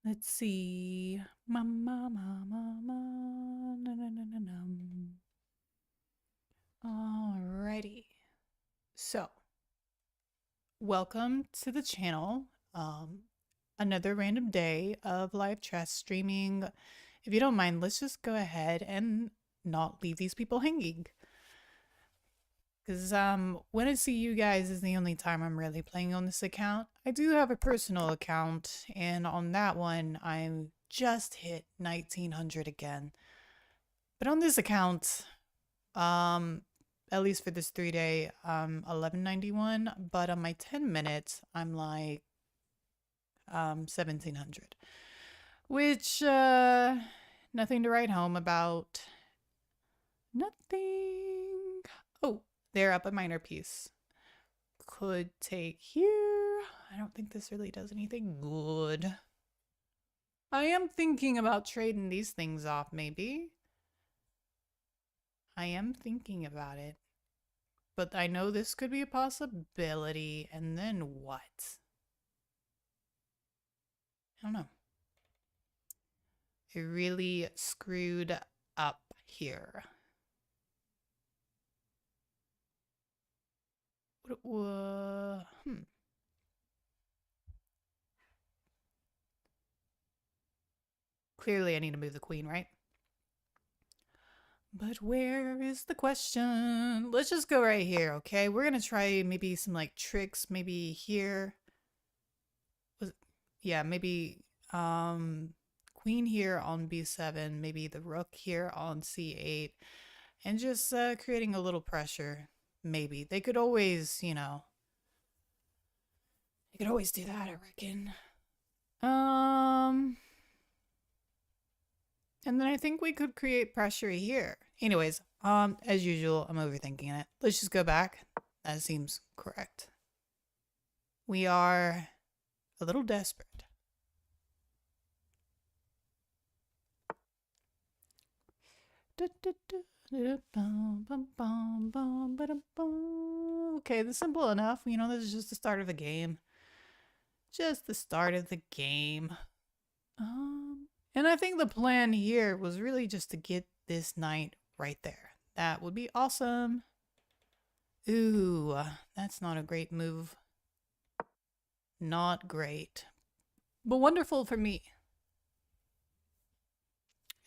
Let's see. Alrighty. So, welcome to the channel. Another random day of live chess streaming. If you don't mind, let's just go ahead and not leave these people hanging. Because when I see you guys is the only time I'm really playing on this account. I do have a personal account, and on that one, I'm just hit 1900 again. But on this account, at least for this 3 day, 1191. But on my 10 minutes, I'm like 1700, which nothing to write home about. Nothing. Oh, they're up a minor piece. Could take here. I don't think this really does anything good. I am thinking about trading these things off, maybe. I am thinking about it. But I know this could be a possibility. And then what? I don't know. It really screwed up here. What? Clearly I need to move the queen, right? But where is the question? Let's just go right here, okay? We're gonna try maybe some like tricks, maybe here. Yeah, maybe queen here on b7, maybe the rook here on c8, and just creating a little pressure. Maybe they could always, they could always do that, I reckon. And then I think we could create pressure here. Anyways, as usual, I'm overthinking it. Let's just go back. That seems correct. We are a little desperate. Okay, this is simple enough. This is just the start of the game. Just the start of the game. And I think the plan here was really just to get this knight right there. That would be awesome. Ooh, that's not a great move. Not great. But wonderful for me.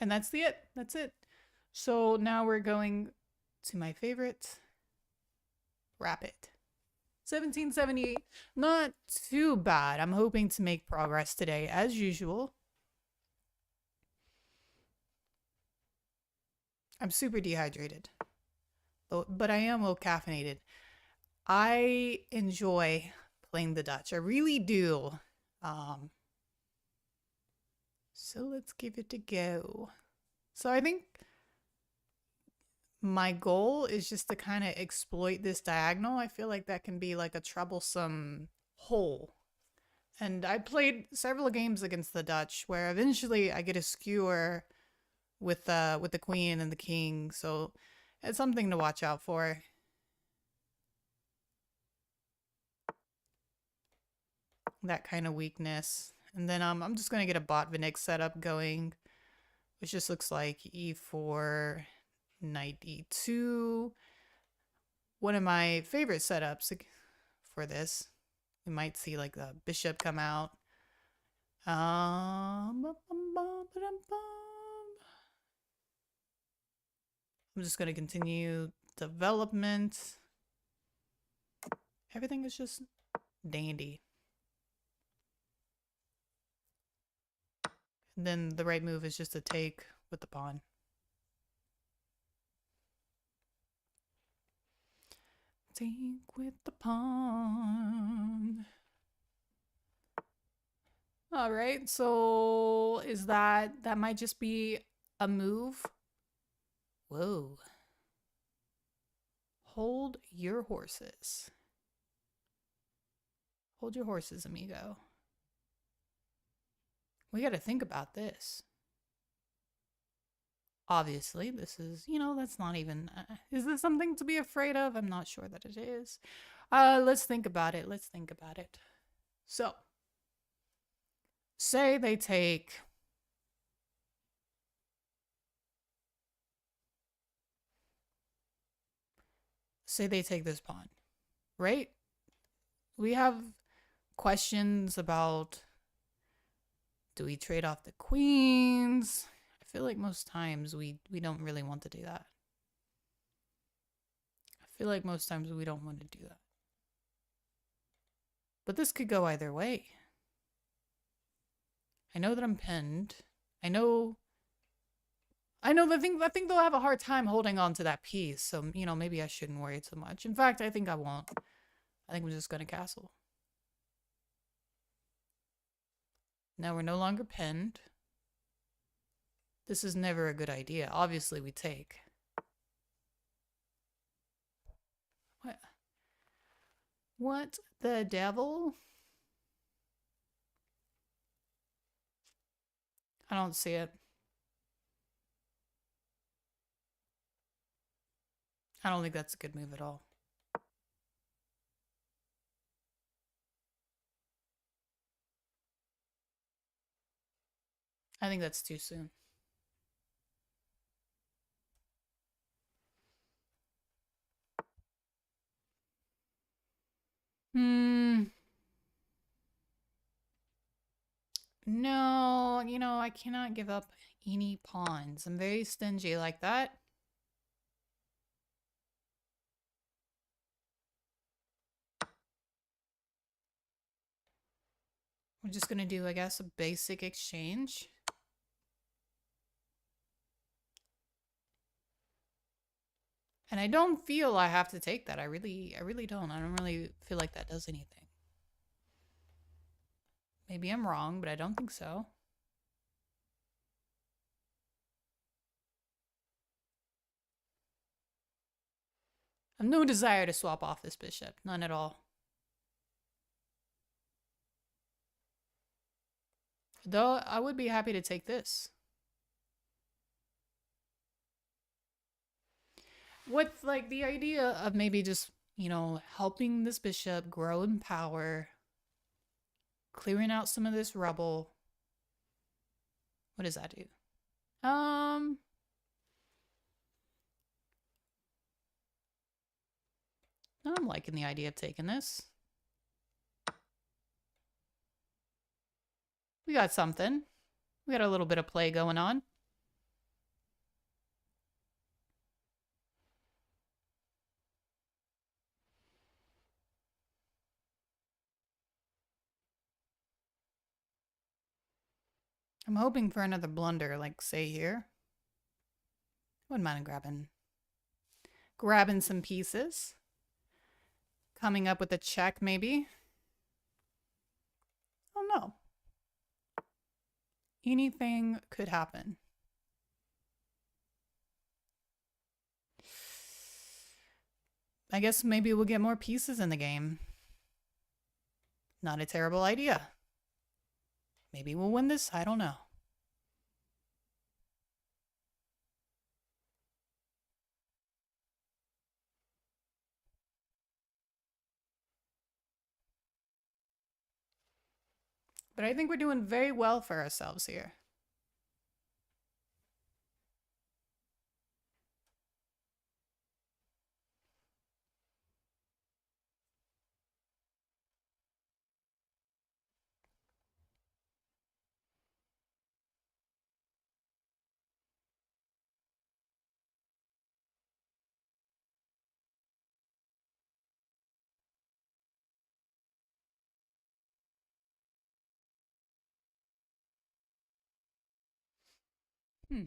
And that's it. That's it. So now we're going to my favorite. Rapid. 1778. Not too bad. I'm hoping to make progress today, as usual. I'm super dehydrated, but I am well caffeinated. I enjoy playing the Dutch. I really do. So let's give it a go. So I think my goal is just to kind of exploit this diagonal. I feel like that can be like a troublesome hole. And I played several games against the Dutch where eventually I get a skewer with the queen and the king. So it's something to watch out for. That kind of weakness. And then I'm just going to get a Botvinnik setup going, which just looks like e4, knight e2. One of my favorite setups for this. We might see like the bishop come out. I'm just going to continue development. Everything is just dandy. And then the right move is just to take with the pawn. Take with the pawn. All right, so is that might just be a move? Whoa. Hold your horses. Hold your horses, amigo. We got to think about this. Obviously, this is, that's not even, is this something to be afraid of? I'm not sure that it is. Let's think about it. Let's think about it. So, Say they take... Say they take this pawn, right? We have questions about, do we trade off the queens? I feel like most times we don't really want to do that. I feel like most times we don't want to do that. But this could go either way. I know that I'm pinned. I know I think they'll have a hard time holding on to that piece, so maybe I shouldn't worry too much. In fact, I think I won't. I think I'm just gonna castle. Now we're no longer pinned. This is never a good idea. Obviously we take. What the devil? I don't see it. I don't think that's a good move at all. I think that's too soon. No, I cannot give up any pawns. I'm very stingy like that. We're just gonna do, I guess, a basic exchange. And I don't feel I have to take that. I really don't. I don't really feel like that does anything. Maybe I'm wrong, but I don't think so. I have no desire to swap off this bishop. None at all. Though I would be happy to take this. With like the idea of maybe just, helping this bishop grow in power, clearing out some of this rubble. What does that do? I'm liking the idea of taking this. We got something. We got a little bit of play going on. I'm hoping for another blunder, like say here. Wouldn't mind grabbing some pieces. Coming up with a check, maybe. Oh no. Anything could happen. I guess maybe we'll get more pieces in the game. Not a terrible idea. Maybe we'll win this, I don't know. But I think we're doing very well for ourselves here. Is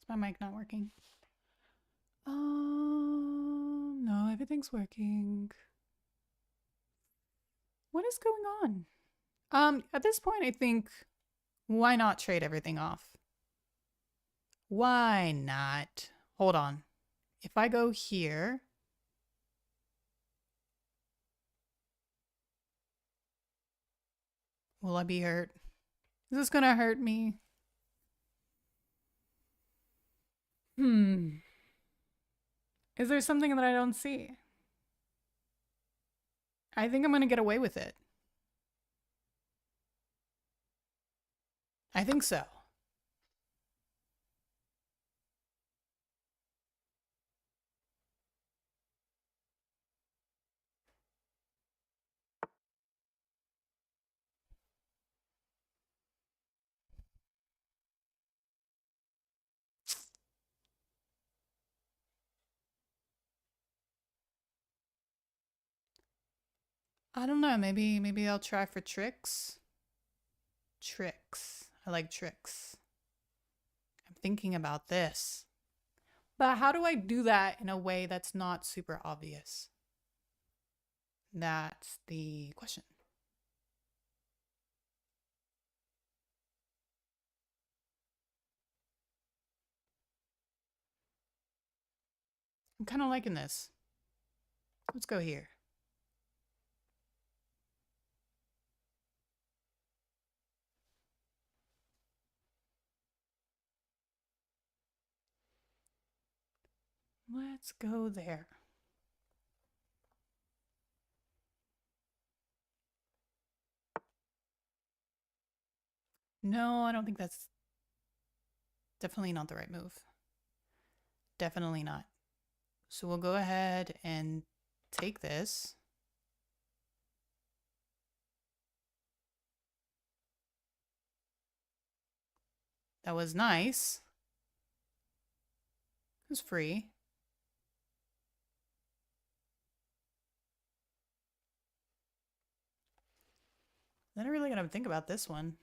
my mic not working? No, everything's working. What is going on? At this point, I think, why not trade everything off? Why not? Hold on. If I go here, will I be hurt? Is this gonna hurt me? Is there something that I don't see? I think I'm going to get away with it. I think so. I don't know. Maybe I'll try for tricks. Tricks. I like tricks. I'm thinking about this. But how do I do that in a way that's not super obvious? That's the question. I'm kind of liking this. Let's go here. Let's go there. No, I don't think that's definitely not the right move. Definitely not. So we'll go ahead and take this. That was nice. It was free. Then I really gotta think about this one.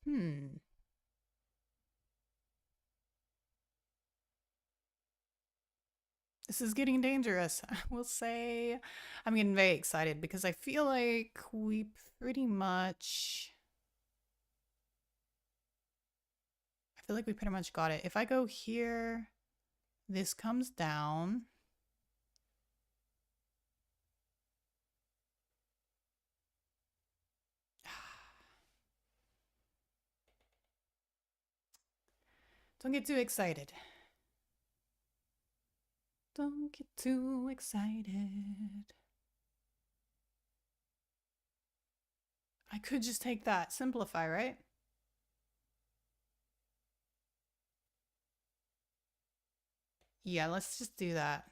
Hmm. This is getting dangerous. I will say I'm getting very excited because I feel like we pretty much got it. If I go here, this comes down. Don't get too excited. Don't get too excited. I could just take that. Simplify, right? Yeah, let's just do that.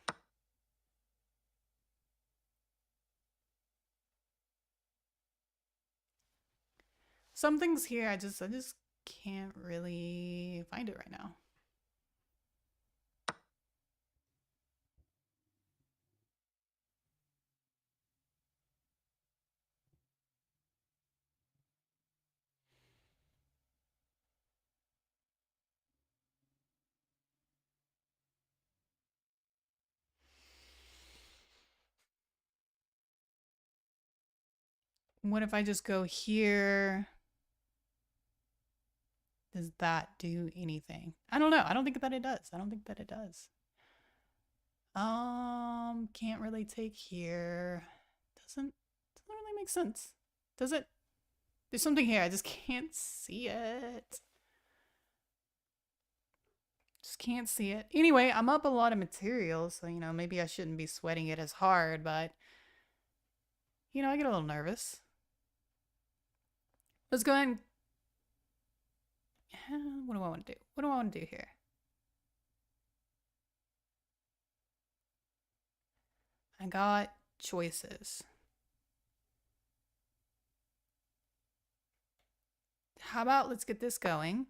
Some things here I just can't really find it right now. What if I just go here? Does that do anything? I don't know. I don't think that it does. I don't think that it does. Can't really take here. Doesn't really make sense. Does it? There's something here. I just can't see it. Just can't see it. Anyway, I'm up a lot of material, so maybe I shouldn't be sweating it as hard, but I get a little nervous. Let's go ahead and what do I want to do? What do I want to do here? I got choices. How about let's get this going?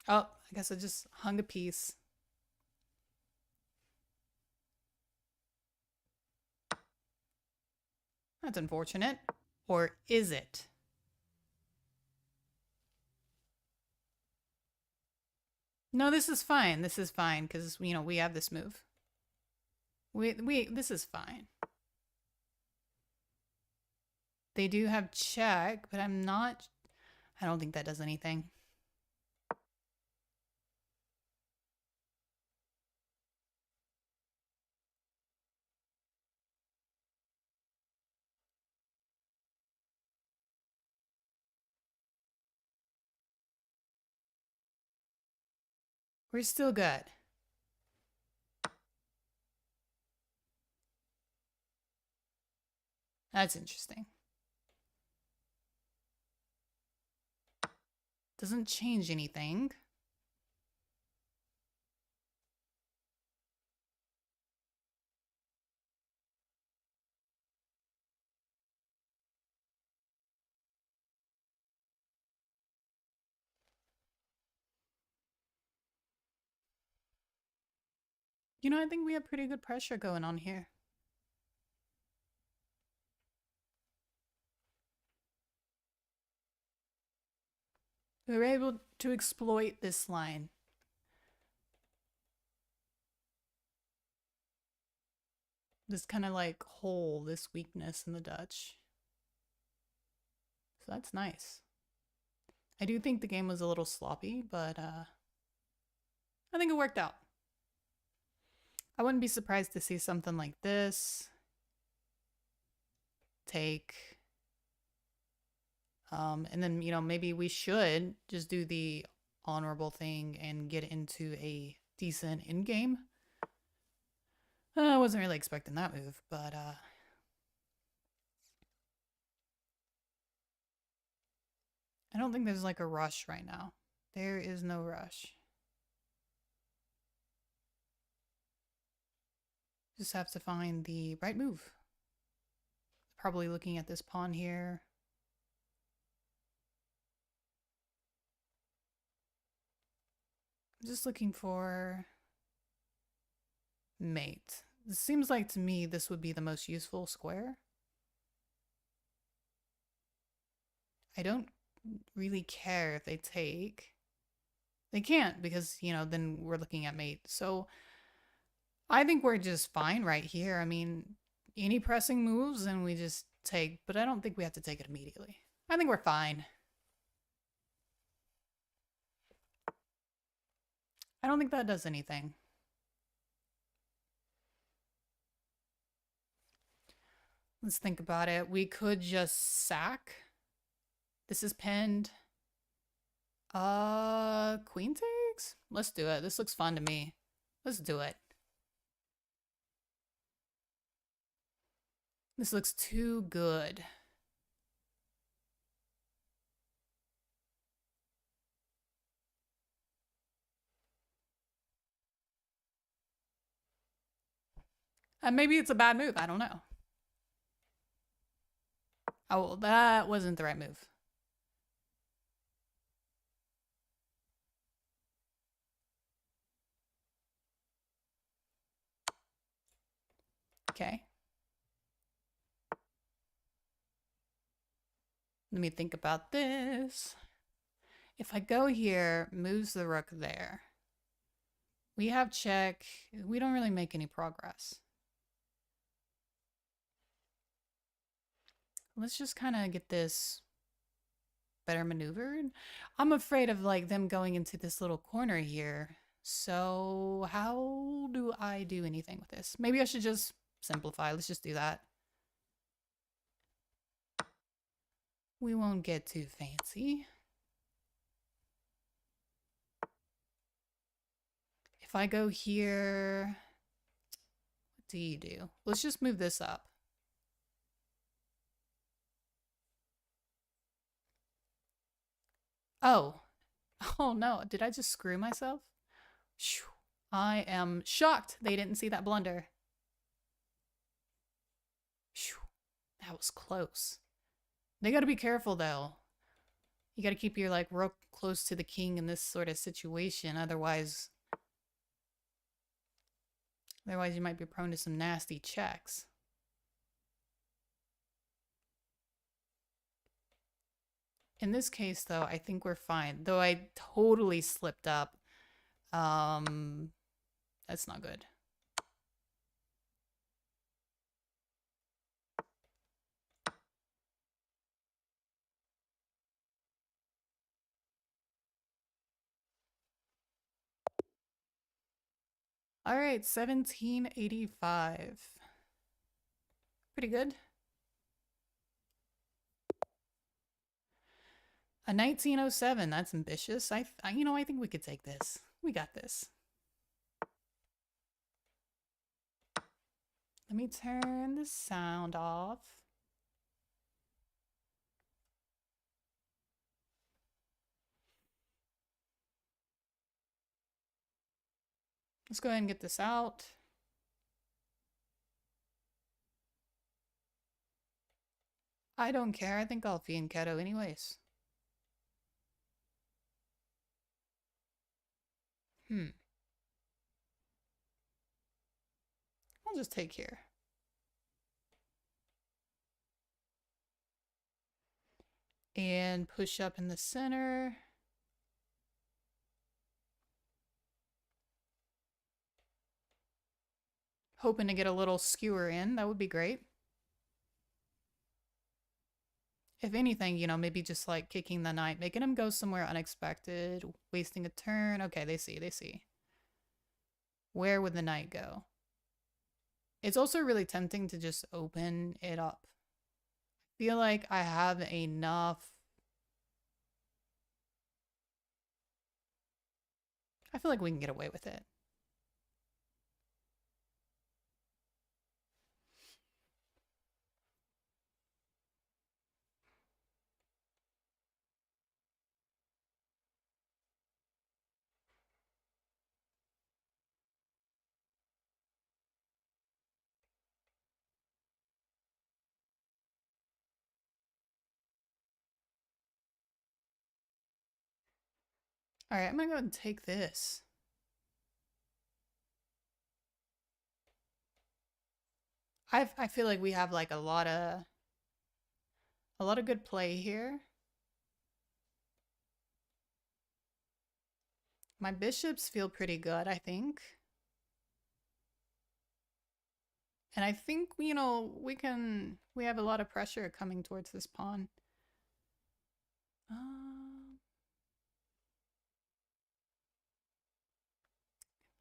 Oh, I guess I just hung a piece. That's unfortunate. Or is it? No, this is fine. This is fine because we have this move. This is fine. They do have check, but I don't think that does anything. We're still good. That's interesting. Doesn't change anything. You know, I think we have pretty good pressure going on here. We were able to exploit this line. This kind of like hole, this weakness in the Dutch. So that's nice. I do think the game was a little sloppy, but I think it worked out. I wouldn't be surprised to see something like this. Take. And then, you know, maybe we should just do the honorable thing and get into a decent end game. I wasn't really expecting that move, but I don't think there's like a rush right now. There is no rush. Just have to find the right move. Probably looking at this pawn here. I'm just looking for mate. It seems like to me this would be the most useful square. I don't really care if they take. They can't because, you know, then we're looking at mate. So I think we're just fine right here. I mean, any pressing moves and we just take, but I don't think we have to take it immediately. I think we're fine. I don't think that does anything. Let's think about it. We could just sack. This is pinned. Queen takes? Let's do it. This looks fun to me. Let's do it. This looks too good. Maybe it's a bad move. I don't know. Oh, well, that wasn't the right move. Okay. Let me think about this. If I go here, moves the rook there. We have check. We don't really make any progress. Let's just kind of get this better maneuvered. I'm afraid of like them going into this little corner here. So how do I do anything with this? Maybe I should just simplify. Let's just do that. We won't get too fancy. If I go here, what do you do? Let's just move this up. Oh. Oh no, did I just screw myself? I am shocked they didn't see that blunder. That was close. They gotta be careful though. You gotta keep your like rook close to the king in this sort of situation, otherwise you might be prone to some nasty checks. In this case though, I think we're fine. Though I totally slipped up. That's not good. All right, 1785. Pretty good. A 1907, that's ambitious. I think we could take this. We got this. Let me turn the sound off. Let's go ahead and get this out. I don't care. I think I'll fiend Keto anyways. I'll just take here. And push up in the center. Hoping to get a little skewer in. That would be great. If anything, you know, maybe just like kicking the knight, making him go somewhere unexpected, wasting a turn. Okay, they see. Where would the knight go? It's also really tempting to just open it up. I feel like I have enough. I feel like we can get away with it. All right, I'm gonna go and take this. I feel like we have like a lot of good play here. My bishops feel pretty good, I think. And I think, you know, we have a lot of pressure coming towards this pawn.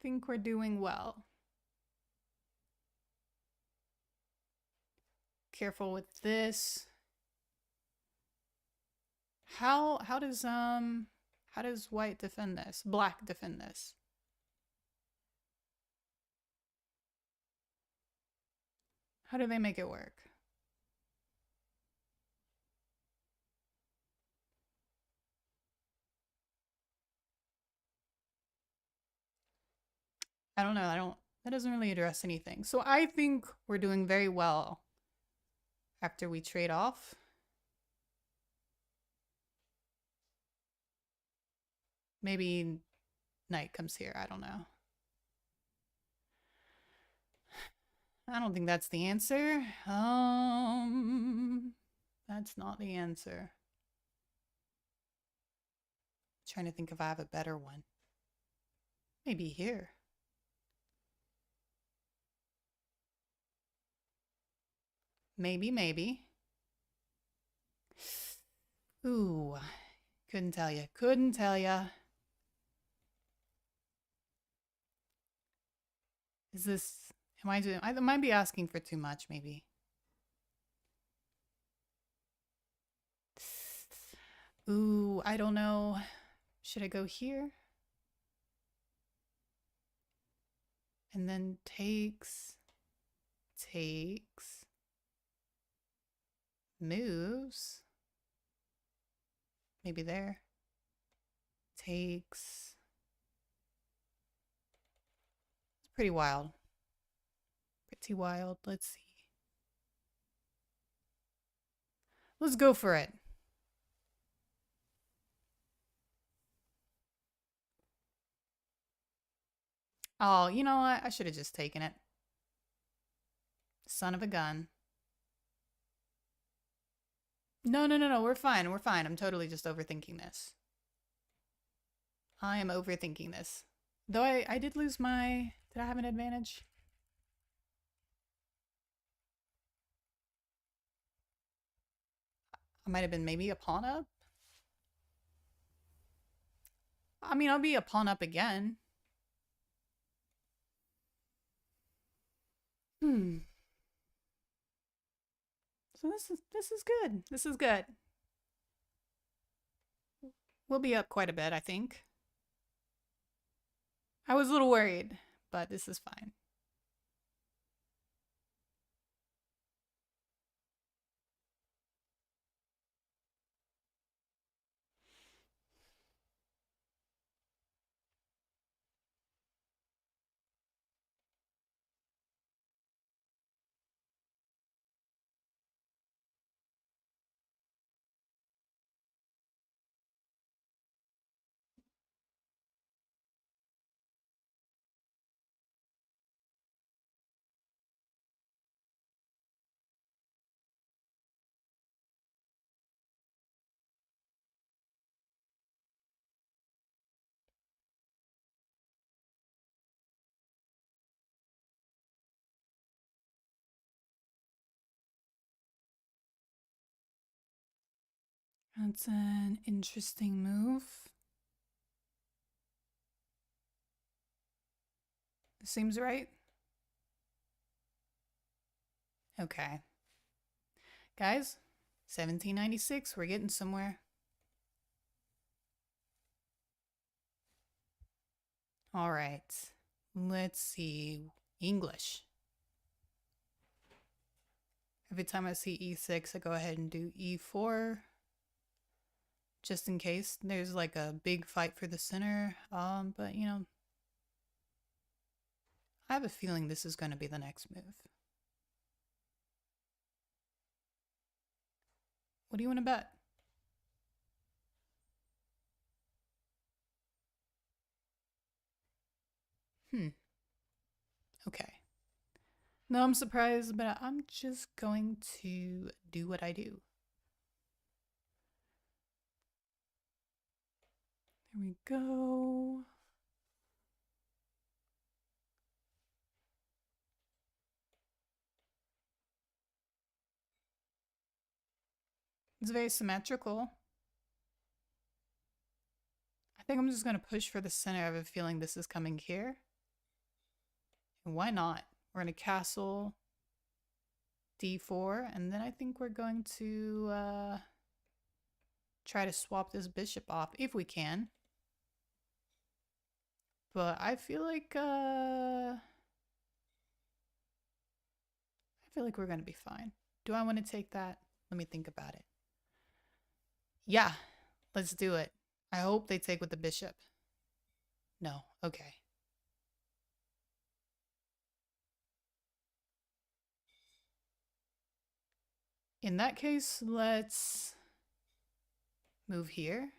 I think we're doing well. Careful with this. How does white defend this? Black defend this? How do they make it work? I don't know. That doesn't really address anything. So I think we're doing very well after we trade off. Maybe knight comes here. I don't know. I don't think that's the answer. That's not the answer. I'm trying to think if I have a better one. Maybe here. Maybe. Ooh, couldn't tell you. Couldn't tell you. Is this, I might be asking for too much, maybe. Ooh, I don't know. Should I go here? And then takes, moves. Maybe there. Takes. It's pretty wild. Pretty wild. Let's see. Let's go for it. Oh, you know what? I should have just taken it. Son of a gun. No. We're fine. We're fine. I'm totally just overthinking this. I am overthinking this. Though I did lose my... Did I have an advantage? I might have been maybe a pawn up. I mean, I'll be a pawn up again. So this is good. This is good. We'll be up quite a bit, I think. I was a little worried, but this is fine. That's an interesting move. This seems right. Okay. Guys, 1796, we're getting somewhere. All right. Let's see. English. Every time I see e6, I go ahead and do e4. Just in case there's like a big fight for the center. But you know, I have a feeling this is going to be the next move. What do you want to bet? Okay. No, I'm surprised, but I'm just going to do what I do. There we go. It's very symmetrical. I think I'm just going to push for the center. I have a feeling this is coming here. And why not? We're going to castle d4, and then I think we're going to try to swap this bishop off if we can. But I feel like we're going to be fine. Do I want to take that? Let me think about it. Yeah, let's do it. I hope they take with the bishop. No, okay. In that case, let's move here.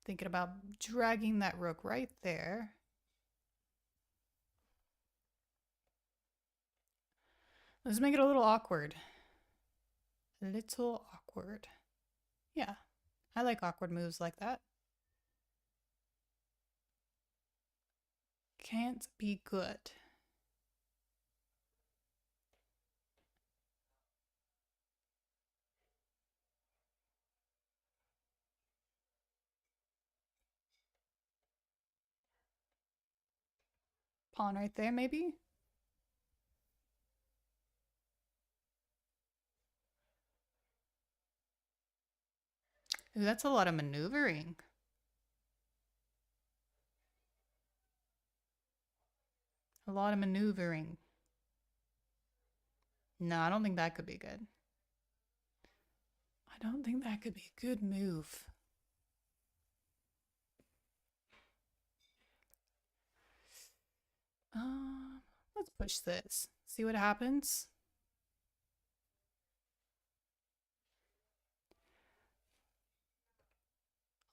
Thinking about dragging that rook right there. Let's make it a little awkward. A little awkward. Yeah, I like awkward moves like that. Can't be good. Pawn right there, maybe? Ooh, that's a lot of maneuvering. A lot of maneuvering. No, I don't think that could be good. I don't think that could be a good move. Let's push this. See what happens.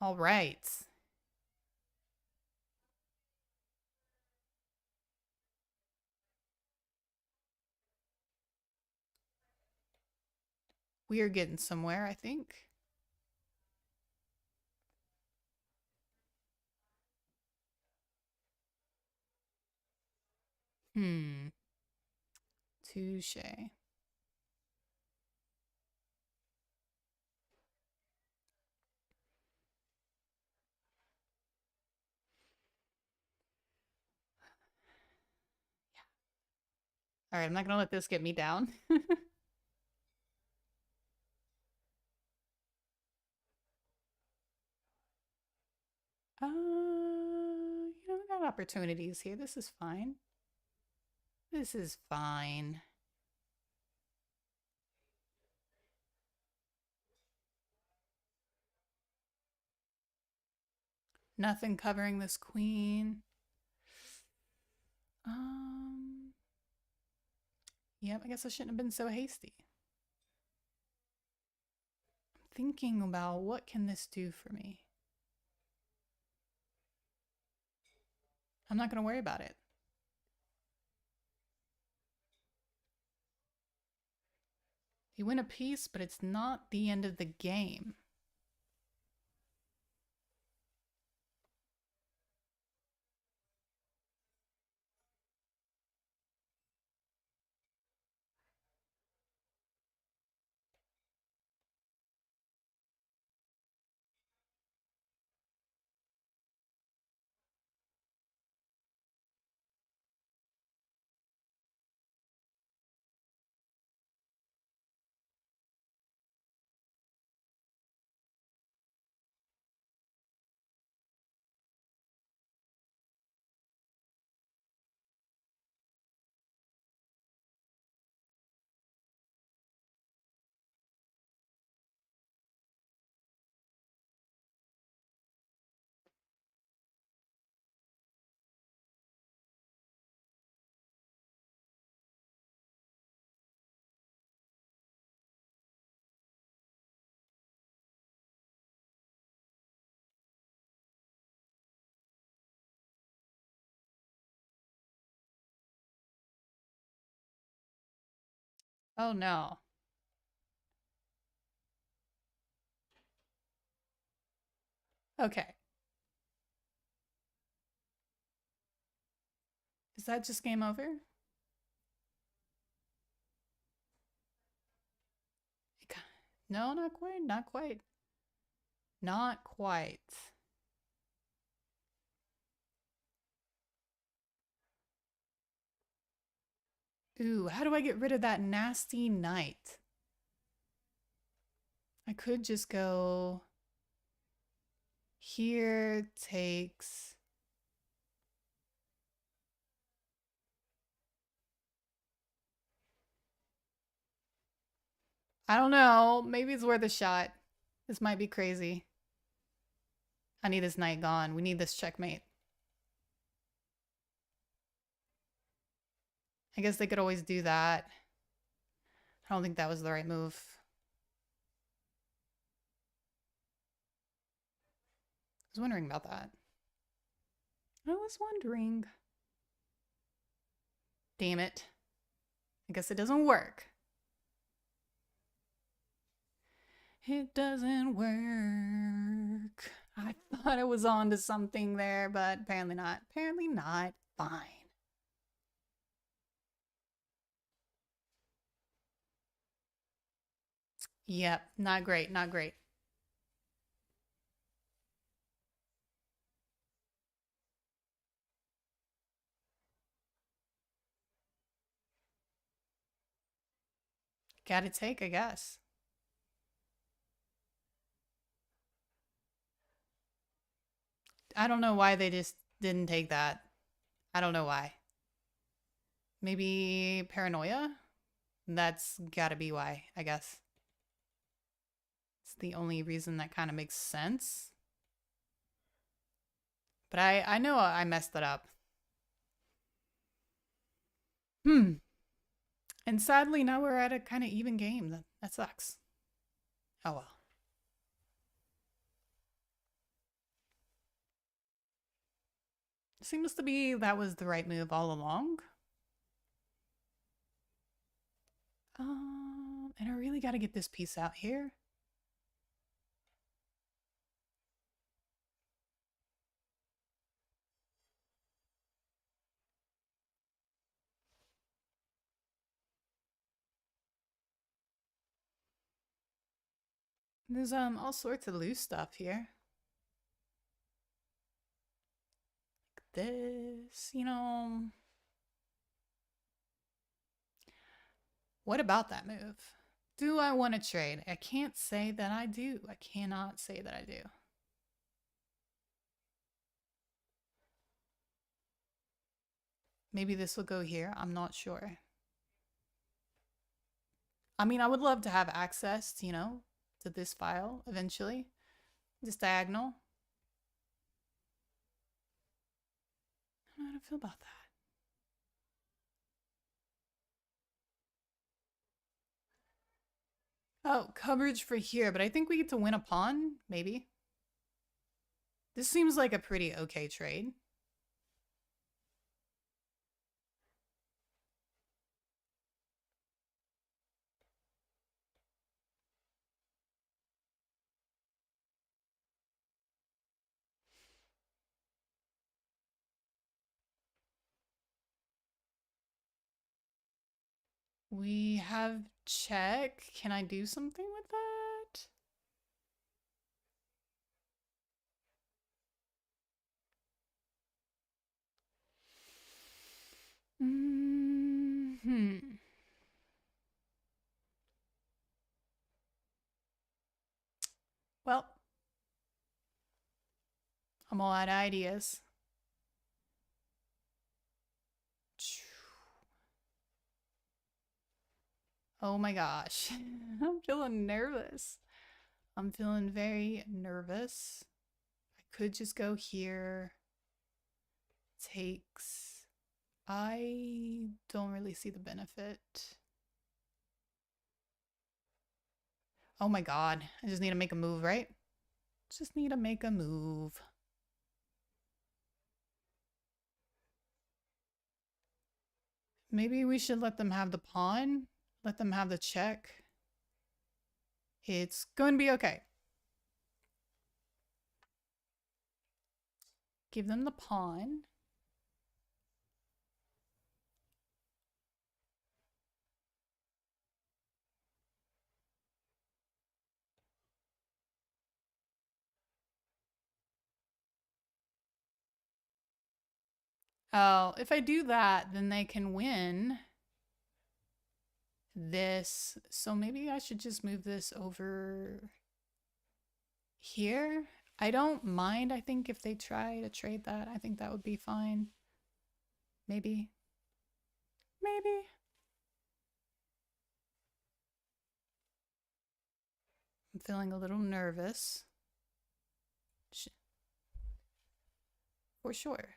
All right. We are getting somewhere, I think. Touche. All right, I'm not going to let this get me down. We got opportunities here. This is fine. This is fine. Nothing covering this queen. Yep, I guess I shouldn't have been so hasty. I'm thinking about what can this do for me. I'm not going to worry about it. You win a piece, but it's not the end of the game. Oh no. Okay. Is that just game over? No, not quite. Not quite. Not quite. Ooh, how do I get rid of that nasty knight? I could just go here, takes. I don't know. Maybe it's worth a shot. This might be crazy. I need this knight gone. We need this checkmate. I guess they could always do that. I don't think that was the right move. I was wondering about that. I was wondering. Damn it. I guess it doesn't work. It doesn't work. I thought I was on to something there, but apparently not. Apparently not. Fine. Yep, not great, not great. Gotta take, I guess. I don't know why they just didn't take that. I don't know why. Maybe paranoia? That's gotta be why, I guess. It's the only reason that kind of makes sense. But I know I messed it up. And sadly, now we're at a kind of even game. That sucks. Oh well. Seems to be that was the right move all along. And I really got to get this piece out here. There's all sorts of loose stuff here. Like this, What about that move? Do I want to trade? I can't say that I do. I cannot say that I do. Maybe this will go here. I'm not sure. I mean, I would love to have access, to this file eventually. This diagonal. I don't know how to feel about that. Oh, coverage for here, but I think we get to win a pawn, maybe. This seems like a pretty okay trade. We have check. Can I do something with that? Hmm. Well, I'm all out of ideas. Oh my gosh. I'm feeling nervous. I'm feeling very nervous. I could just go here. Takes. I don't really see the benefit. Oh my god. I just need to make a move, right? Just need to make a move. Maybe we should let them have the pawn. Let them have the check. It's going to be okay. Give them the pawn. Oh, if I do that, then they can win this. So maybe I should just move this over here. I don't mind, I think, if they try to trade that. I think that would be fine. Maybe. Maybe. I'm feeling a little nervous. For sure.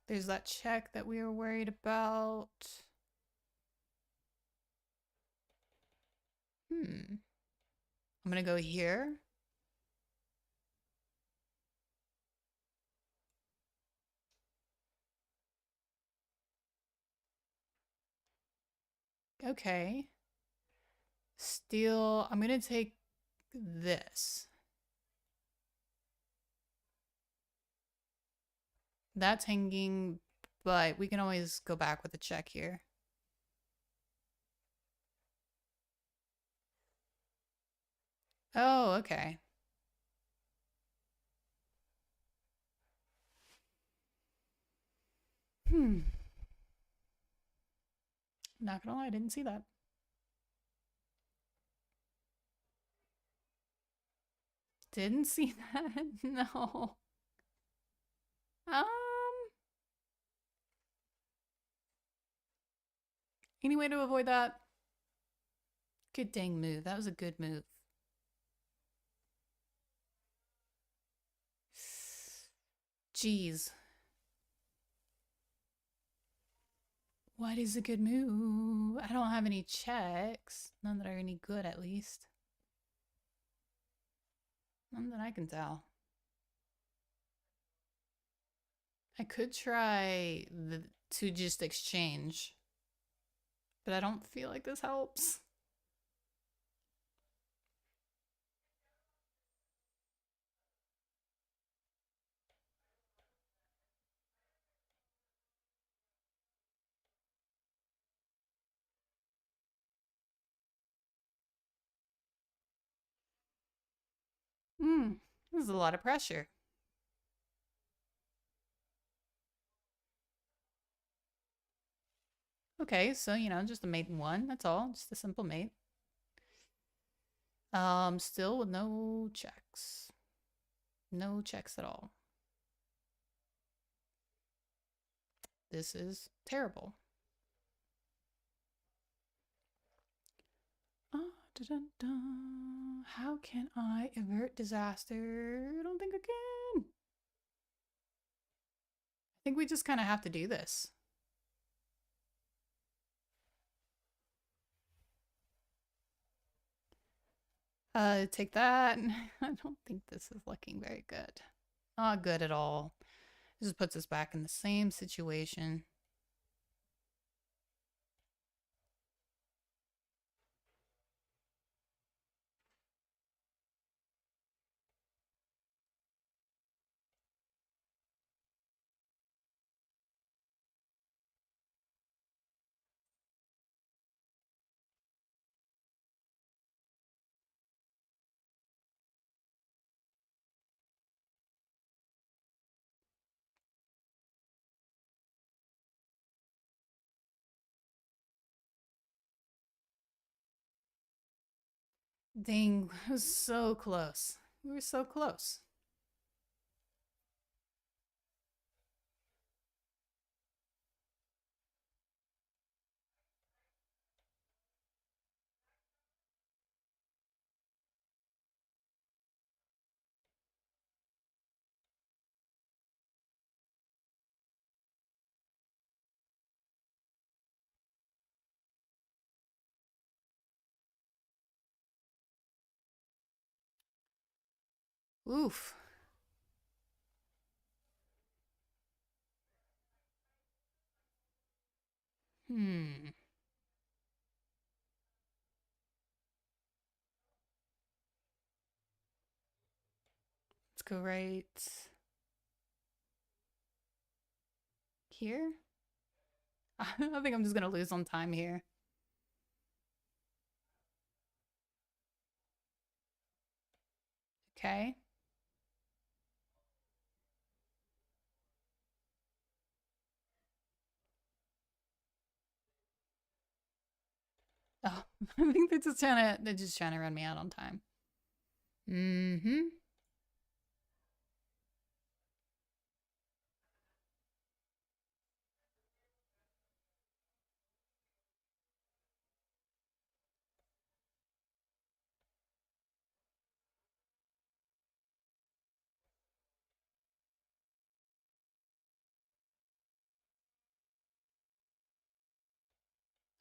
There's that check that we were worried about. I'm gonna go here. Okay. Steal. I'm gonna take this. That's hanging, but we can always go back with a check here. Oh, okay. Not gonna lie, I didn't see that. Didn't see that. No. Um. Any way to avoid that? Good dang move. That was a good move. Jeez. What is a good move? I don't have any checks. None that are any good, at least. None that I can tell. I could try to just exchange, but I don't feel like this helps. This is a lot of pressure. Okay, so, just a mate in one. That's all. Just a simple mate. Still with no checks. No checks at all. This is terrible. Dun, dun. How can I avert disaster? I don't think I can. I think we just kind of have to do this. Take that. I don't think this is looking very good. Not good at all. This just puts us back in the same situation. Dang, it was so close. We were so close. Oof. Hmm. Let's go right here. I think I'm just gonna lose on time here. Okay. Oh, I think they're just trying to run me out on time. Mm-hmm.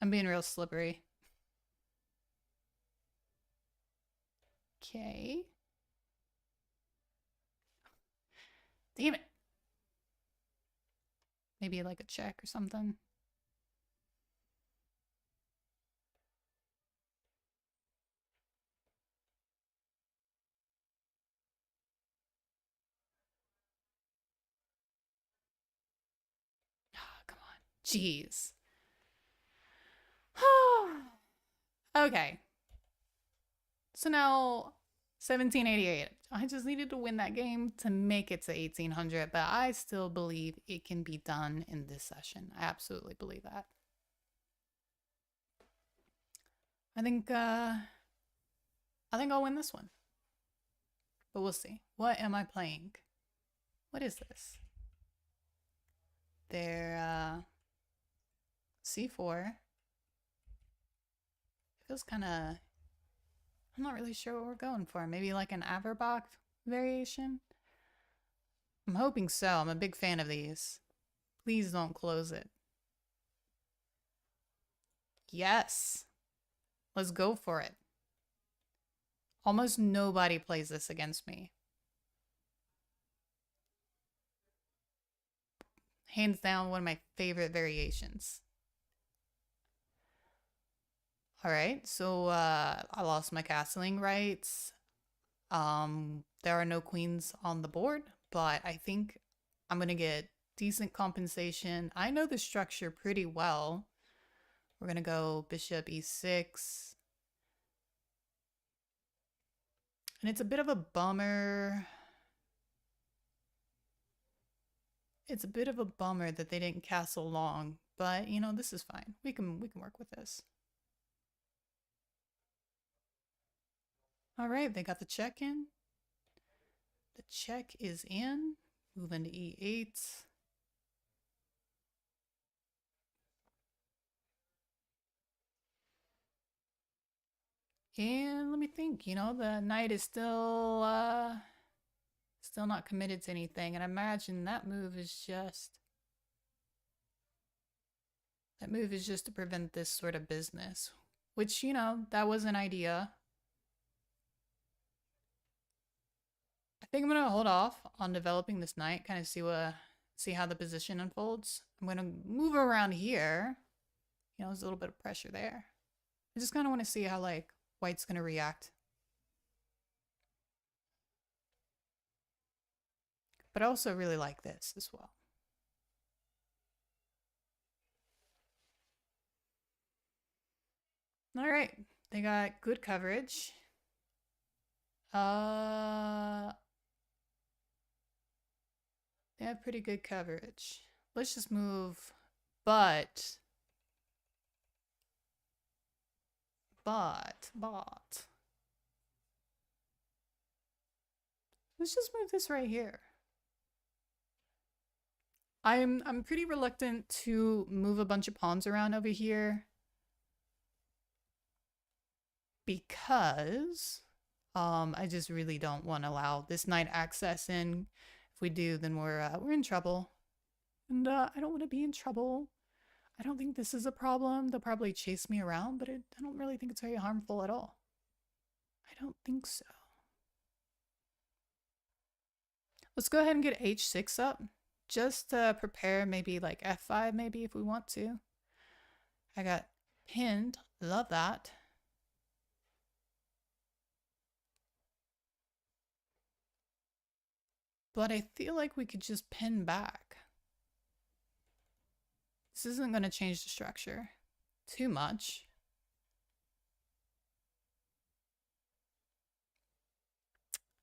I'm being real slippery. Okay. Damn it. Maybe like a check or something. Oh, come on. Jeez. Okay. So now 1788. I just needed to win that game to make it to 1800, but I still believe it can be done in this session. I absolutely believe that. I think I'll win this one. But we'll see. What am I playing? What is this? They're C4. Feels kind of, I'm not really sure what we're going for. Maybe like an Averbach variation? I'm hoping so. I'm a big fan of these. Please don't close it. Yes. Let's go for it. Almost nobody plays this against me. Hands down, one of my favorite variations. All right, so I lost my castling rights. There are no queens on the board, but I think I'm gonna get decent compensation. I know the structure pretty well. We're gonna go bishop e6. And it's a bit of a bummer. It's a bit of a bummer that they didn't castle long, but you know, this is fine. We can work with this. All right, they got the check in. The check is in. Move into e8. And let me think, you know, the knight is still not committed to anything, and I imagine that move is just to prevent this sort of business. Which, you know, that was an idea. I think I'm gonna hold off on developing this knight, kind of see how the position unfolds. I'm gonna move around here. You know, there's a little bit of pressure there. I just kind of want to see how like white's gonna react. But I also really like this as well. All right, they got good coverage. Uh, they have pretty good coverage. Let's just move, but, but. Let's just move this right here. I'm pretty reluctant to move a bunch of pawns around over here because I just really don't want to allow this knight access in. If we do, then we're in trouble. And I don't want to be in trouble. I don't think this is a problem. They'll probably chase me around, but I don't really think it's very harmful at all. I don't think so. Let's go ahead and get h6 up. Just to prepare maybe like f5 maybe if we want to. I got pinned. Love that. But I feel like we could just pin back. This isn't going to change the structure too much.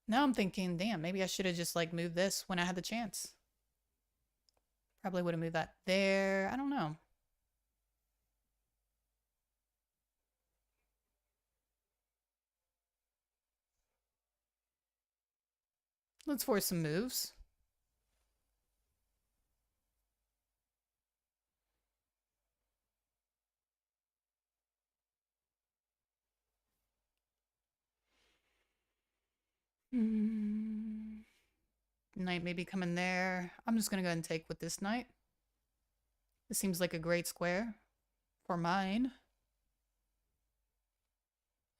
Now I'm thinking, damn, maybe I should have just like moved this when I had the chance. Probably would have moved that there. I don't know. Let's force some moves. Knight maybe coming there. I'm just going to go ahead and take with this knight. This seems like a great square for mine.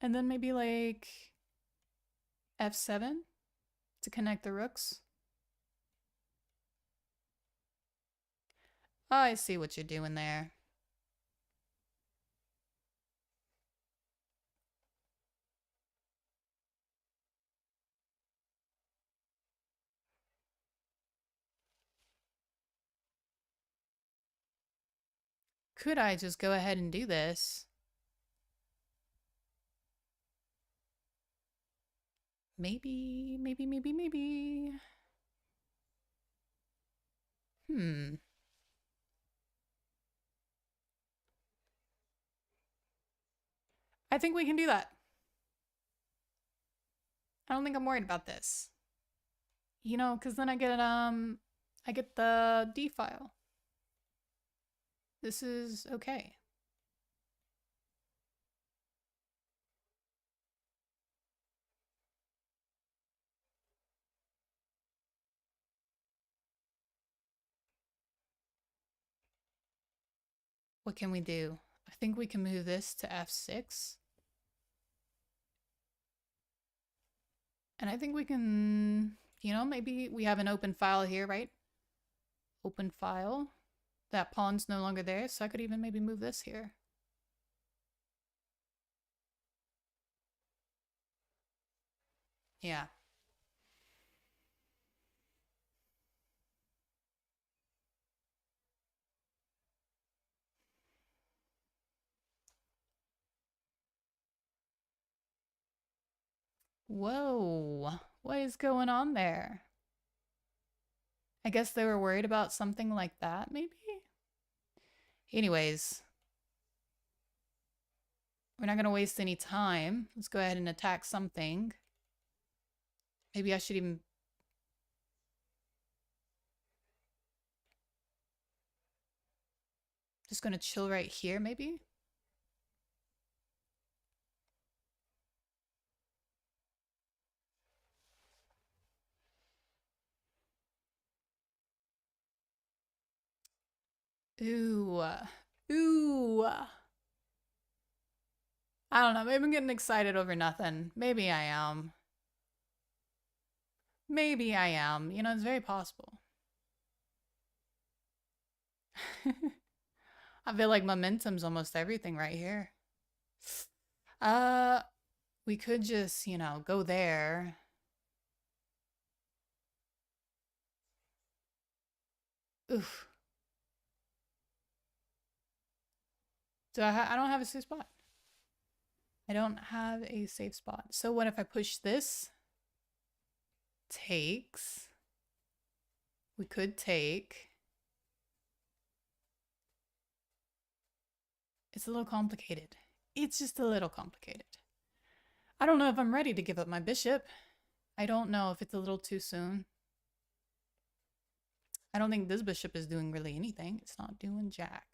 And then maybe like f7 to connect the rooks. Oh, I see what you're doing there. Could I just go ahead and do this? Maybe. I think we can do that. I don't think I'm worried about this. You know, because then I get the D file. This is okay. What can we do? I think we can move this to f6. And I think we can, you know, maybe we have an open file here, right? Open file. That pawn's no longer there, so I could even maybe move this here. Yeah. Whoa. What is going on there? I guess they were worried about something like that, maybe? Anyways, we're not going to waste any time. Let's go ahead and attack something. Maybe I should even... Just going to chill right here, maybe? Ooh. Ooh. I don't know. Maybe I'm getting excited over nothing. Maybe I am. Maybe I am. You know, it's very possible. I feel like momentum's almost everything right here. Uh, we could just, you know, go there. Oof. I don't have a safe spot. I don't have a safe spot. So what if I push this? Takes. We could take. It's a little complicated. It's just a little complicated. I don't know if I'm ready to give up my bishop. I don't know if it's a little too soon. I don't think this bishop is doing really anything. It's not doing jack.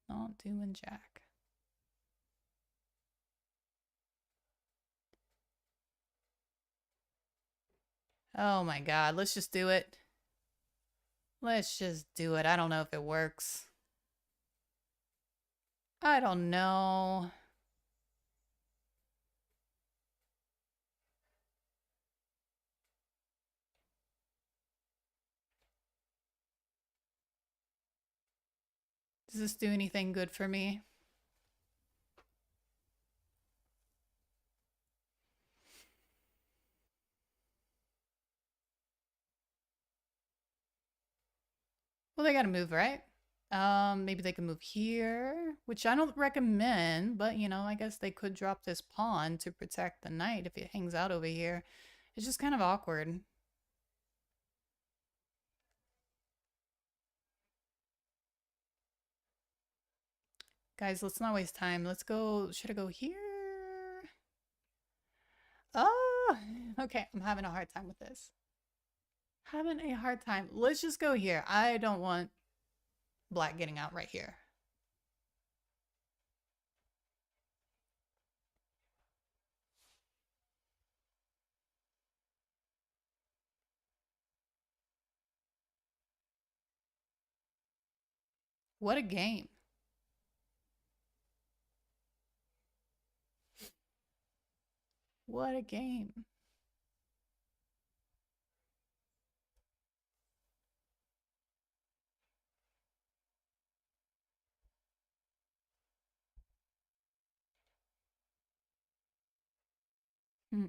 Not doing jack. Oh my god, let's just do it. Let's just do it. I don't know if it works. I don't know. Does this do anything good for me? Well, they gotta move, right? Maybe they can move here, which I don't recommend, but you know, I guess they could drop this pawn to protect the knight if it hangs out over here. It's just kind of awkward. Guys, let's not waste time. Let's go. Should I go here? Oh, okay. I'm having a hard time with this. Having a hard time. Let's just go here. I don't want black getting out right here. What a game. What a game. Hmm.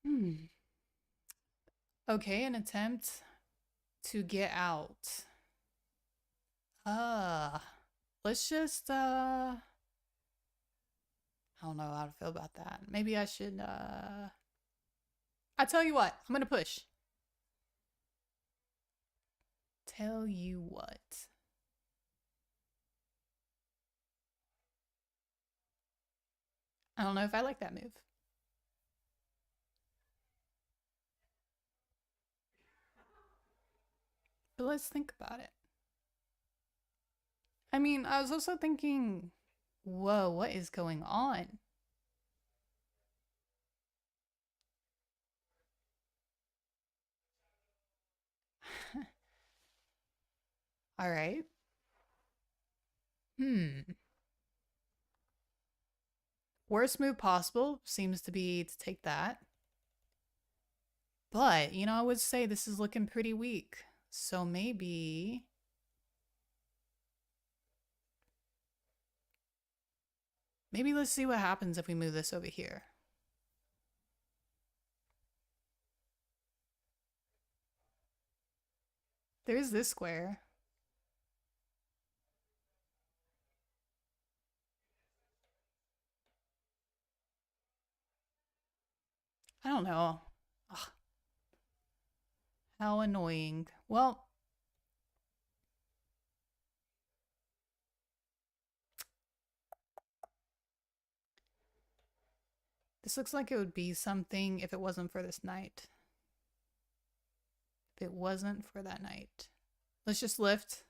Hmm. Okay, an attempt to get out. Uh, let's just I don't know how to feel about that. Maybe I should I tell you what, I'm gonna push. Tell you what. I don't know if I like that move. But let's think about it. I mean, I was also thinking, whoa, what is going on? All right. Hmm. Worst move possible seems to be to take that. But, you know, I would say this is looking pretty weak. So maybe. Maybe let's see what happens if we move this over here. There's this square. I don't know. Ugh, how annoying. Well, this looks like it would be something if it wasn't for this knight. If it wasn't for that knight. Let's just lift.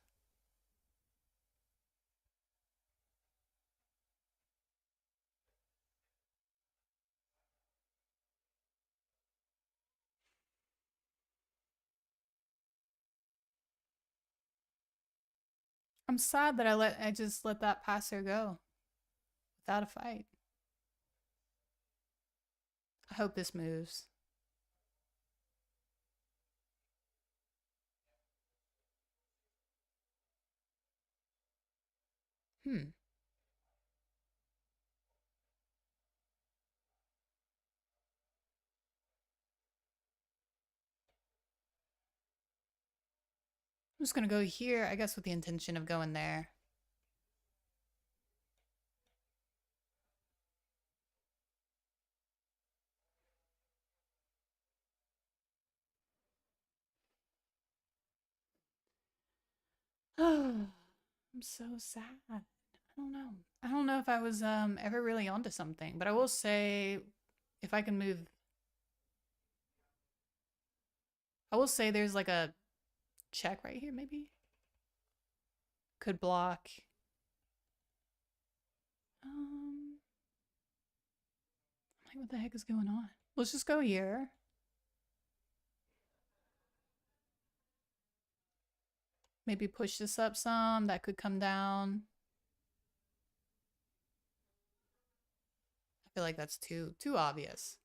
I'm sad that I just let that passer go without a fight. I hope this moves. Hmm. I'm just gonna go here, I guess with the intention of going there. Oh, I'm so sad. I don't know. I don't know if I was ever really onto something, but I will say if I can move I will say there's like a check right here maybe. Could block. Um like what the heck is going on? Let's just go here. Maybe push this up some. That could come down. I feel like that's too obvious.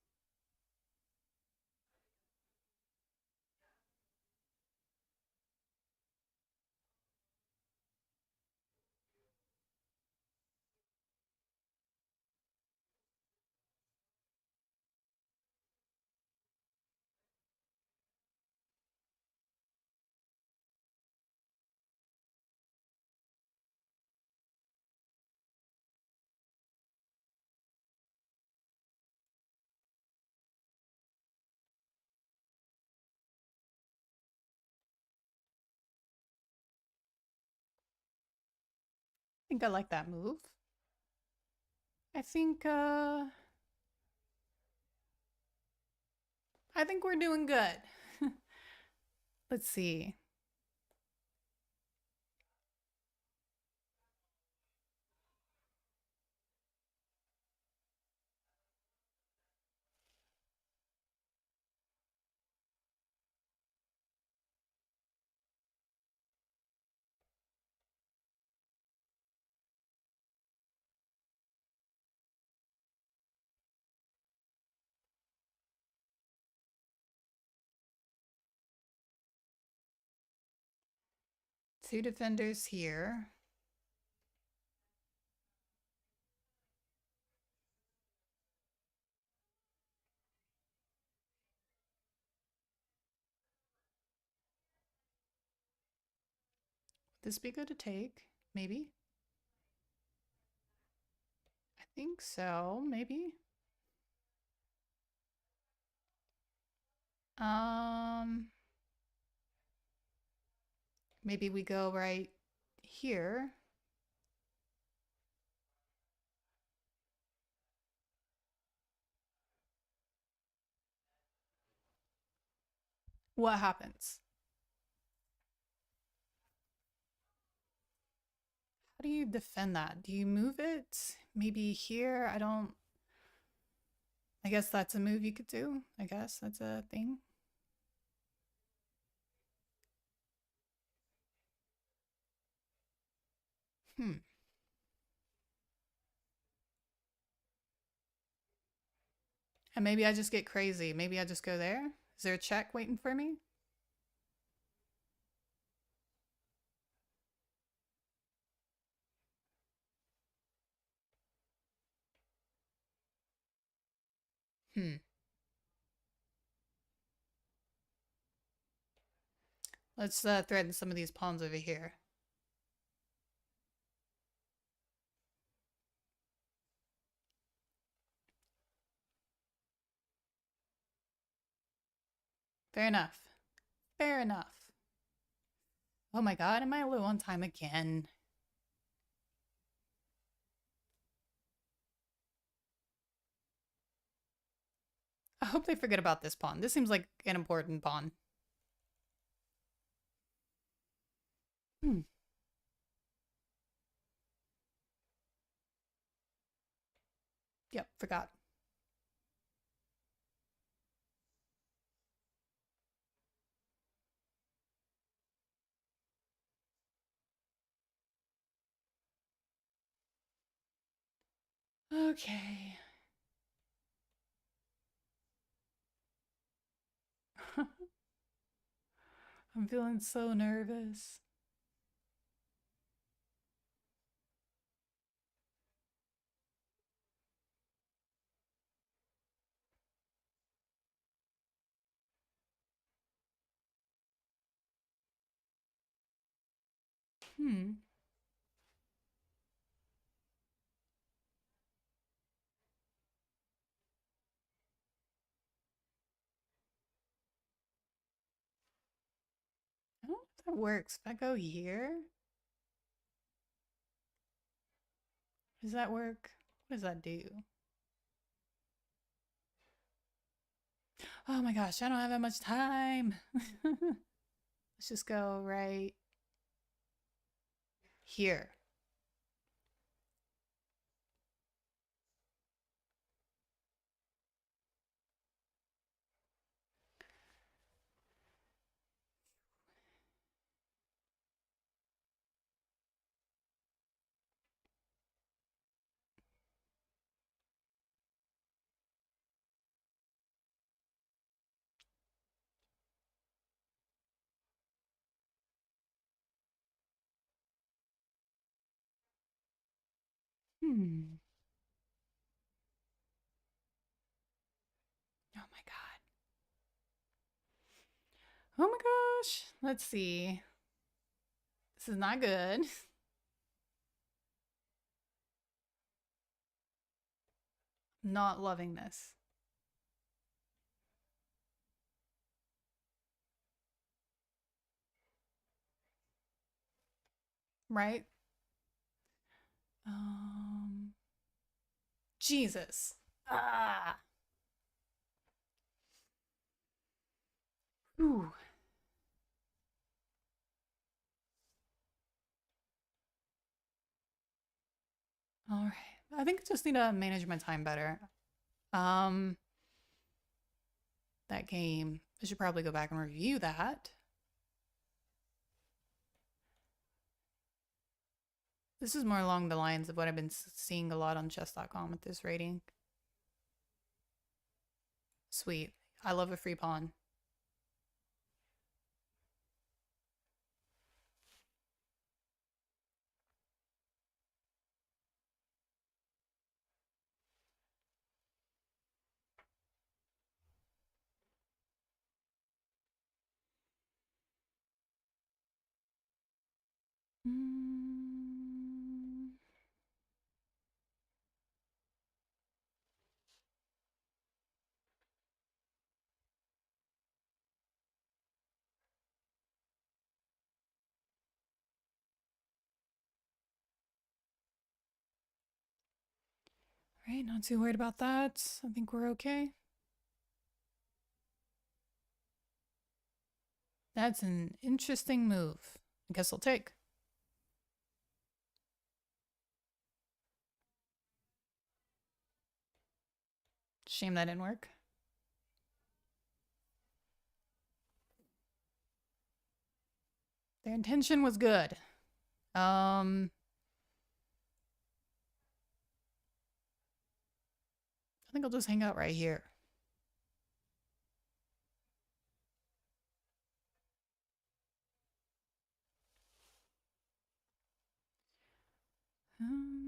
I think I like that move. I think we're doing good. Let's see. Two defenders here. This be good to take? Maybe. I think so. Maybe. Um, maybe we go right here. What happens? How do you defend that? Do you move it? Maybe here? I don't. I guess that's a move you could do. I guess that's a thing. Hmm. And maybe I just get crazy. Maybe I just go there. Is there a check waiting for me? Hmm. Let's threaten some of these pawns over here. Fair enough. Fair enough. Oh my god, am I low on time again? I hope they forget about this pawn. This seems like an important pawn. Hmm. Yep, forgot. Okay. I'm feeling so nervous. Hmm. I don't know if that works. If I go here, does that work? What does that do? Oh my gosh, I don't have that much time. Let's just go right here. Hmm. Oh my god. Oh my gosh. Let's see. This is not good. Not loving this. Right? Um Jesus. Ah. Ooh. All right. I think I just need to manage my time better. Um that game. I should probably go back and review that. This is more along the lines of what I've been seeing a lot on chess.com with this rating. Sweet. I love a free pawn. Mm. Right, not too worried about that. I think we're okay. That's an interesting move. I guess I'll take. Shame that didn't work. Their intention was good. Um, I think I'll just hang out right here. Um,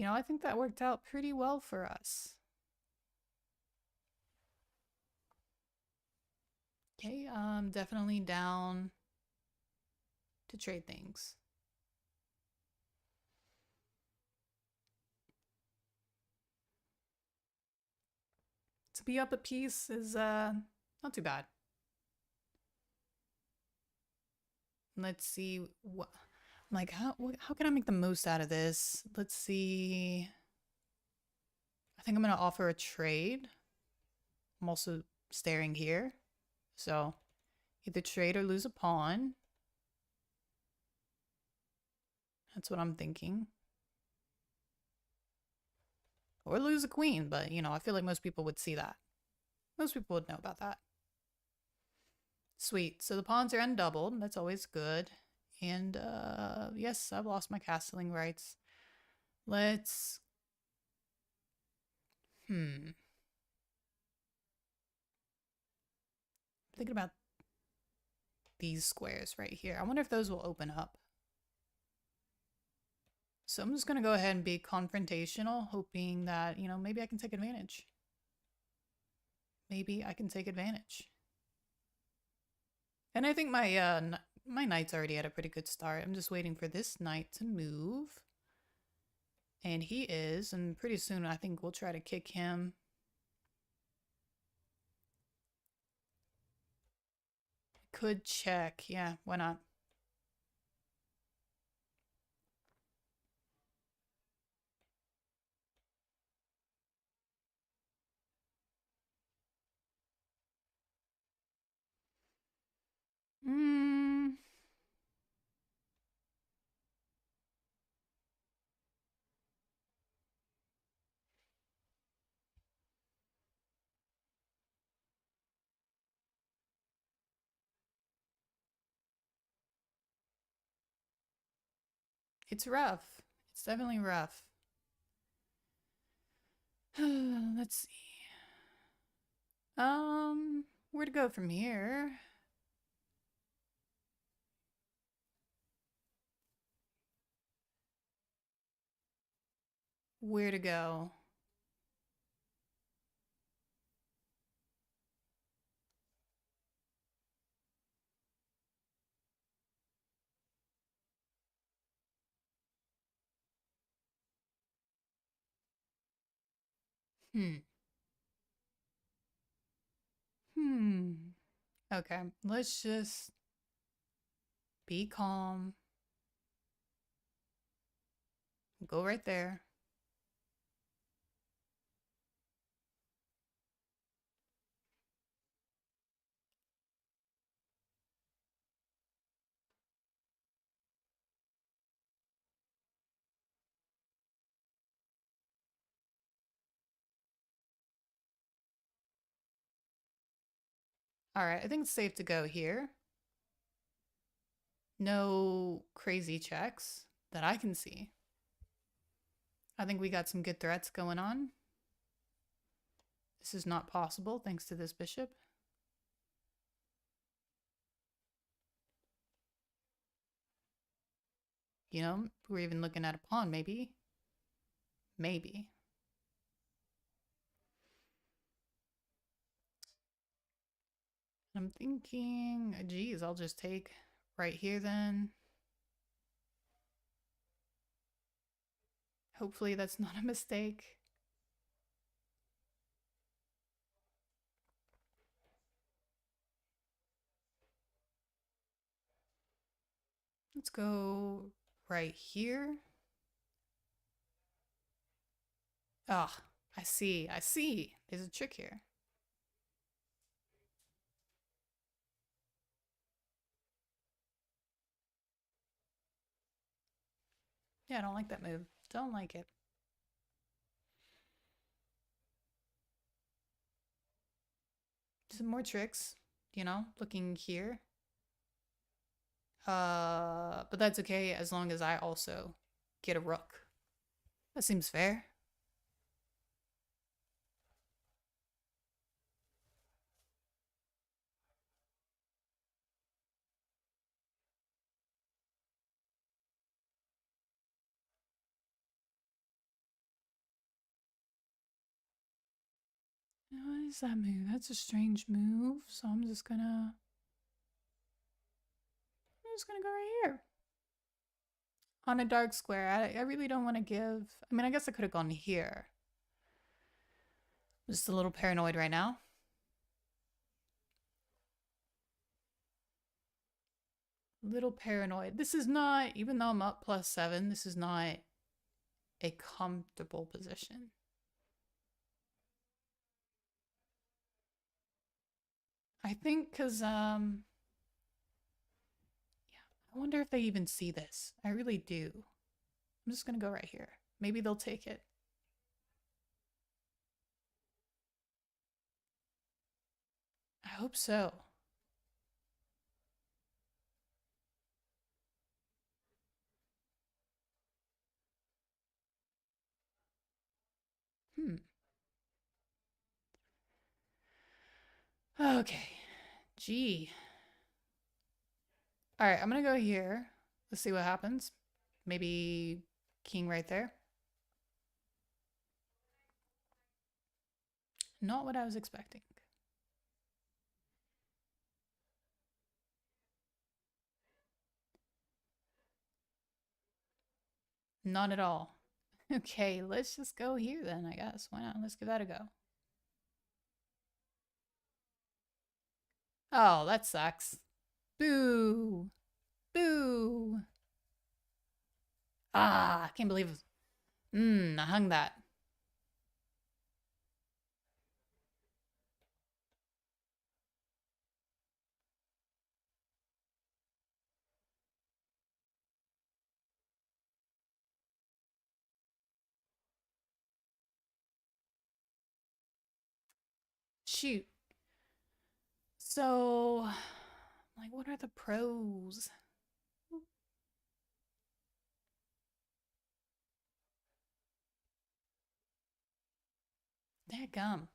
I think that worked out pretty well for us. Okay, definitely down to trade things. To be up a piece is not too bad. Let's see what like how can I make the most out of this? Let's see. I think I'm gonna offer a trade. I'm also staring here. So either trade or lose a pawn. That's what I'm thinking. Or lose a queen, but you know, I feel like most people would see that. Most people would know about that. Sweet. So the pawns are undoubled. That's always good. And yes, I've lost my castling rights. Let's thinking about these squares right here. I wonder if those will open up. So I'm just going to go ahead and be confrontational, hoping that, you know, maybe I can take advantage. Maybe I can take advantage. And I think my knight's already had a pretty good start. I'm just waiting for this knight to move. And he is, and pretty soon I think we'll try to kick him. Could check. Yeah, why not? Hmm. It's rough. It's definitely rough. Let's see. Where to go from here? Where to go? Hmm. Hmm. Okay, let's just be calm. Go right there. All right, I think it's safe to go here. No crazy checks that I can see. I think we got some good threats going on. This is not possible thanks to this bishop. You know, we're even looking at a pawn, maybe. Maybe. I'm thinking, geez, I'll just take right here then. Hopefully that's not a mistake. Let's go right here. Ah, I see. I see. There's a trick here. Yeah, I don't like that move. Don't like it. Some more tricks, you know, looking here. But that's okay as long as I also get a rook. That seems fair. What is that move? That's a strange move. So I'm just gonna go right here. On a dark square. I really don't want to give. I mean, I guess I could have gone here. I'm just a little paranoid right now. Little paranoid. This is not, even though I'm up +7, this is not a comfortable position. I think because, yeah, I wonder if they even see this. I really do. I'm just gonna go right here. Maybe they'll take it. I hope so. Hmm. Okay. Gee. All right, I'm gonna go here. Let's see what happens. Maybe king right there. Not what I was expecting. Not at all. Okay, let's just go here then, I guess. Why not? Let's give that a go. Oh, that sucks. Boo. Boo. Ah, I can't believe. I hung that. Shoot. So, like, what are the pros? Dadgum.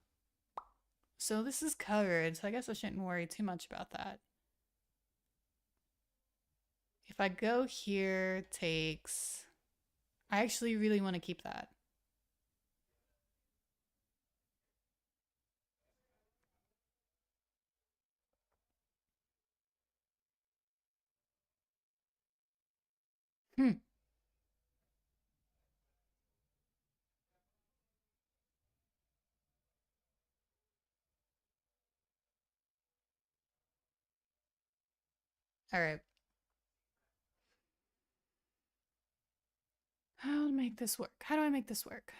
So this is covered, so I guess I shouldn't worry too much about that. If I go here, takes... I actually really want to keep that. Hmm. All right. How to make this work? How do I make this work?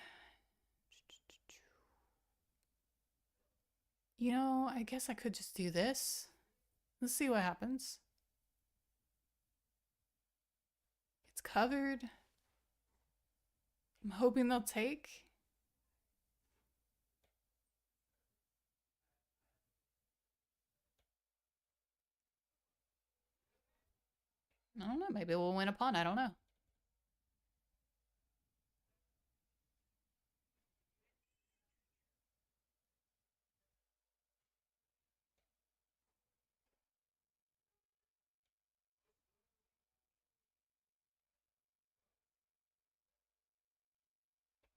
You know, I guess I could just do this. Let's see what happens. It's covered. I'm hoping they'll take. I don't know. Maybe we'll win a pawn. I don't know.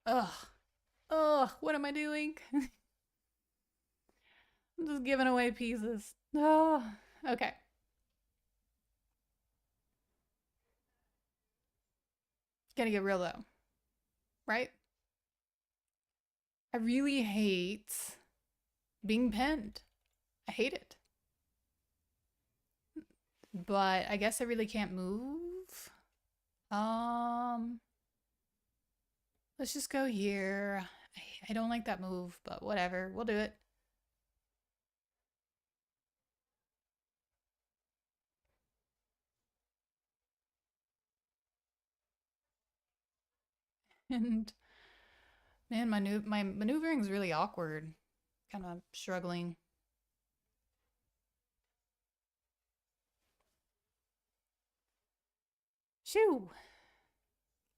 Ugh. Ugh. What am I doing? I'm just giving away pieces. Oh. Okay. Gotta get real though. Right? I really hate being pinned. I hate it. But I guess I really can't move. Um, let's just go here. I don't like that move, but whatever. We'll do it. And man, my maneuvering is really awkward. Kind of struggling. Shoo.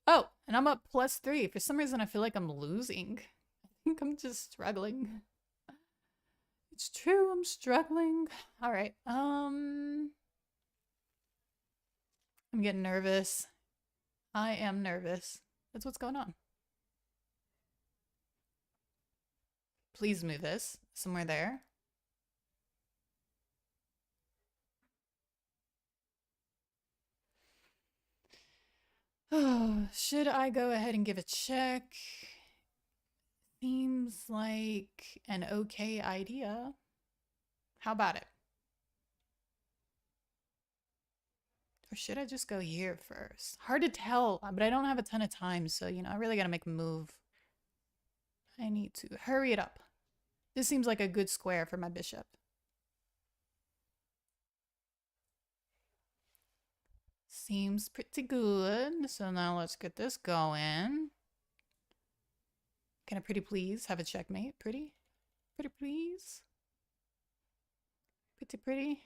Oh, and I'm up +3. For some reason, I feel like I'm losing. I think I'm just struggling. It's true, I'm struggling. All right. I'm getting nervous. I am nervous. That's what's going on. Please move this somewhere there. Oh, should I go ahead and give a check? Seems like an okay idea. How about it? Or should I just go here first? Hard to tell, but I don't have a ton of time, so, you know, I really gotta make a move. I need to hurry it up. This seems like a good square for my bishop. Seems pretty good. So now let's get this going. Can I pretty please have a checkmate? Pretty? Pretty please? Pretty pretty?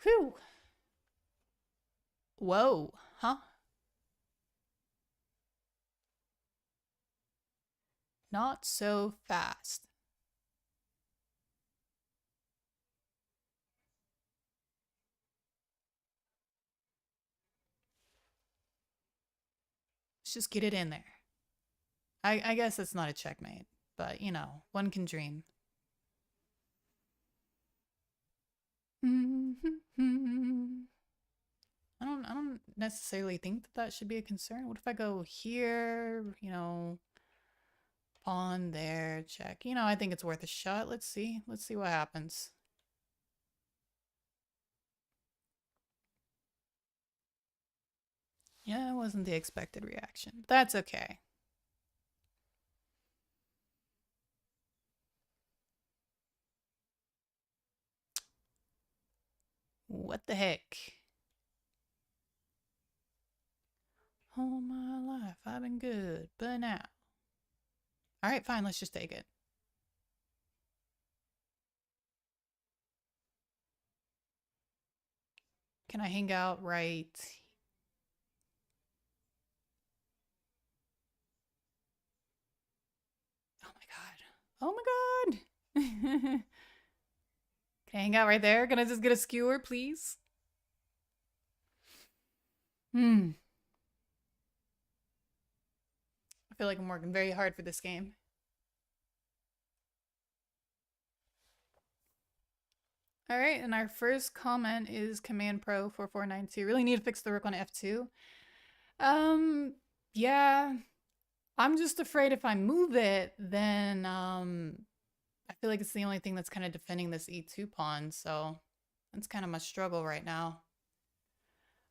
Whew. Whoa. Huh? Not so fast. Let's just get it in there. I guess it's not a checkmate, but you know, one can dream. I don't necessarily think that that should be a concern. What if I go here, you know, pawn there, check. You know, I think it's worth a shot. Let's see. Let's see what happens. Yeah, it wasn't the expected reaction. That's okay. What the heck? All my life I've been good, but now. All right, fine, let's just take it. Can I hang out right? Oh my god. Oh my god. Can I hang out right there? Can I just get a skewer, please? I feel like I'm working very hard for this game. All right, and our first comment is Command Pro 4492. Really need to fix the rook on F2. Yeah. I'm just afraid if I move it, then I feel like it's the only thing that's kind of defending this E2 pawn, so that's kind of my struggle right now.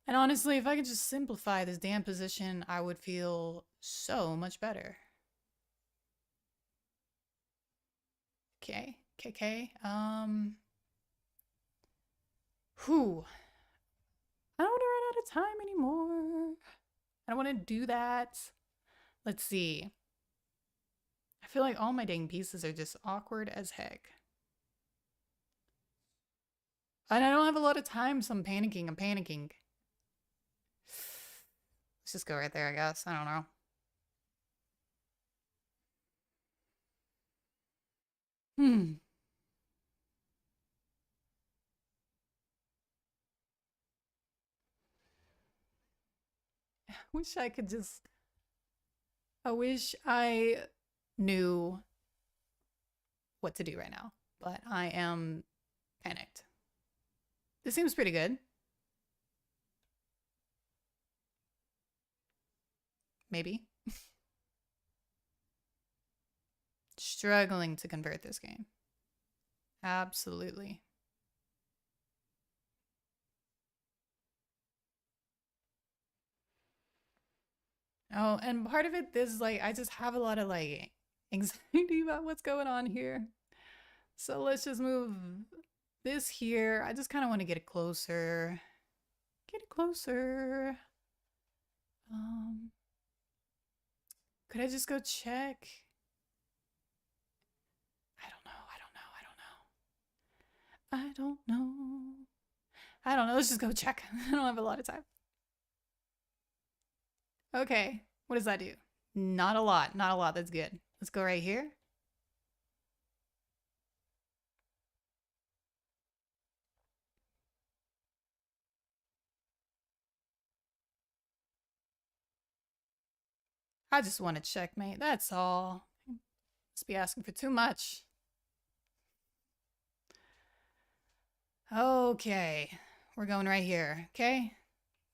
And honestly, if I could just simplify this damn position, I would feel so much better. Okay, okay. Whew. I don't want to run out of time anymore. I don't want to do that. Let's see. I feel like all my dang pieces are just awkward as heck. And I don't have a lot of time, so I'm panicking. Let's just go right there, I guess. I don't know. Hmm. Wish I could just. I wish I knew what to do right now, but I am panicked. This seems pretty good. Maybe. Struggling to convert this game. Absolutely. Oh, and part of it is like I just have a lot of like anxiety about what's going on here. So let's just move this here. I just kind of want to get it closer. Get it closer. Um, could I just go check? I don't know. I don't know. I don't know. Let's just go check. I don't have a lot of time. Okay. What does that do? Not a lot. Not a lot. That's good. Let's go right here. I just want to checkmate. That's all. Must be asking for too much. Okay. We're going right here. Okay?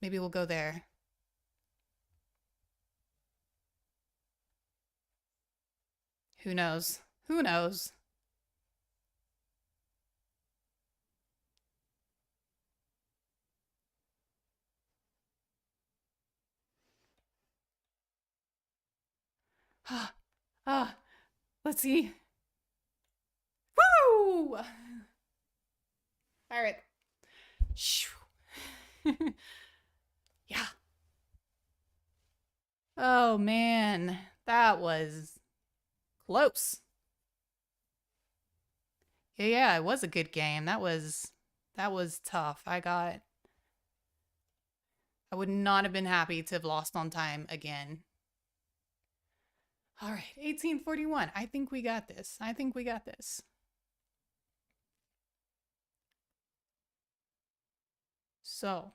Maybe we'll go there. Who knows? Who knows? Ah, let's see. No! Alright. Yeah. Oh man, that was close. Yeah, it was a good game. That was tough. I would not have been happy to have lost on time again. All right, 1841. I think we got this. I think we got this. So,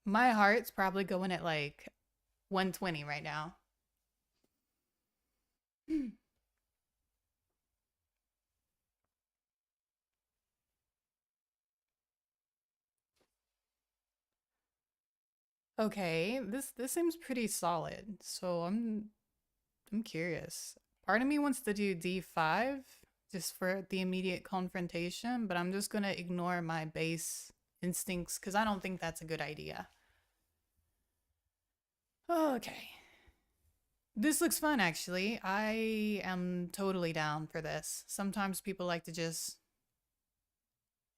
my heart's probably going at like 120 right now. Okay, this seems pretty solid. So I'm curious. Part of me wants to do D5 just for the immediate confrontation, but I'm just gonna ignore my base instincts because I don't think that's a good idea. Okay. This looks fun, actually. I am totally down for this. Sometimes people like to just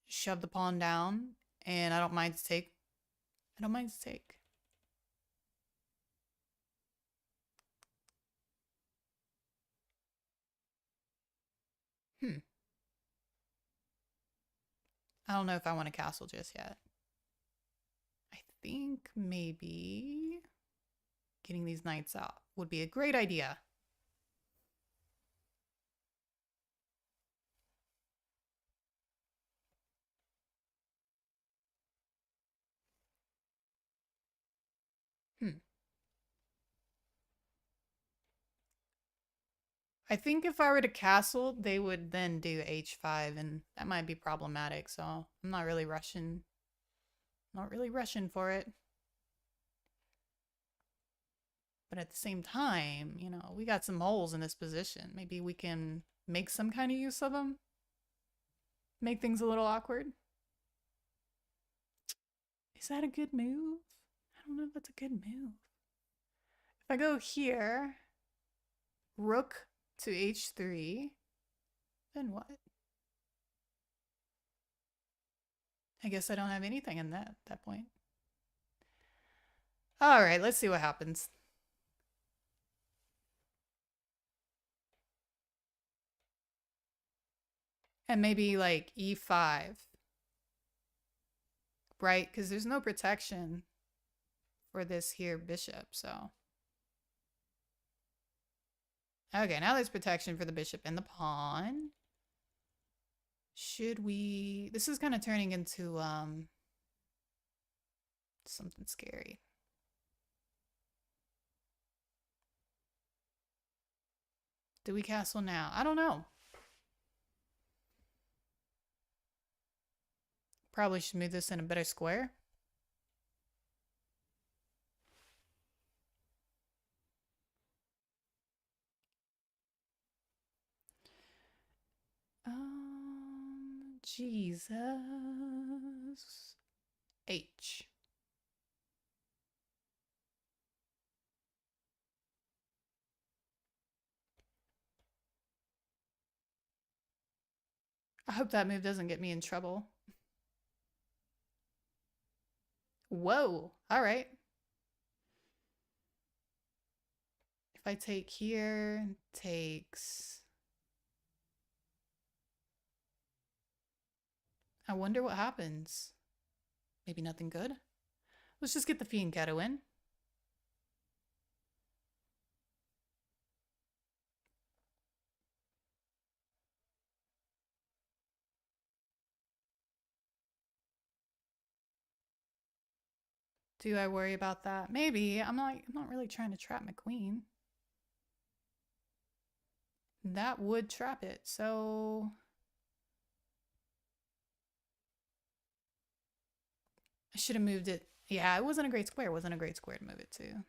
shove the pawn down, and I don't mind to take. I don't mind to take. Hmm. I don't know if I want a castle just yet. I think maybe getting these knights out would be a great idea. Hmm. I think if I were to castle, they would then do h5, and that might be problematic. So I'm not really rushing. Not really rushing for it. But at the same time, we got some holes in this position. Maybe we can make some kind of use of them. Make things a little awkward. Is that a good move? I don't know if that's a good move. If I go here, rook to h3, then what? I guess I don't have anything in that point. All right, let's see what happens. And maybe like e5. Right? Because there's no protection for this here bishop, so. Okay, now there's protection for the bishop and the pawn. Should we... This is kind of turning into something scary. Do we castle now? I don't know. Probably should move this in a better square. Jesus. H. I hope that move doesn't get me in trouble. Whoa. All right. If I take here, takes... I wonder what happens. Maybe nothing good? Let's just get the fianchetto in. Do I worry about that? Maybe. I'm not really trying to trap my queen. That would trap it, so... I should have moved it. Yeah, it wasn't a great square. It wasn't a great square to move it to.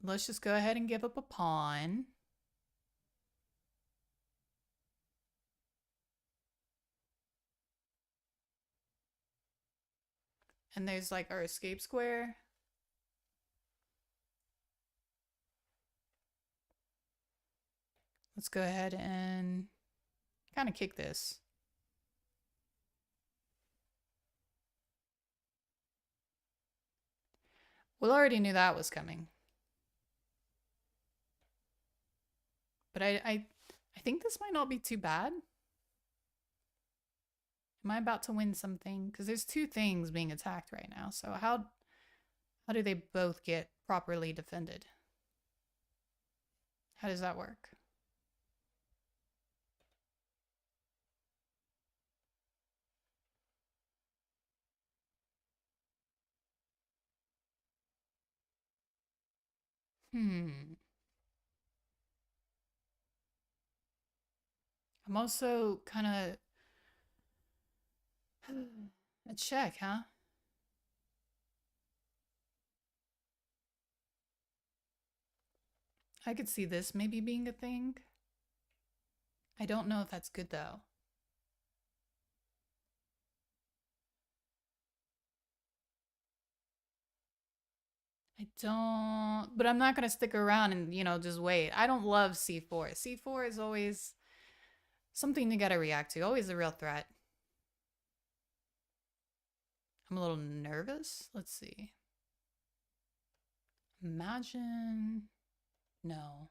Let's just go ahead and give up a pawn. And there's like our escape square. Let's go ahead and kind of kick this. We already knew that was coming. But I think this might not be too bad. Am I about to win something? Because there's two things being attacked right now. So how do they both get properly defended? How does that work? I'm also kind of a check, huh? I could see this maybe being a thing. I don't know if that's good though. I don't, but I'm not gonna stick around and, just wait. I don't love C4. C4 is always something you gotta react to, always a real threat. I'm a little nervous. Let's see. Imagine. No.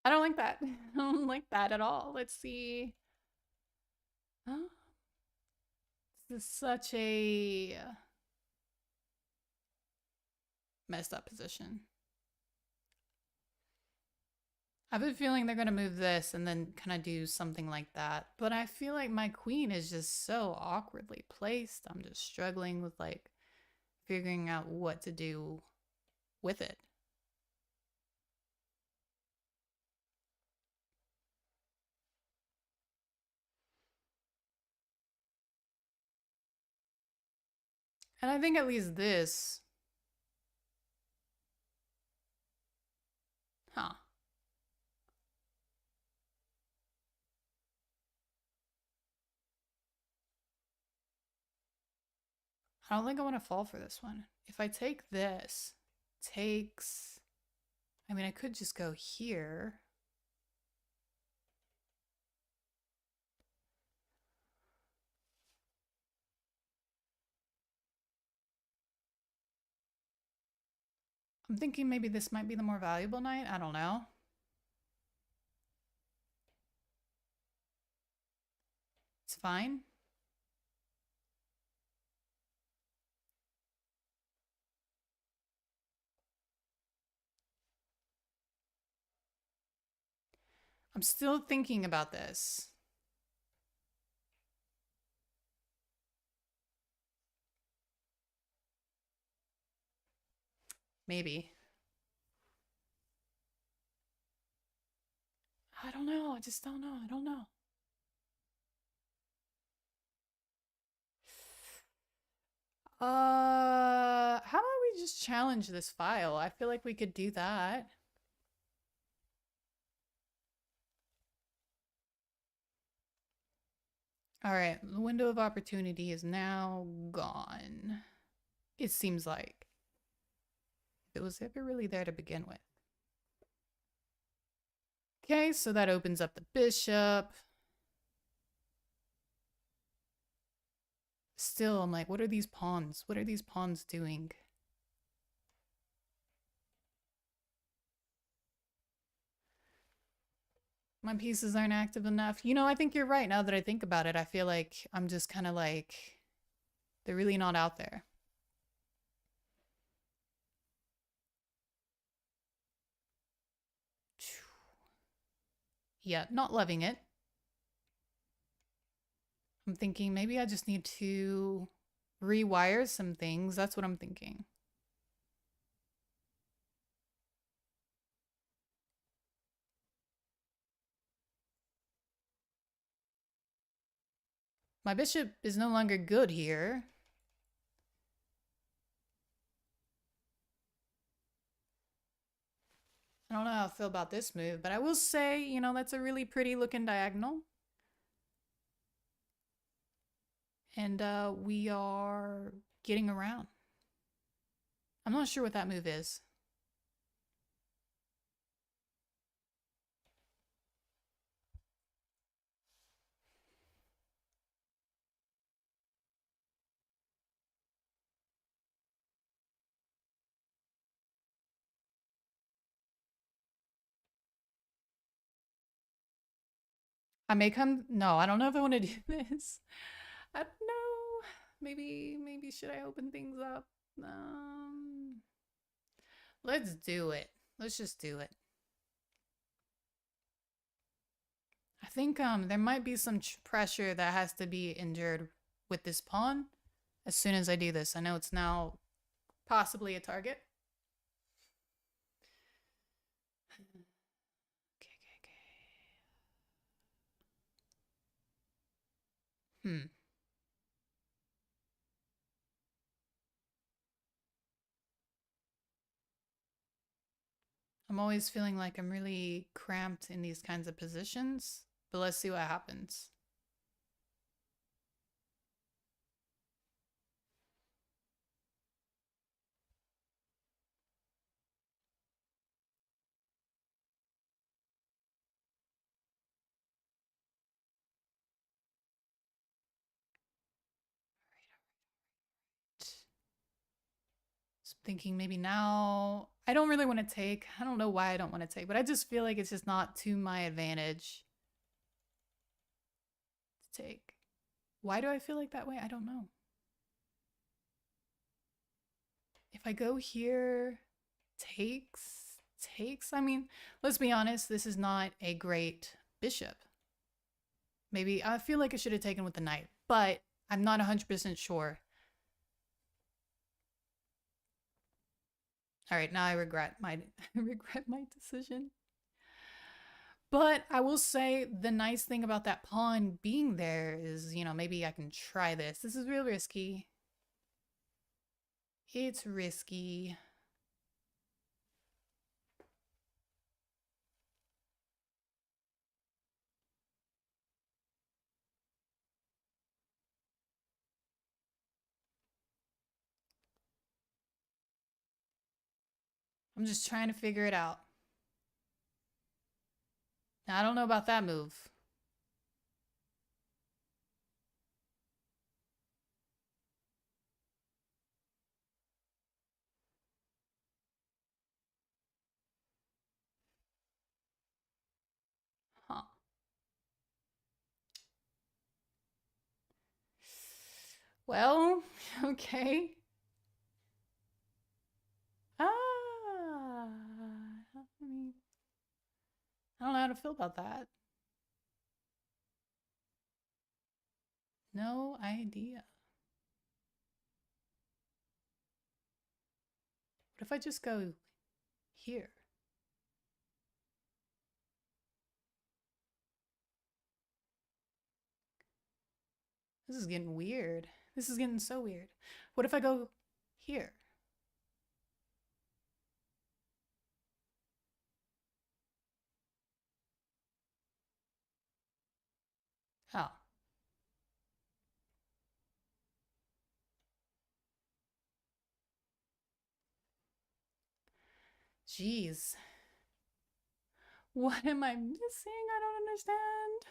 I don't like that. I don't like that at all. Let's see. Huh? This is such a messed up position. I have a feeling they're going to move this and then kind of do something like that. But I feel like my queen is just so awkwardly placed. I'm just struggling with like figuring out what to do with it. And I think at least this. Huh. I don't think I want to fall for this one. If I take this, takes. I mean, I could just go here. I'm thinking maybe this might be the more valuable knight. I don't know. It's fine. I'm still thinking about this. Maybe. I don't know. I just don't know. I don't know. How about we just challenge this file? I feel like we could do that. All right, the window of opportunity is now gone. It seems like it was ever really there to begin with. Okay, so that opens up the bishop. Still, I'm like, what are these pawns? What are these pawns doing? My pieces aren't active enough. I think you're right now that I think about it. I feel like I'm just kind of like, they're really not out there. Yeah, not loving it. I'm thinking maybe I just need to rewire some things. That's what I'm thinking. My bishop is no longer good here. I don't know how I feel about this move, but I will say, you know, that's a really pretty looking diagonal. And we are getting around. I'm not sure what that move is. I may come. No, I don't know if I want to do this. I don't know. Maybe should I open things up? Um, let's do it. Let's just do it. I think there might be some pressure that has to be endured with this pawn as soon as I do this. I know it's now possibly a target. Okay. Hmm. I'm always feeling like I'm really cramped in these kinds of positions, but let's see what happens. So I'm thinking maybe now I don't really want to take. I don't know why I don't want to take, but I just feel like it's just not to my advantage to take. Why do I feel like that way? I don't know. If I go here, takes. I mean, let's be honest, this is not a great bishop. Maybe I feel like I should have taken with the knight, but I'm not 100% sure. All right, now I regret my regret my decision. But I will say the nice thing about that pawn being there is, you know, maybe I can try this. This is real risky. It's risky. I'm just trying to figure it out. Now, I don't know about that move. Huh. Well, okay. I mean, I don't know how to feel about that. No idea. What if I just go here? This is getting weird. This is getting so weird. What if I go here? Oh, jeez. What am I missing? I don't understand.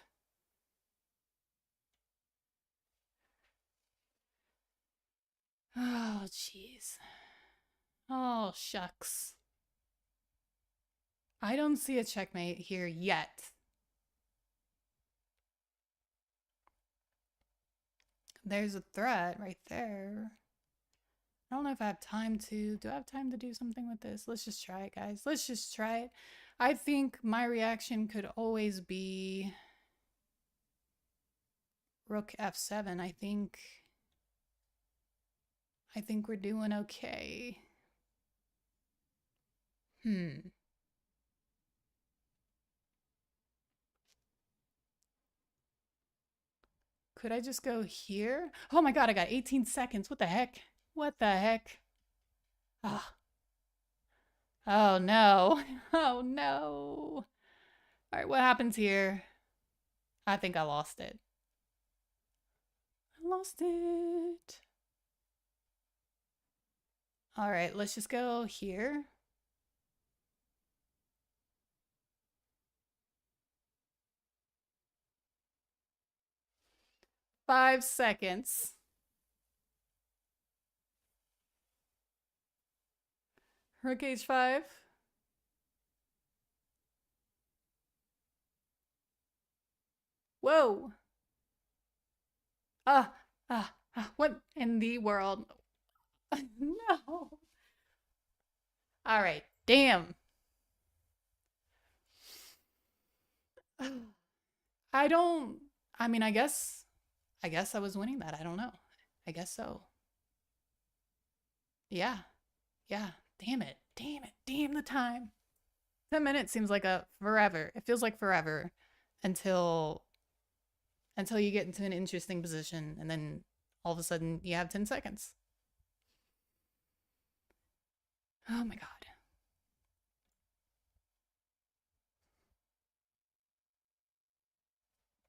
Oh, jeez. Oh, shucks. I don't see a checkmate here yet. There's a threat right there. I don't know if I have time to. Do I have time to do something with this? Let's just try it, guys. Let's just try it. I think my reaction could always be Rook F7. I think we're doing okay. Hmm. Could I just go here? Oh my god, I got 18 seconds. What the heck? What the heck? Ah. Oh no. Oh no. All right, what happens here? I think I lost it. I lost it. All right, let's just go here. Five seconds. Hurricane 5. Whoa. What in the world? No. All right. Damn. I don't. I mean, I guess. I guess I was winning that. I don't know. I guess so. Yeah. Yeah. Damn it. Damn it. Damn the time. 10 minutes seems like a forever. It feels like forever until you get into an interesting position and then all of a sudden you have 10 seconds. Oh my god.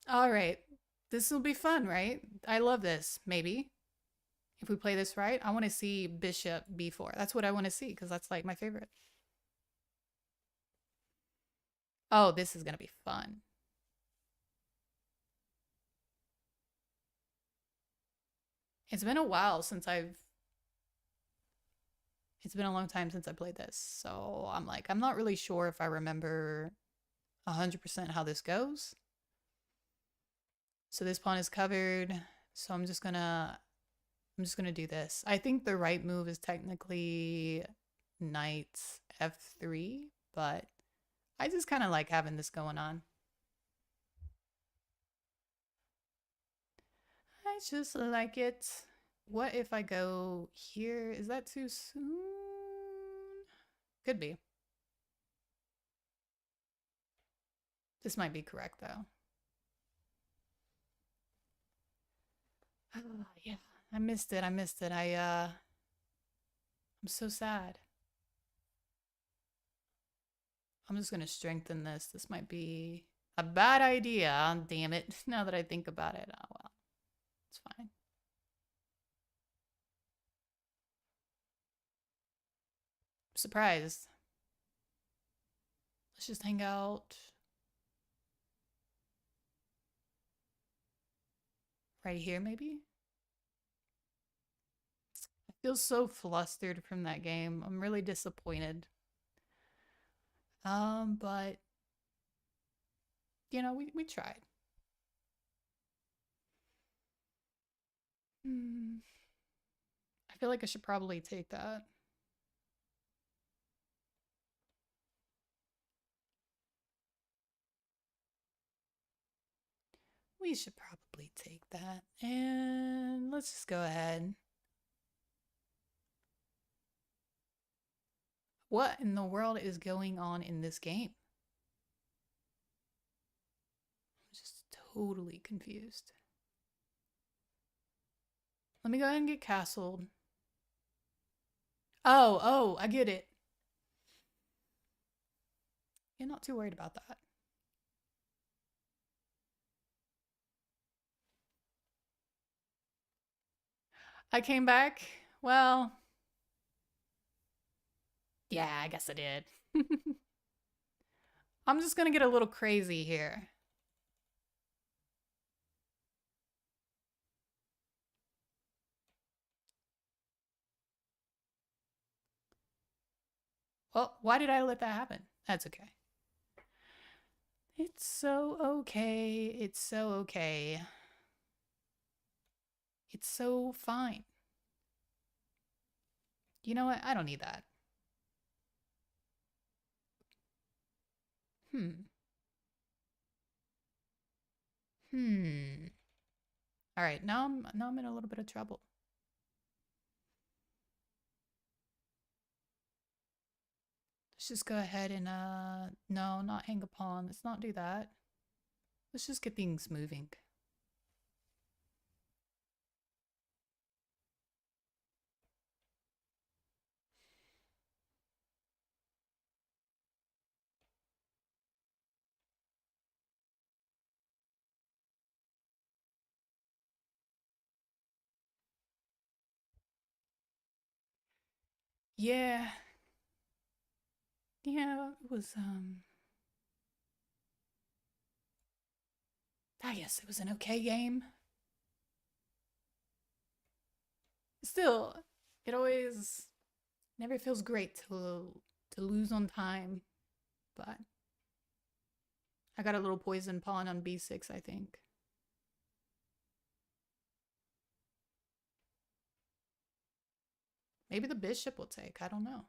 All right. This will be fun, right? I love this. Maybe. If we play this right, I want to see Bishop B4. That's what I want to see because that's like my favorite. Oh, this is going to be fun. It's been a while since it's been a long time since I played this. So I'm like, I'm not really sure if I remember 100% how this goes. So this pawn is covered. So I'm just gonna do this. I think the right move is technically knight f3, but I just kind of like having this going on. I just like it. What if I go here? Is that too soon? Could be. This might be correct though. Yeah, I missed it. I missed it. I'm so sad. I'm just gonna strengthen this. This might be a bad idea. Damn it. Now that I think about it. Oh well. It's fine. I'm surprised. Let's just hang out right here, maybe? I feel so flustered from that game. I'm really disappointed. But you know, we tried. Hmm. I feel like I should probably take that. We should probably take that. And let's just go ahead. What in the world is going on in this game? I'm just totally confused. Let me go ahead and get castled. Oh, I get it. You're not too worried about that. I came back. Well, yeah, I guess I did. I'm just gonna get a little crazy here. Well, why did I let that happen? That's okay. It's so okay. It's so okay. It's so fine. You know what? I don't need that. Hmm. Hmm. All right, now I'm in a little bit of trouble. Let's just go ahead and no, not hang a pawn. Let's not do that. Let's just get things moving. Yeah. Yeah, it was I guess it was an okay game. Still, it always never feels great to lose on time, but I got a little poison pawn on b6, I think. Maybe the bishop will take, I don't know.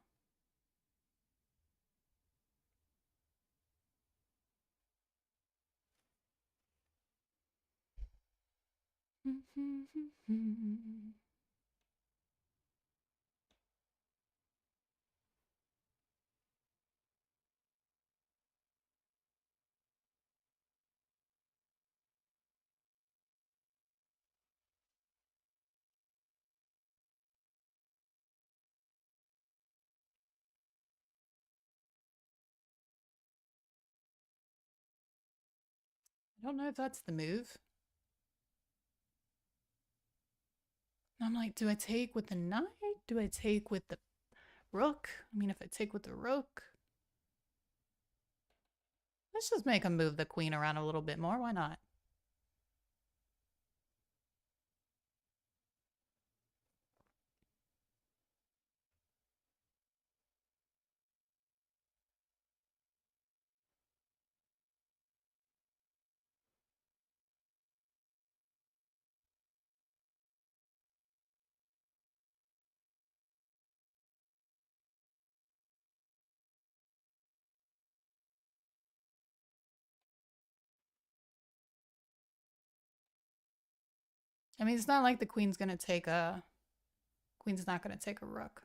I don't know if that's the move. I'm like, do I take with the knight? Do I take with the rook? I mean, if I take with the rook, let's just make him move the queen around a little bit more. Why not? I mean, it's not like the queen's not gonna take a rook.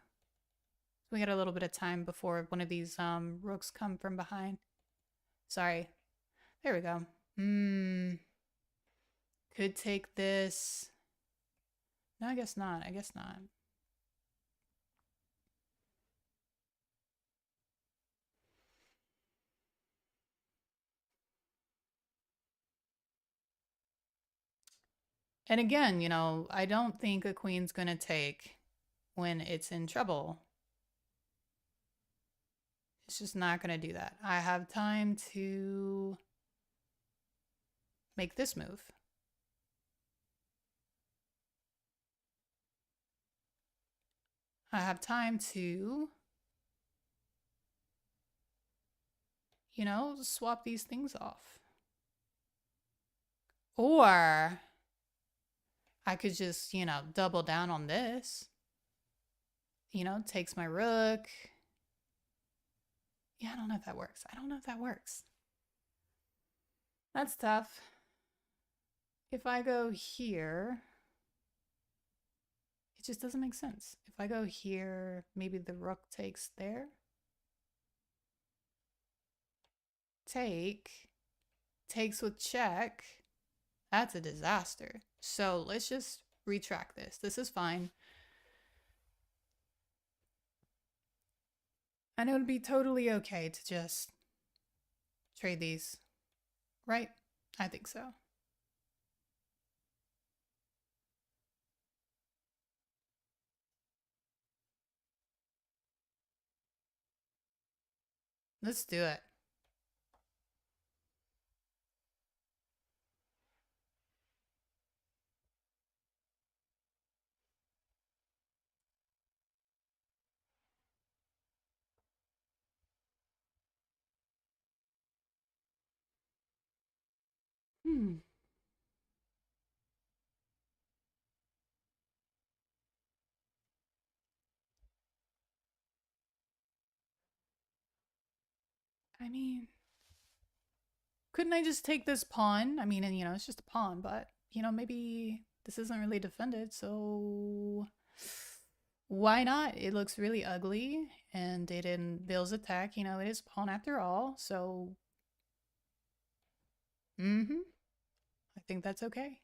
We got a little bit of time before one of these rooks come from behind. Sorry. There we go. Could take this. No, I guess not. I guess not. And again, I don't think a queen's gonna take when it's in trouble. It's just not gonna do that. I have time to make this move. I have time to, swap these things off. Or I could just, double down on this. Takes my rook. Yeah, I don't know if that works. I don't know if that works. That's tough. If I go here, it just doesn't make sense. If I go here, maybe the rook takes there. Takes with check. That's a disaster. So let's just retract this. This is fine. And it would be totally okay to just trade these, right? I think so. Let's do it. Hmm. I mean, couldn't I just take this pawn? I mean, and it's just a pawn, but maybe this isn't really defended, so why not? It looks really ugly, and it in Bill's attack, it is pawn after all, so I think that's okay.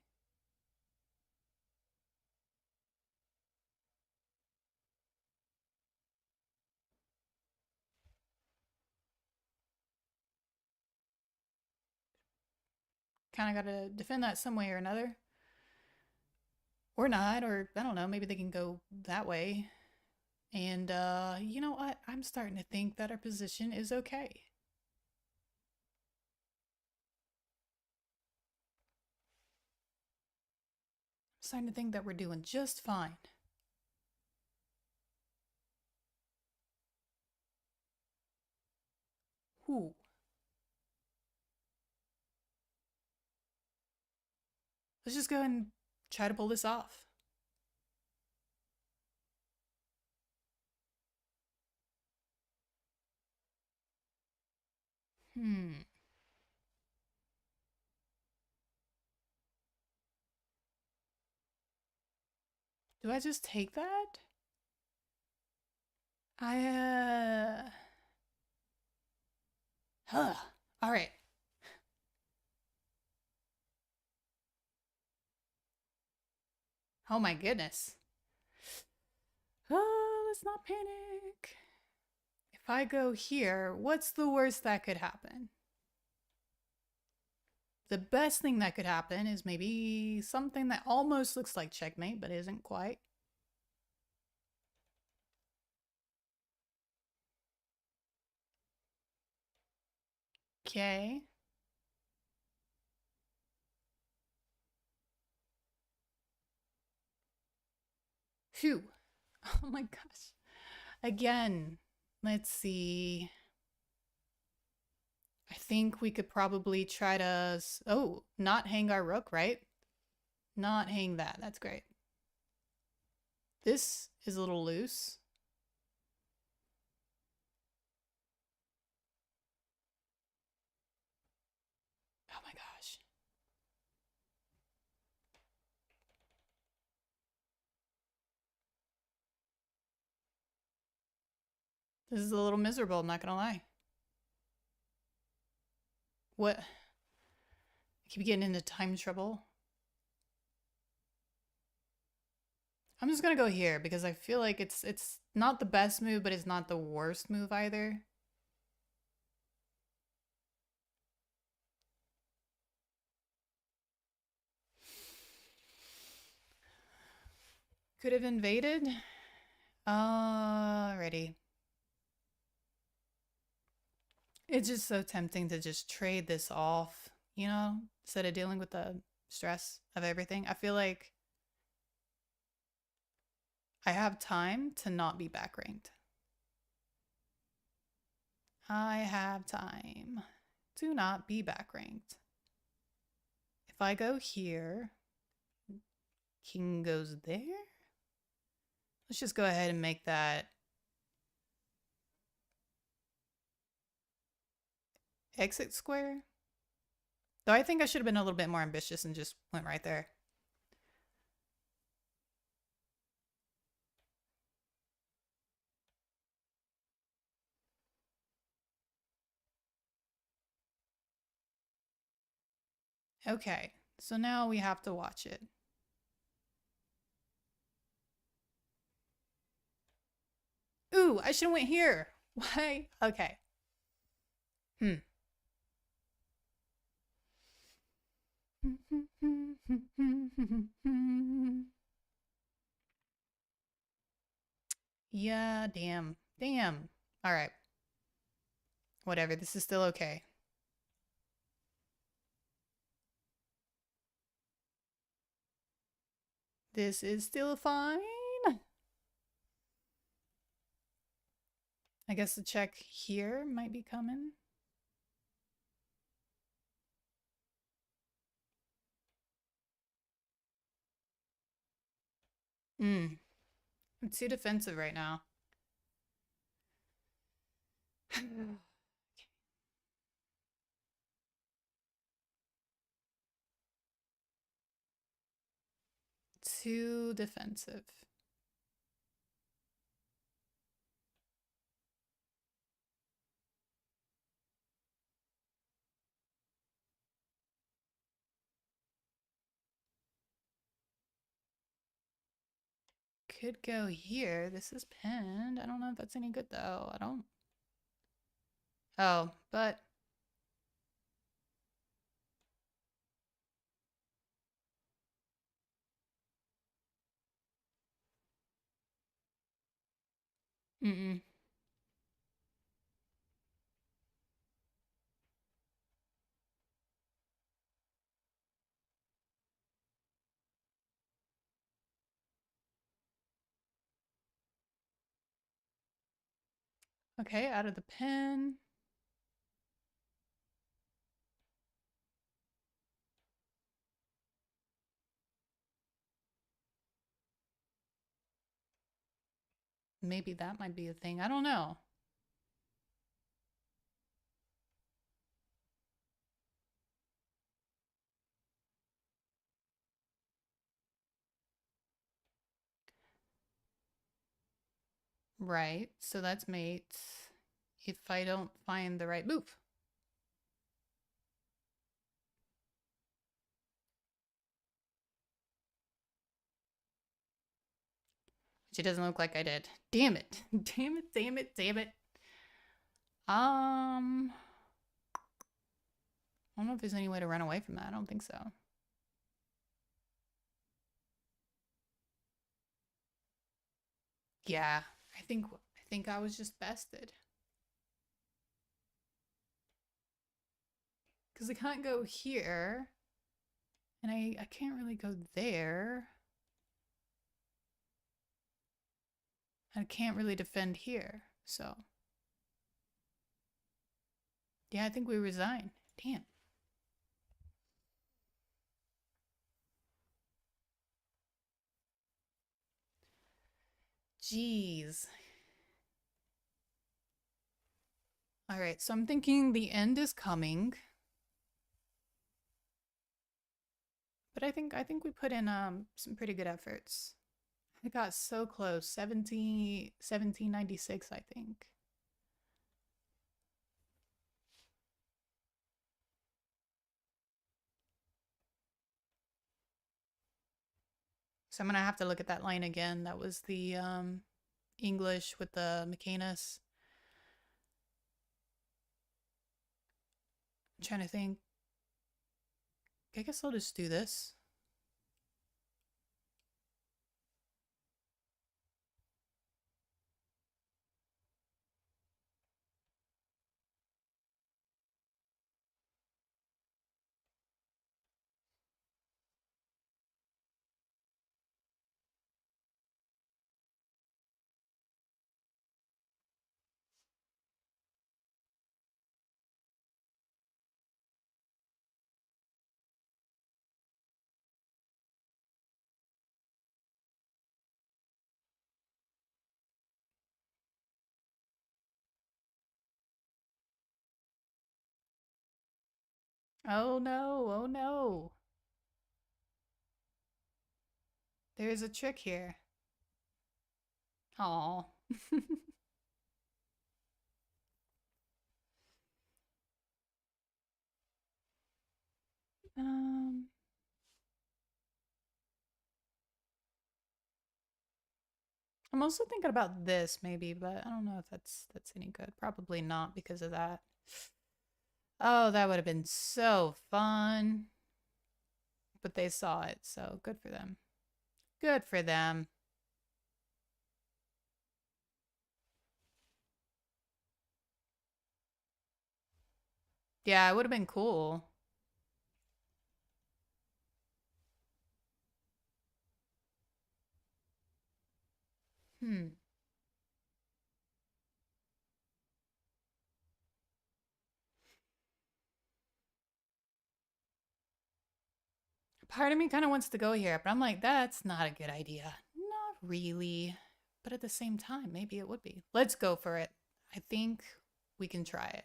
Kind of got to defend that some way or another. Or not, or I don't know, maybe they can go that way. And you know what? I'm starting to think that our position is okay. I'm starting to think that we're doing just fine. Whew. Let's just go and try to pull this off. Hmm. Do I just take that? I, Huh. All right. Oh my goodness. Oh, let's not panic. If I go here, what's the worst that could happen? The best thing that could happen is maybe something that almost looks like checkmate, but isn't quite. Okay. Phew. Oh my gosh. Again, let's see. I think we could probably try to. Oh, not hang our rook, right? Not hang that. That's great. This is a little loose. Oh my gosh. This is a little miserable, I'm not gonna lie. What? I keep getting into time trouble. I'm just gonna go here because I feel like it's not the best move, but it's not the worst move either. Could have invaded. Alrighty. It's just so tempting to just trade this off, you know, instead of dealing with the stress of everything. I feel like I have time to not be back ranked. I have time to not be back ranked. If I go here, king goes there. Let's just go ahead and make that exit square. Though I think I should have been a little bit more ambitious and just went right there. Okay, so now we have to watch it. Ooh, I should have went here. Why? Okay. Hmm. Yeah, damn. Damn. All right. Whatever. This is still okay. This is still fine. I guess the check here might be coming. Hmm. I'm too defensive right now. Too defensive. Could go here. This is pinned. I don't know if that's any good though. I don't. Oh, but Mm-mm. Okay, out of the pen. Maybe that might be a thing. I don't know. Right. So that's mate if I don't find the right move. Which it doesn't look like I did. Damn it. Damn it, damn it, damn it. I don't know if there's any way to run away from that. I don't think so. Yeah, I think I was just bested. Because I can't go here. And I can't really go there. I can't really defend here. So, yeah, I think we resign. Damn. Jeez. All right, so I'm thinking the end is coming. But I think we put in some pretty good efforts. I got so close. 1796, I think. So I'm gonna have to look at that line again. That was the English with the Mecanus. I'm trying to think. I guess I'll just do this. Oh no, oh no. There's a trick here. Oh. um I'm also thinking about this maybe, but I don't know if that's any good. Probably not because of that. Oh, that would have been so fun. But they saw it, so good for them. Good for them. Yeah, it would have been cool. Hmm. Part of me kind of wants to go here, but I'm like, that's not a good idea. Not really. But at the same time, maybe it would be. Let's go for it. I think we can try it.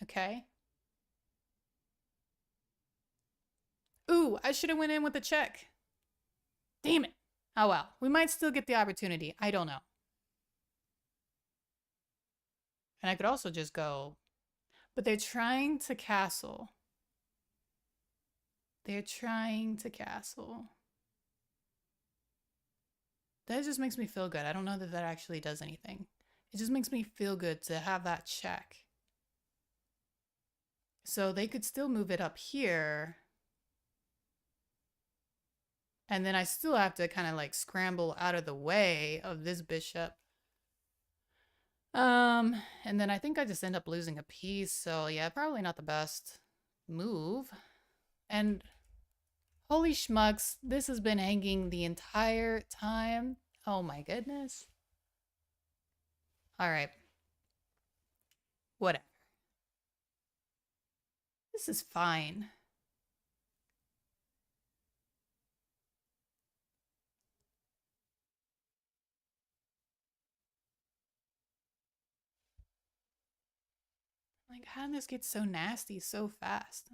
Okay. Ooh, I should have went in with a check. Damn it. Oh well. We might still get the opportunity. I don't know. And I could also just go. But they're trying to castle. They're trying to castle. That just makes me feel good. I don't know that that actually does anything. It just makes me feel good to have that check. So they could still move it up here. And then I still have to kind of like scramble out of the way of this bishop. And then I think I just end up losing a piece. So yeah, probably not the best move. And holy schmucks, this has been hanging the entire time. Oh my goodness. All right. Whatever. This is fine. Like, how did this get so nasty so fast?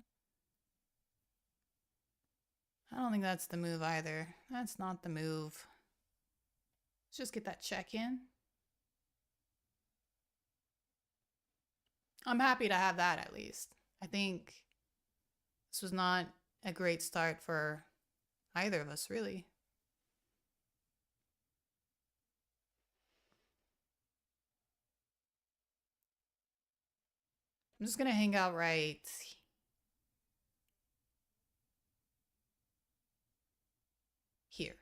I don't think that's the move either. That's not the move. Let's just get that check in. I'm happy to have that at least. I think this was not a great start for either of us, really. I'm just going to hang out right here.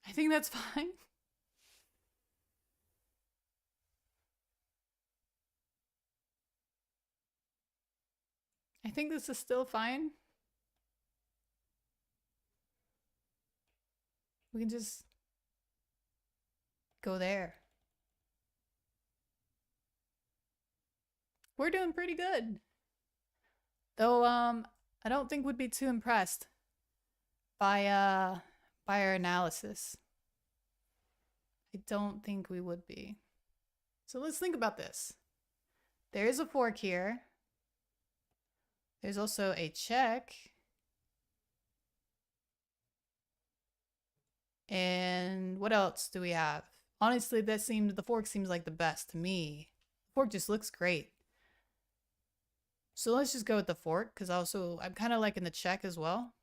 I think that's fine. I think this is still fine. We can just go there. We're doing pretty good. Though I don't think we'd be too impressed by our analysis. I don't think we would be. So let's think about this. There is a fork here. There's also a check. And what else do we have? Honestly, the fork seems like the best to me. The fork just looks great. So let's just go with the fork, because also I'm kind of liking the check as well.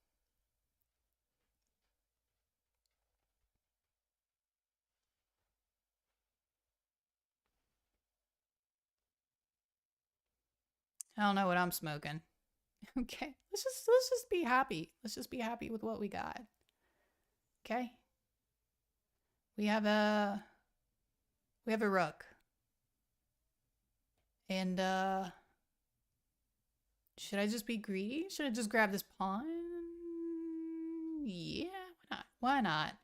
I don't know what I'm smoking. Okay, let's just be happy. Let's just be happy with what we got. Okay. We have a rook. And should I just be greedy? Should I just grab this pawn? Yeah, why not? Why not?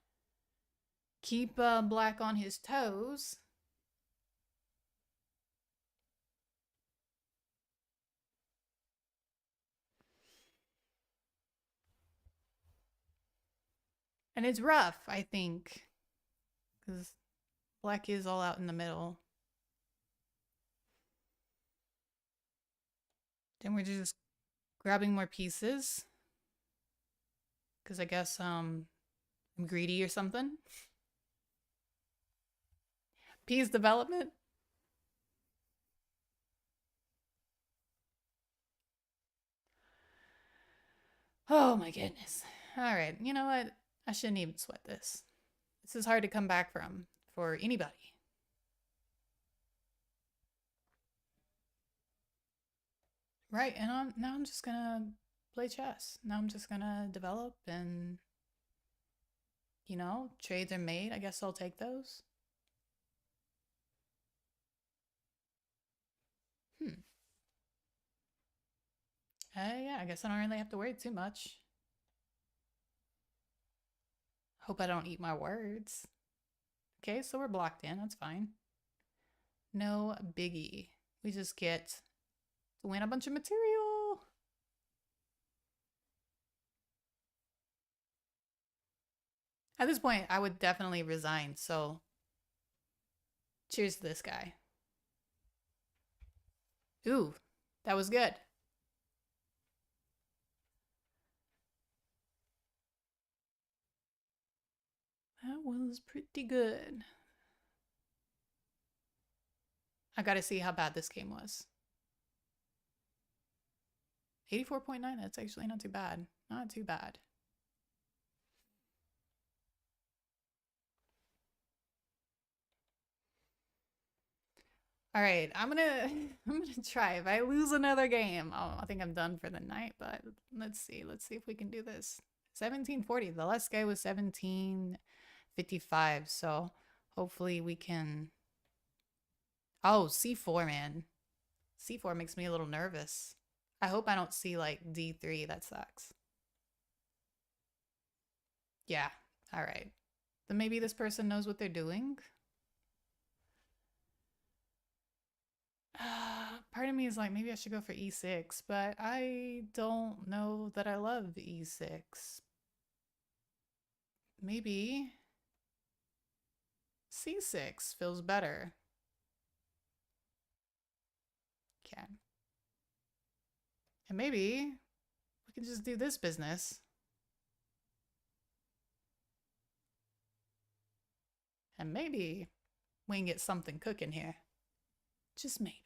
Keep black on his toes. And it's rough, I think, because black is all out in the middle. Then we're just grabbing more pieces. Because I guess I'm greedy or something. Piece development. Oh my goodness. All right, you know what? I shouldn't even sweat this. This is hard to come back from for anybody. Right, and now I'm just gonna play chess. Now I'm just gonna develop and, you know, trades are made. I guess I'll take those. Hmm. Yeah, I guess I don't really have to worry too much. Hope I don't eat my words. Okay, so we're blocked in. That's fine. No biggie. We just get to win a bunch of material. At this point, I would definitely resign. So, cheers to this guy. Ooh, that was good. That was pretty good. I gotta see how bad this game was. 84.9, that's actually not too bad. Not too bad. All right, I'm gonna try. If I lose another game, I think I'm done for the night. But let's see if we can do this. 1740. The last guy was 1755. So hopefully we can. Oh, C4, man. C4 makes me a little nervous. I hope I don't see like D3. That sucks. Yeah. All right. Then maybe this person knows what they're doing. Part of me is like, maybe I should go for E6, but I don't know that I love E6. Maybe C6 feels better. Okay. And maybe we can just do this business. And maybe we can get something cooking here. Just maybe.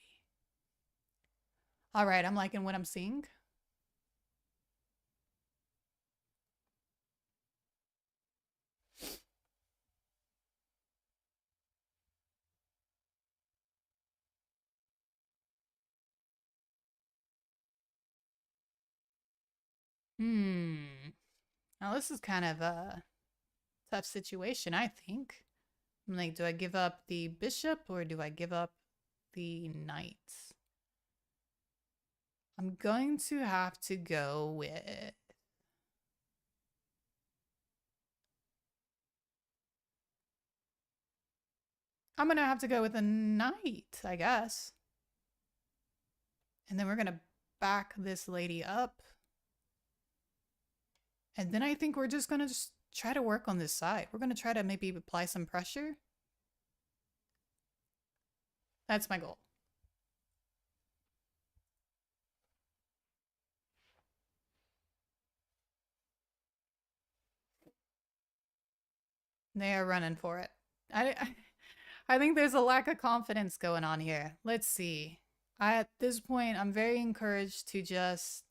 All right, I'm liking what I'm seeing. Now this is kind of a tough situation, I think. I'm like, do I give up the bishop or do I give up the knight? I'm going to have to go with... I'm going to have to go with a knight, I guess. And then we're going to back this lady up. And then I think we're just going to just try to work on this side. We're going to try to maybe apply some pressure. That's my goal. They are running for it. I think there's a lack of confidence going on here. Let's see. At this point, I'm very encouraged to just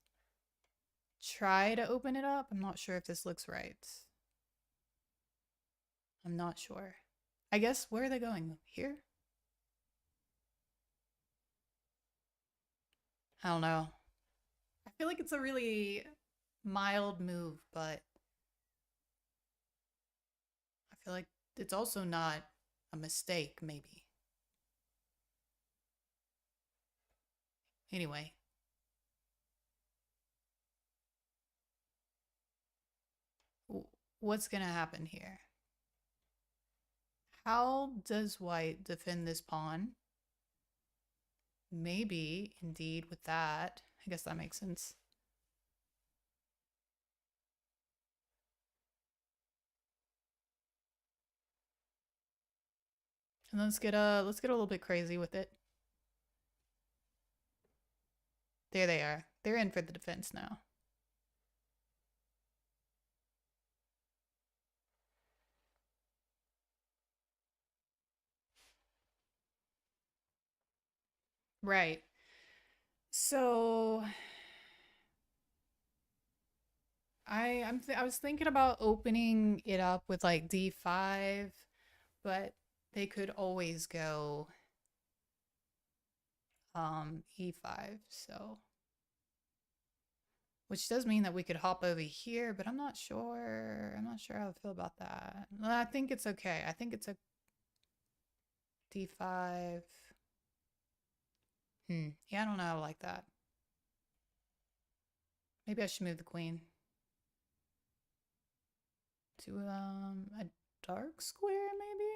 try to open it up. I'm not sure if this looks right. I'm not sure. I guess, where are they going? Here? I don't know. I feel like it's a really mild move, but I feel like it's also not a mistake, maybe. Anyway. What's gonna happen here? How does white defend this pawn? Maybe, indeed, with that. I guess that makes sense. And let's get a little bit crazy with it. There they are. They're in for the defense now. Right. So I was thinking about opening it up with like D5, but they could always go E5, so which does mean that we could hop over here, but I'm not sure. I'm not sure how I feel about that. Well, I think it's okay. I think it's a D5. Yeah, I don't know how I like that. Maybe I should move the queen to a dark square, maybe?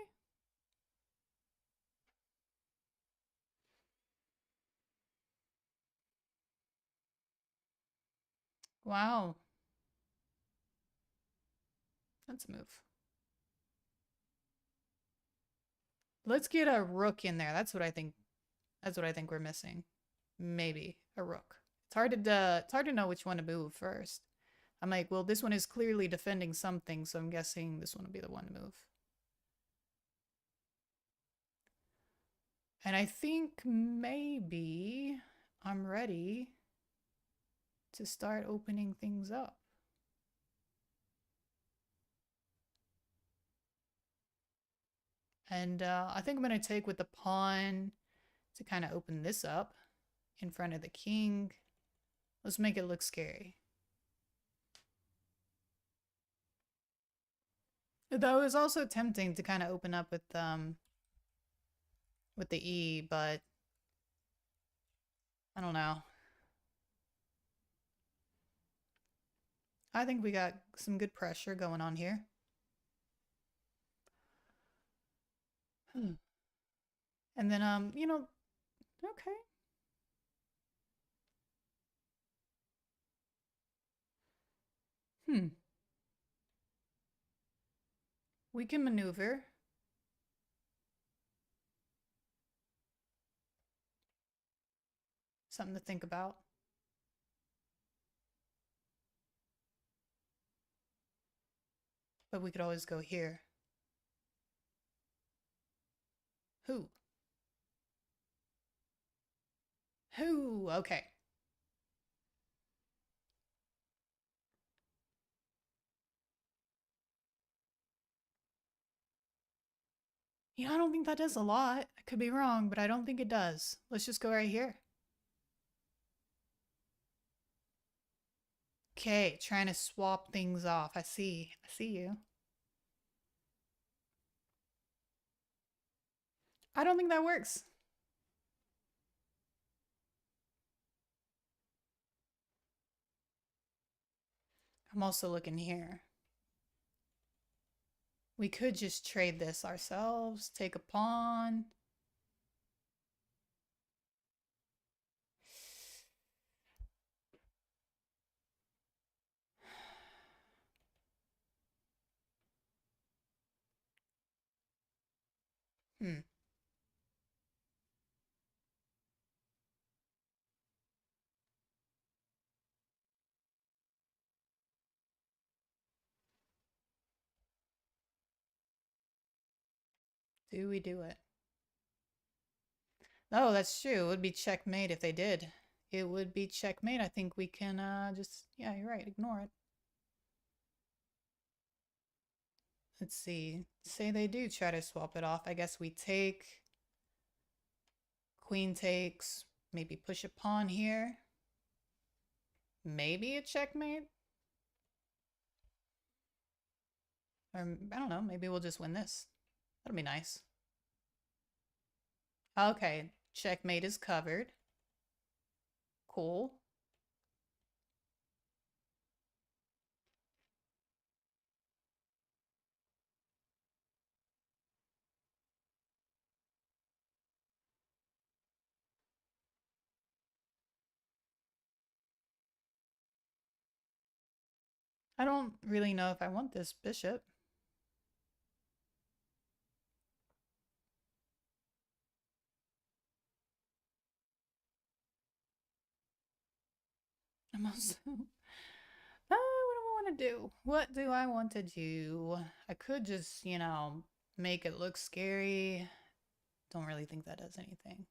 Wow. That's a move. Let's get a rook in there. That's what I think. That's what I think we're missing. Maybe a rook. It's hard to know which one to move first. I'm like, well, this one is clearly defending something, so I'm guessing this one will be the one to move. And I think maybe I'm ready to start opening things up. And I think I'm going to take with the pawn to kind of open this up in front of the king. Let's make it look scary. Though it was also tempting to kind of open up with the E, but I don't know. I think we got some good pressure going on here. Hmm. And then okay. Hmm. We can maneuver. Something to think about. But we could always go here. Who? Who? Okay. I don't think that does a lot. I could be wrong, but I don't think it does. Let's just go right here. Okay, trying to swap things off. I see. I see you. I don't think that works. I'm also looking here. We could just trade this ourselves, take a pawn. Hmm. Do we do it? Oh, that's true. It would be checkmate if they did. It would be checkmate. I think we can just, yeah, you're right. Ignore it. Let's see. Say they do try to swap it off. I guess we take, queen takes, maybe push a pawn here. Maybe a checkmate. Or I don't know, maybe we'll just win this. That'll be nice. Okay, checkmate is covered. Cool. I don't really know if I want this bishop. I'm also... Oh, what do I want to do? What do I want to do? I could just, make it look scary. Don't really think that does anything.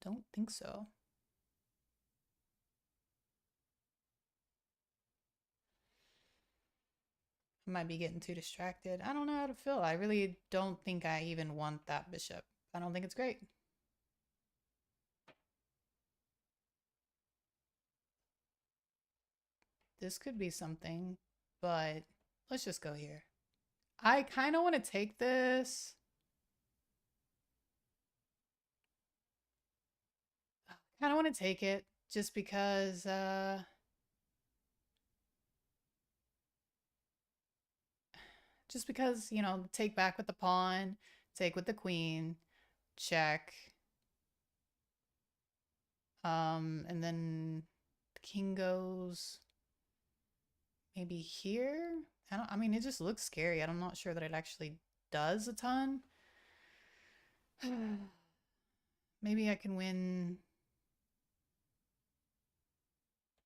Don't think so. I might be getting too distracted. I don't know how to feel. I really don't think I even want that bishop. I don't think it's great. This could be something, but let's just go here. I kind of want to take this. I kind of want to take it just because take back with the pawn, take with the queen, check. And then the king goes maybe here. I mean, it just looks scary. I'm not sure that it actually does a ton. Maybe I can win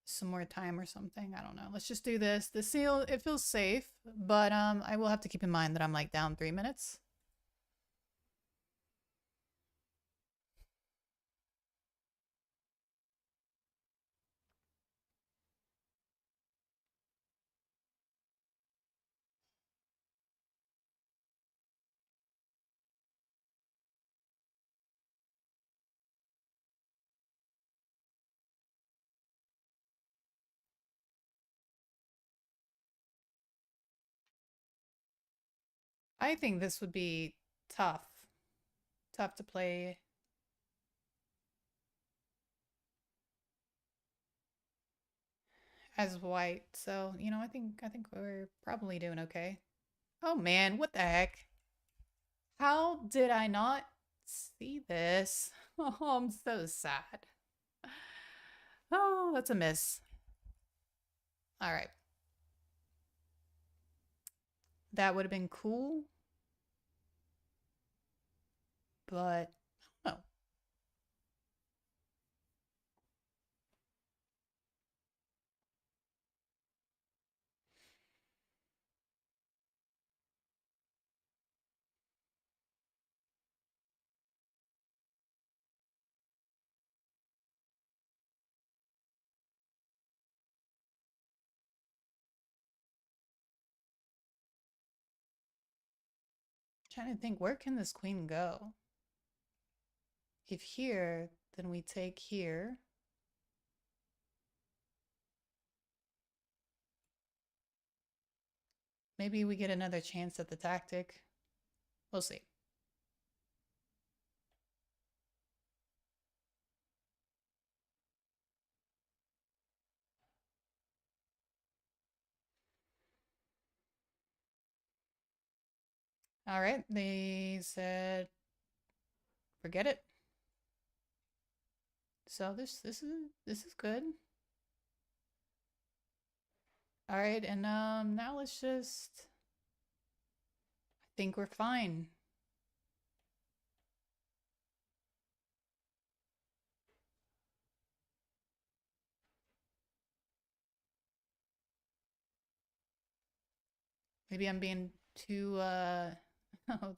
some more time or something. I don't know. Let's just do this. The seal, it feels safe, but I will have to keep in mind that I'm like down 3 minutes. I think this would be tough. Tough to play as white. So, I think we're probably doing okay. Oh man, what the heck? How did I not see this? Oh, I'm so sad. Oh, that's a miss. All right. That would have been cool, but oh, trying to think, where can this queen go? If here, then we take here. Maybe we get another chance at the tactic. We'll see. All right, they said forget it. So this is good. All right, and now let's just I think we're fine. Maybe I'm being too oh,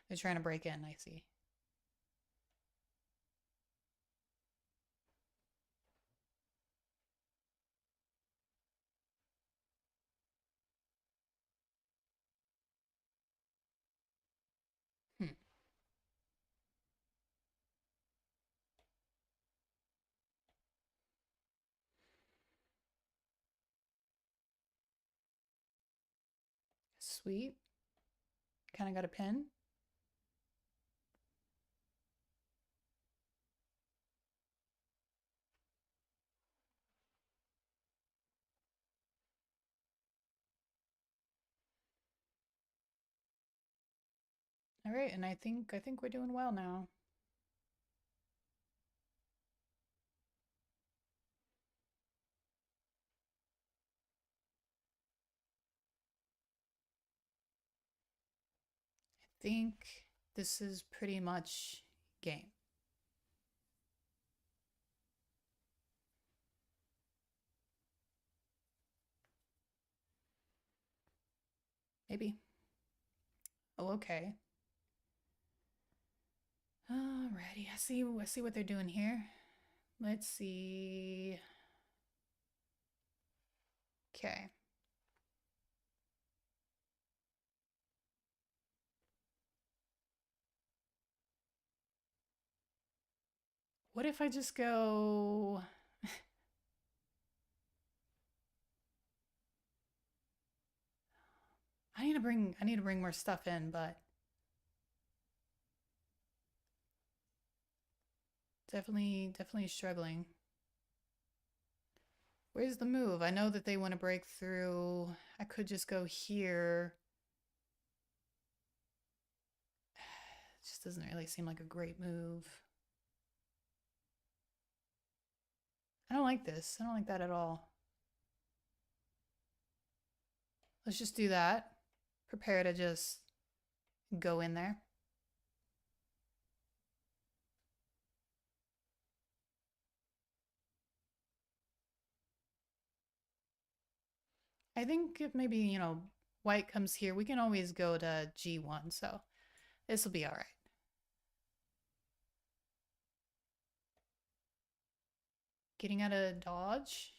they're trying to break in, I see. Hmm. Sweet. Kind of got a pin. All right, and I think we're doing well now. I think this is pretty much game. Maybe. Oh, okay. Alrighty, I see what they're doing here. Let's see. Okay. What if I just go I need to bring more stuff in, but definitely struggling. Where's the move? I know that they want to break through. I could just go here. It just doesn't really seem like a great move. I don't like this. I don't like that at all. Let's just do that. Prepare to just go in there. I think if maybe, white comes here, we can always go to G1, so this will be all right. Getting out of dodge.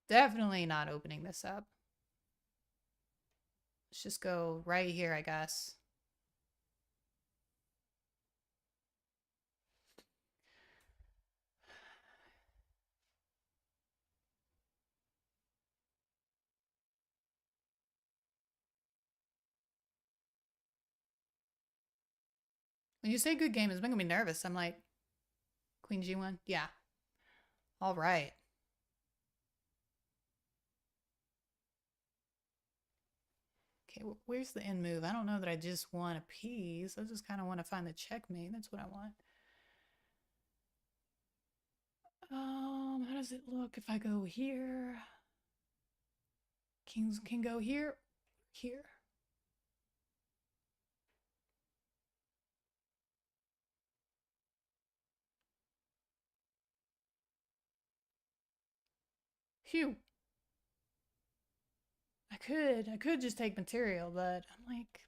Definitely not opening this up. Let's just go right here, I guess. When you say good game, it's making me nervous. I'm like, Queen G1? Yeah. All right. Okay, where's the end move? I don't know that I just want a piece. I just kind of want to find the checkmate. That's what I want. How does it look if I go here? Kings can go here, here. Phew. I could just take material, but I'm like,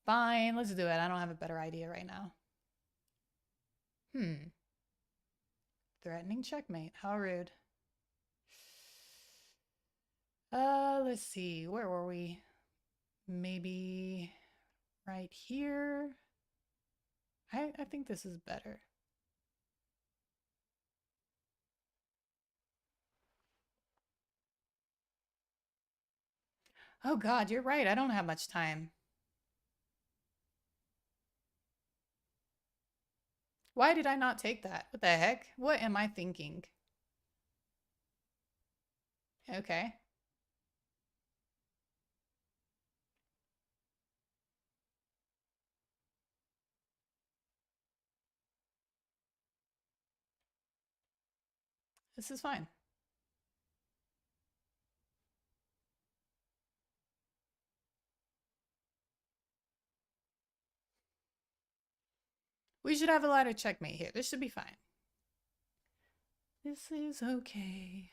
fine, let's do it. I don't have a better idea right now. Threatening checkmate. How rude. Let's see. Where were we? Maybe right here. I think this is better. Oh God, you're right. I don't have much time. Why did I not take that? What the heck? What am I thinking? Okay. This is fine. We should have a ladder checkmate here. This should be fine. This is okay.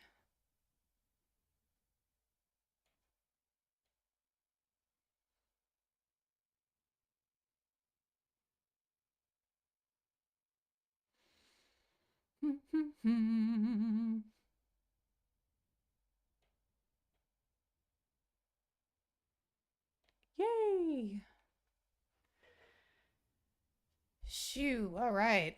Yay! Shoo, all right.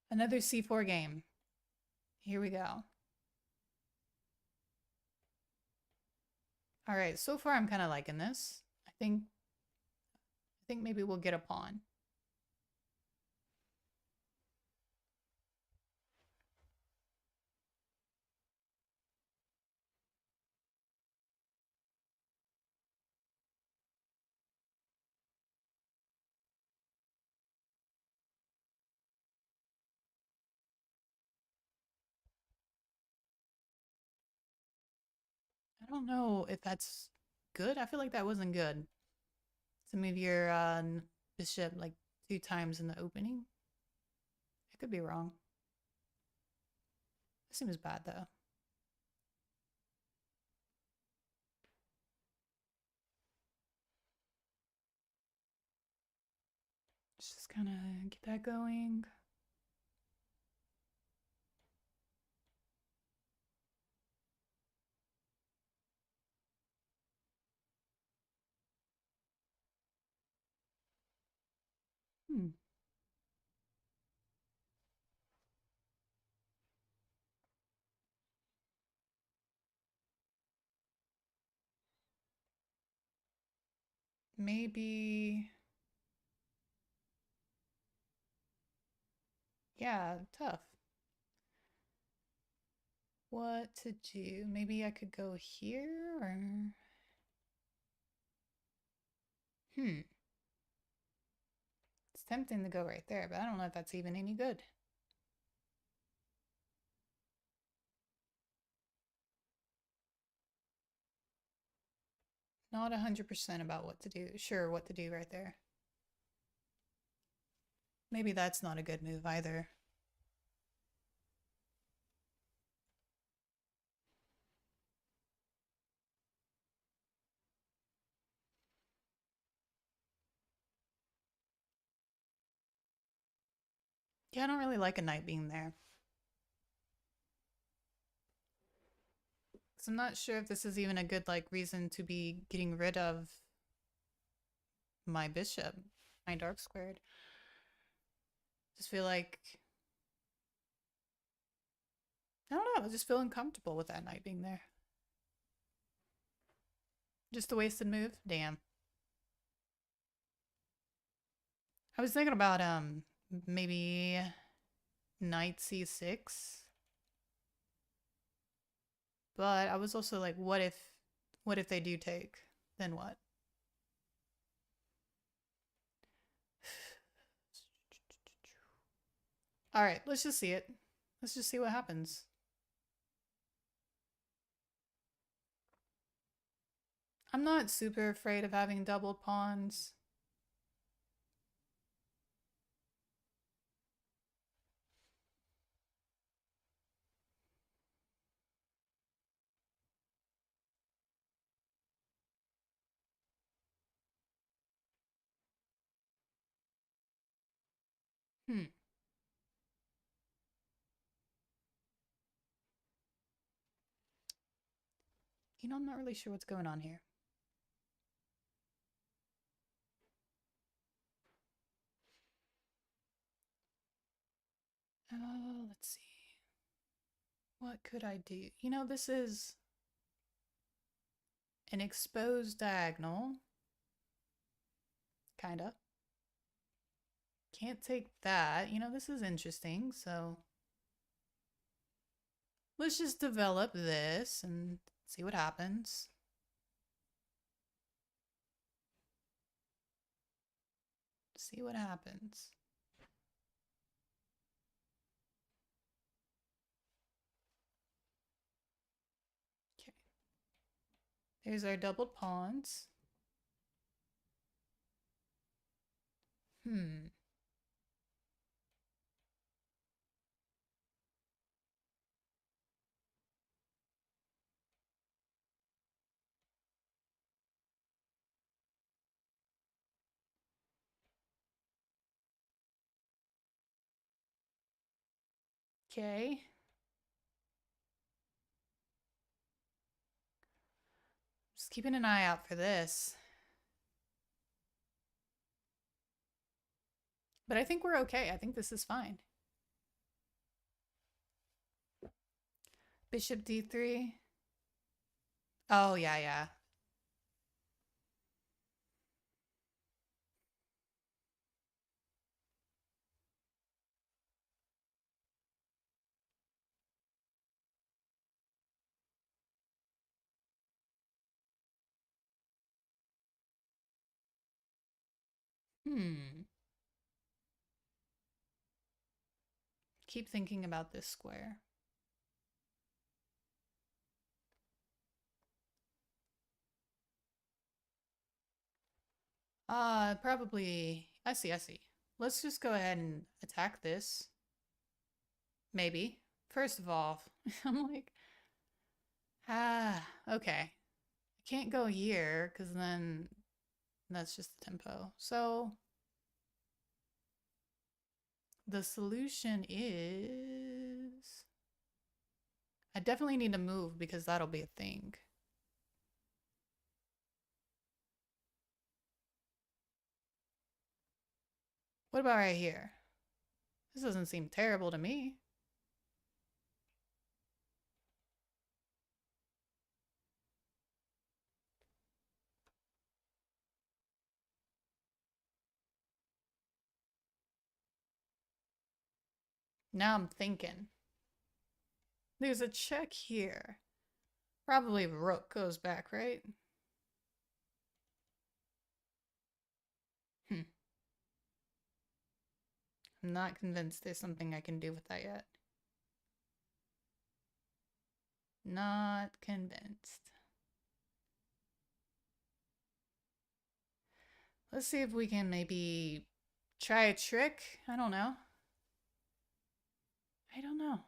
Another C4 game. Here we go. All right, so far I'm kind of liking this. I think maybe we'll get a pawn. I don't know if that's good. I feel like that wasn't good. To move your bishop like 2 times in the opening. I could be wrong. It seems bad though. Let's just kind of get that going. Maybe. Yeah, tough. What to do? Maybe I could go here or. It's tempting to go right there, but I don't know if that's even any good. Not 100% about what to do. Sure, what to do right there. Maybe that's not a good move either. Yeah, I don't really like a knight being there. So I'm not sure if this is even a good like reason to be getting rid of my bishop, my dark squared. Just feel like I don't know, I just feel uncomfortable with that knight being there. Just a wasted move? Damn. I was thinking about maybe knight c6. But I was also like, what if they do take? Then what? All right, let's just see it. Let's just see what happens. I'm not super afraid of having doubled pawns. Hmm. You know, I'm not really sure what's going on here. Let's see. What could I do? You know, this is an exposed diagonal. Kinda. Can't take that. You know, this is interesting, so let's just develop this and see what happens. See what happens. Okay. There's our doubled pawns. Hmm. Okay. Just keeping an eye out for this. But I think we're okay. I think this is fine. Bishop d3. Oh, yeah, yeah. Hmm. Keep thinking about this square. Probably. I see, I see. Let's just go ahead and attack this. Maybe. First of all, I'm like, okay. I can't go here because then that's just the tempo. So the solution is I definitely need to move because that'll be a thing. What about right here? This doesn't seem terrible to me. Now I'm thinking. There's a check here. Probably rook goes back, right? Hmm. I'm not convinced there's something I can do with that yet. Not convinced. Let's see if we can maybe try a trick. I don't know. I don't know.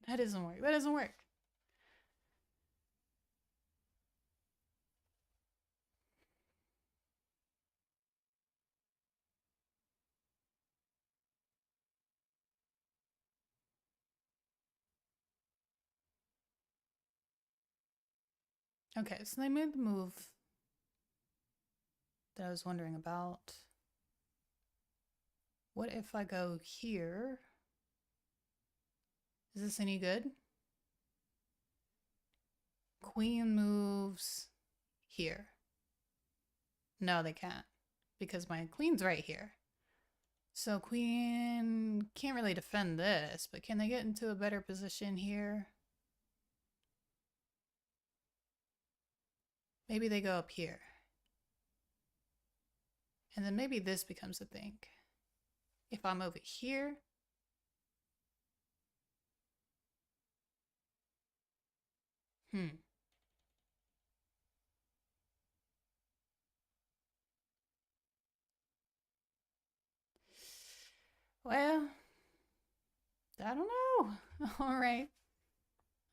That doesn't work. That doesn't work. Okay, so they made the move that I was wondering about. What if I go here? Is this any good? Queen moves here. No, they can't, because my queen's right here. So queen can't really defend this, but can they get into a better position here? Maybe they go up here. And then maybe this becomes a thing. If I'm over here, well, I don't know. All right.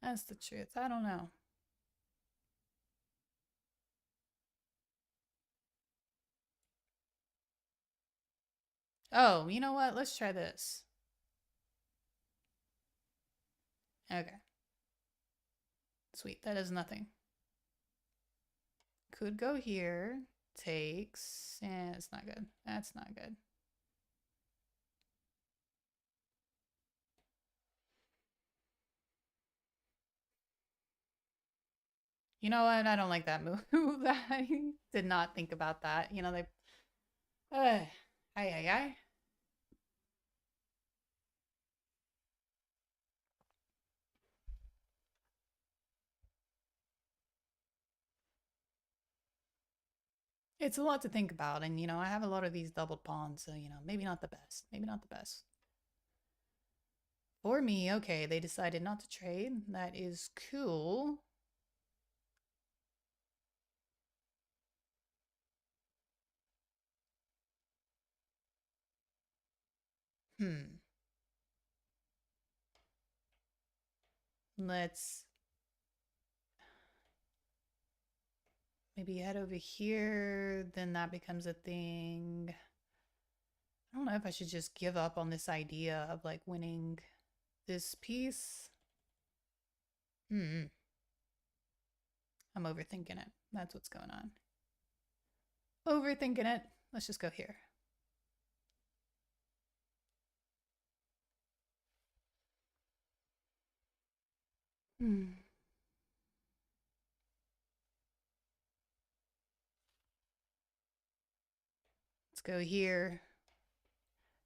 That's the truth. I don't know. Oh, you know what? Let's try this. Okay. Sweet. That is nothing. Could go here. Takes. And it's not good. That's not good. You know what? I don't like that move. I did not think about that. You know, they. Ay, ay, ay. It's a lot to think about. And, you know, I have a lot of these doubled pawns. So, you know, maybe not the best. Maybe not the best. For me, okay, they decided not to trade. That is cool. Let's maybe head over here. Then that becomes a thing. I don't know if I should just give up on this idea of like winning this piece. I'm overthinking it. That's what's going on. Overthinking it. Let's just go here. Let's go here.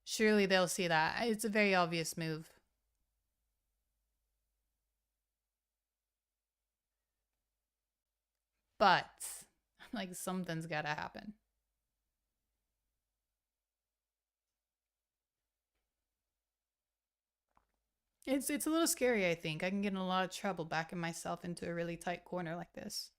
Surely they'll see that. It's a very obvious move. But like something's gotta happen. It's a little scary, I think. I can get in a lot of trouble backing myself into a really tight corner like this.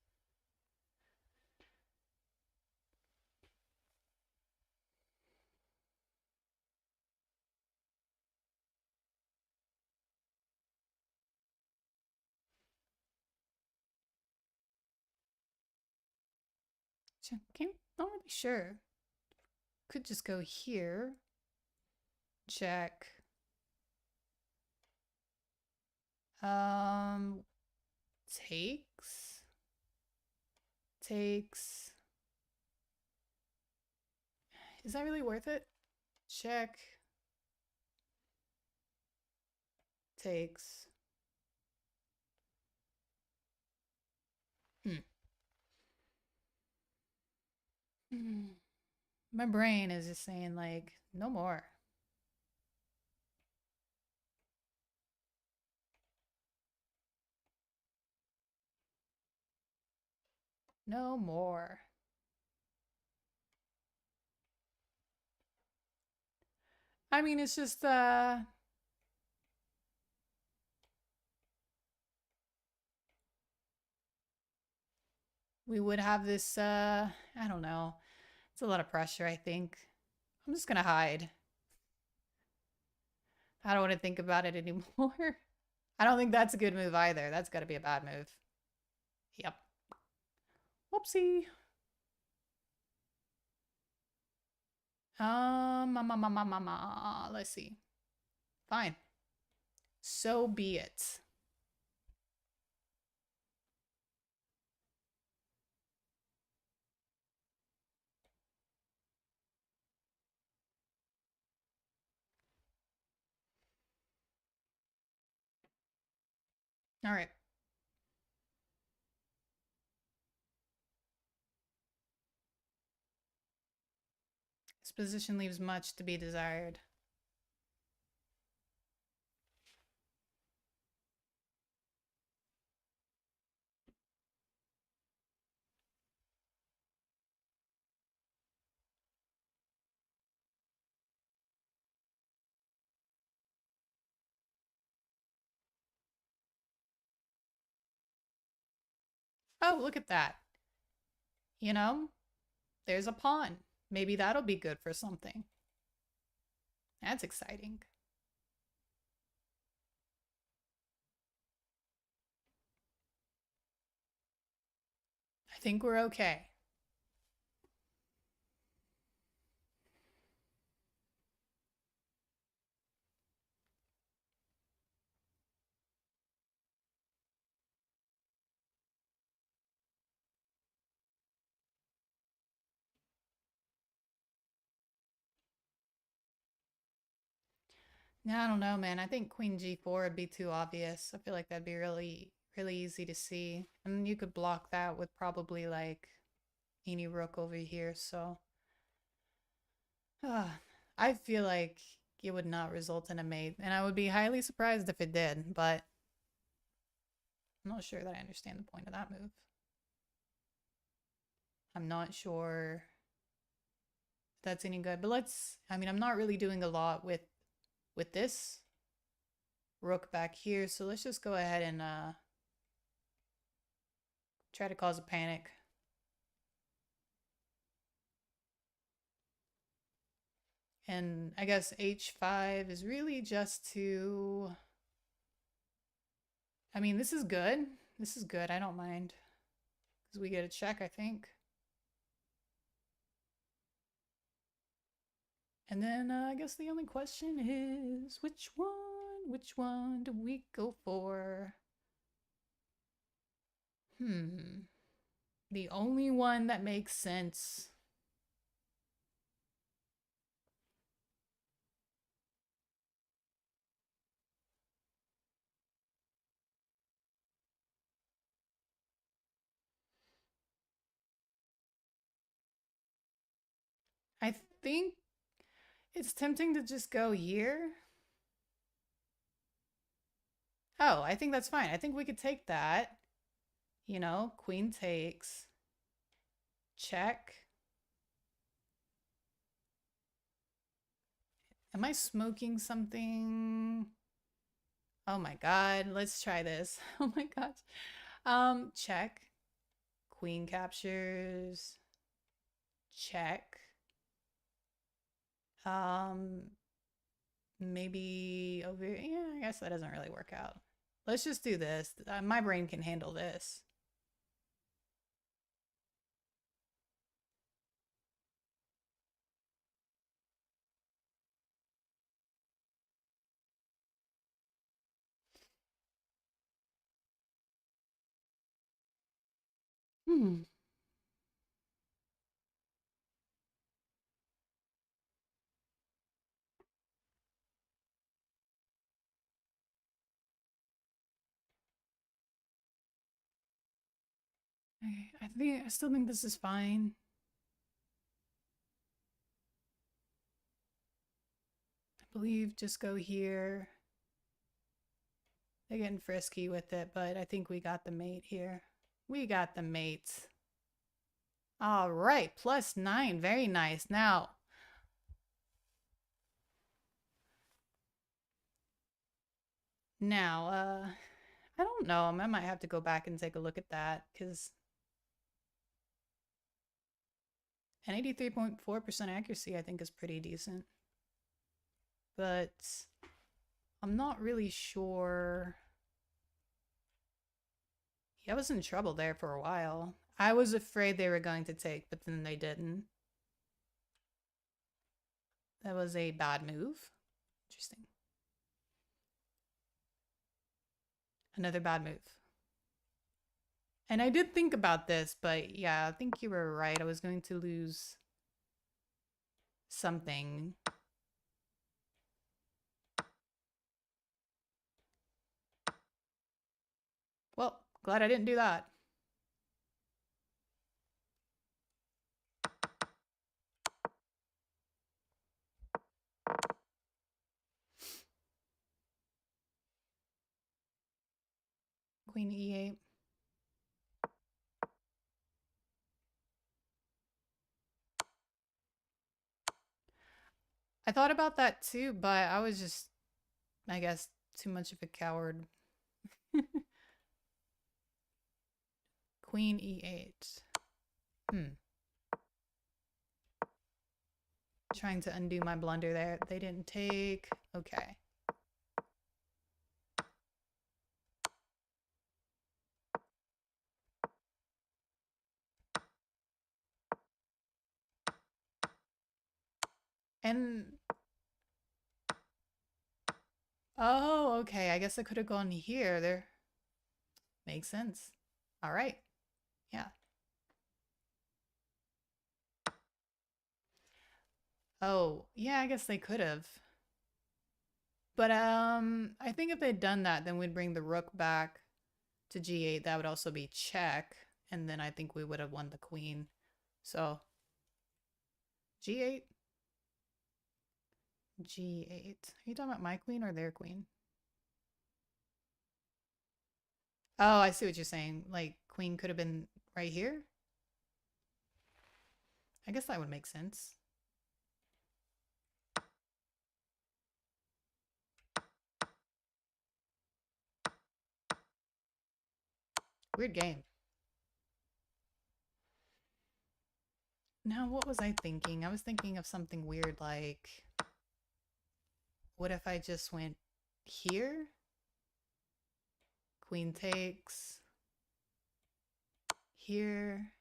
Okay, not really sure. Could just go here. Check. Takes. Takes. Is that really worth it? Check. Takes. My brain is just saying like, no more. No more. I mean, it's just we would have this I don't know. It's a lot of pressure, I think. I'm just gonna hide. I don't want to think about it anymore. I don't think that's a good move either. That's got to be a bad move. Yep. Whoopsie. Let's see. Fine. So be it. All right. This position leaves much to be desired. Oh, look at that. You know, there's a pawn. Maybe that'll be good for something. That's exciting. I think we're okay. Yeah, I don't know, man. I think Queen G4 would be too obvious. I feel like that'd be really, really easy to see. And you could block that with probably like any rook over here. So I feel like it would not result in a mate. And I would be highly surprised if it did, but I'm not sure that I understand the point of that move. I'm not sure if that's any good. But I mean, I'm not really doing a lot with this rook back here. So let's just go ahead and try to cause a panic. And I guess h5 is really just to... I mean, this is good. This is good. I don't mind. Because we get a check, I think. And then I guess the only question is, which one do we go for? The only one that makes sense. I think it's tempting to just go here. Oh, I think that's fine. I think we could take that. You know, queen takes. Check. Am I smoking something? Oh my god, let's try this. Oh my gosh. Check. Queen captures. Check. Maybe over here. Yeah, I guess that doesn't really work out. Let's just do this. My brain can handle this. Hmm. I still think this is fine. I believe just go here. They're getting frisky with it, but I think we got the mate here. We got the mate. All right, +9. Very nice. Now, I don't know. I might have to go back and take a look at that because an 83.4% accuracy I think is pretty decent. But I'm not really sure Yeah, I was in trouble there for a while. I was afraid they were going to take, but then they didn't. That was a bad move. Interesting. Another bad move. And I did think about this, but yeah, I think you were right. I was going to lose something. Well, glad I didn't do that. Queen e8. I thought about that too, but I was just, I guess, too much of a coward. Queen e8. Trying to undo my blunder there. They didn't take. Okay. And oh, okay. I guess I could have gone here. There makes sense. All right. Yeah. Oh, yeah, I guess they could have. But I think if they'd done that, then we'd bring the rook back to g8. That would also be check, and then I think we would have won the queen. So g8, g8. Are you talking about my queen or their queen? Oh, I see what you're saying. Like queen could have been right here. I guess that would make sense. Weird game. Now, what was I thinking? I was thinking of something weird like, what if I just went here? Queen takes. Here.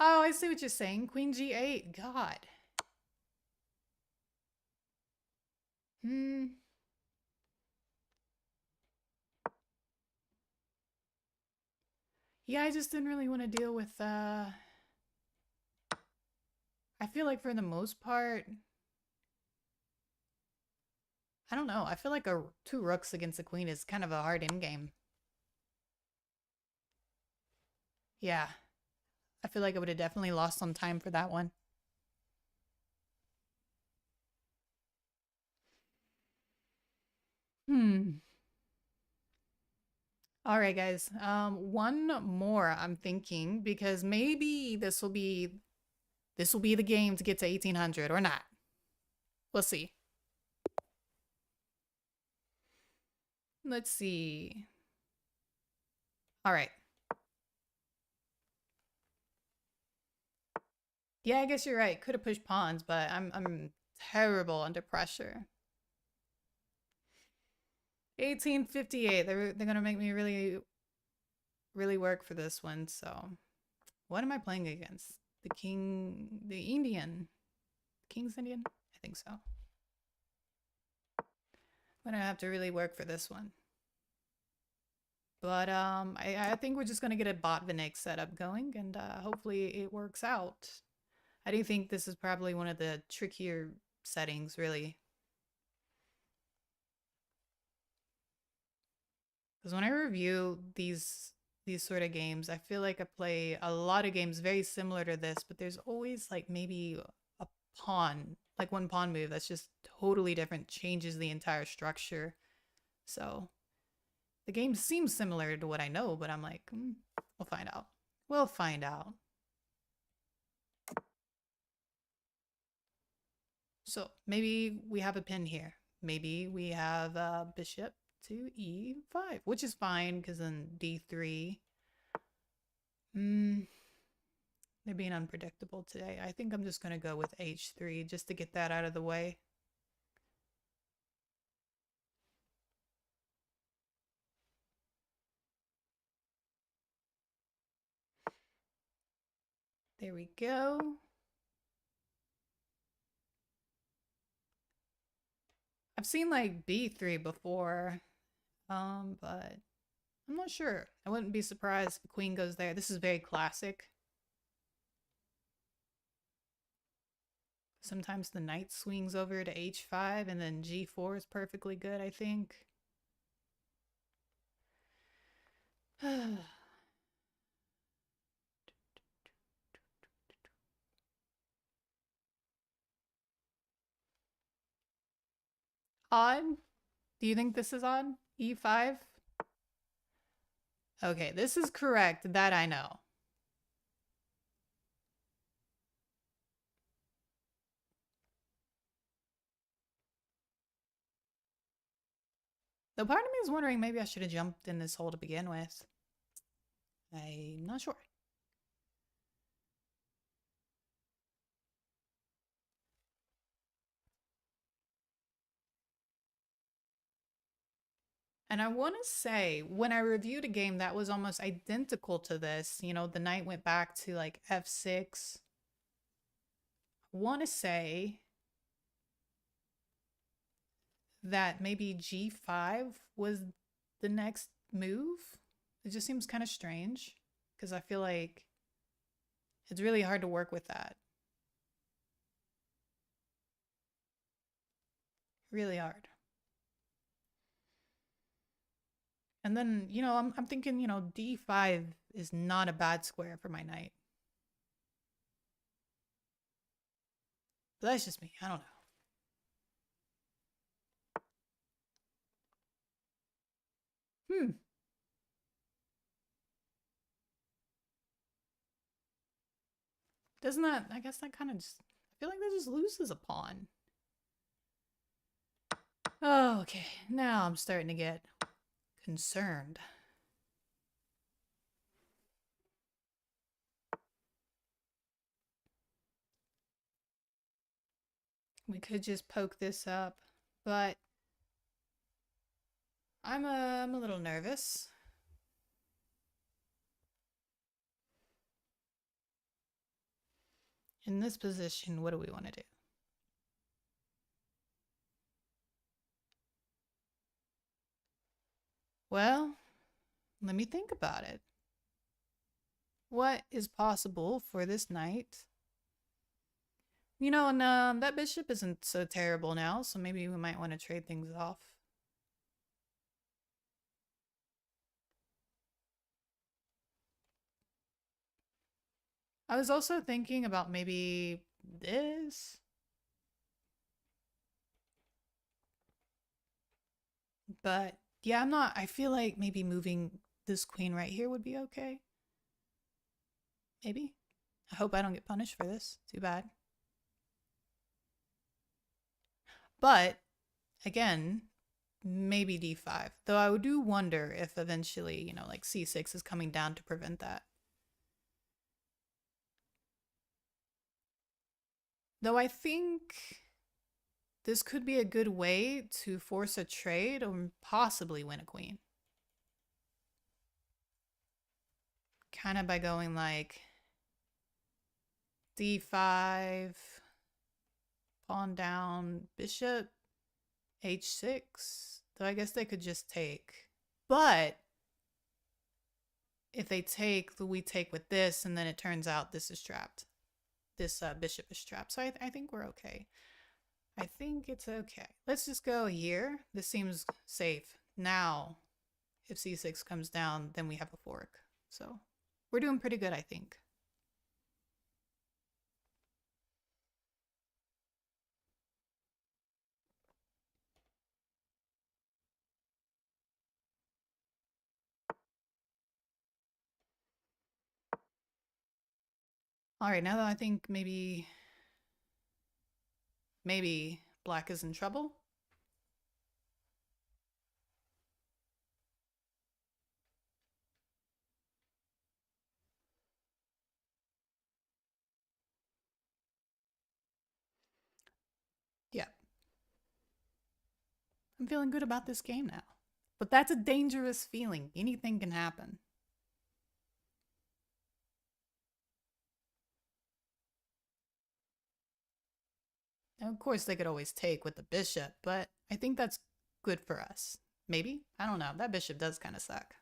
Oh, I see what you're saying. Queen g8. God. Hmm. Yeah, I just didn't really want to deal with, I feel like for the most part, I don't know. I feel like two rooks against a queen is kind of a hard endgame. Yeah. I feel like I would have definitely lost some time for that one. Hmm. All right, guys. One more I'm thinking because maybe this will be the game to get to 1800 or not. We'll see. Let's see. All right. Yeah, I guess you're right. Could have pushed pawns, but I'm terrible under pressure. 1858. They're gonna make me really work for this one. So, what am I playing against? The Indian, King's Indian. I think so. I'm gonna have to really work for this one. But I think we're just gonna get a Botvinnik setup going, and hopefully it works out. I do think this is probably one of the trickier settings, really. Because when I review these sort of games, I feel like I play a lot of games very similar to this, but there's always like maybe a pawn, like one pawn move that's just totally different, changes the entire structure. So the game seems similar to what I know, but I'm like, we'll find out. We'll find out. So maybe we have a pin here. Maybe we have bishop to e5, which is fine because then d3. They're being unpredictable today. I think I'm just going to go with h3 just to get that out of the way. There we go. I've seen like b3 before, but I'm not sure. I wouldn't be surprised if the queen goes there. This is very classic. Sometimes the knight swings over to h5 and then g4 is perfectly good, I think. Odd? Do you think this is odd? e5? Okay, this is correct. That I know. Though part of me is wondering maybe I should have jumped in this hole to begin with. I'm not sure. And I want to say, when I reviewed a game that was almost identical to this, you know, the knight went back to like f6. I want to say that maybe g5 was the next move. It just seems kind of strange because I feel like it's really hard to work with that. Really hard. And then, you know, I'm thinking, you know, d5 is not a bad square for my knight. But that's just me. I don't know. Doesn't that, I guess that kind of just, I feel like that just loses a pawn. Oh, okay. Now I'm starting to get concerned. We could just poke this up, but I'm a little nervous. In this position, what do we want to do? Well, let me think about it. What is possible for this knight? You know, and that bishop isn't so terrible now, so maybe we might want to trade things off. I was also thinking about maybe this. But yeah, I feel like maybe moving this queen right here would be okay. Maybe. I hope I don't get punished for this. Too bad. But again, maybe d5. Though I do wonder if eventually, you know, like c6 is coming down to prevent that. Though I think this could be a good way to force a trade or possibly win a queen. Kind of by going like d5, pawn down, bishop, h6. Though I guess they could just take. But if they take, we take with this, and then it turns out this is trapped. This bishop is trapped. So I think we're okay. I think it's okay. Let's just go here. This seems safe. Now, if c6 comes down, then we have a fork. So we're doing pretty good, I think. All right, now that I think maybe black is in trouble. Yeah. I'm feeling good about this game now. But that's a dangerous feeling. Anything can happen. And of course, they could always take with the bishop, but I think that's good for us. Maybe? I don't know. That bishop does kind of suck.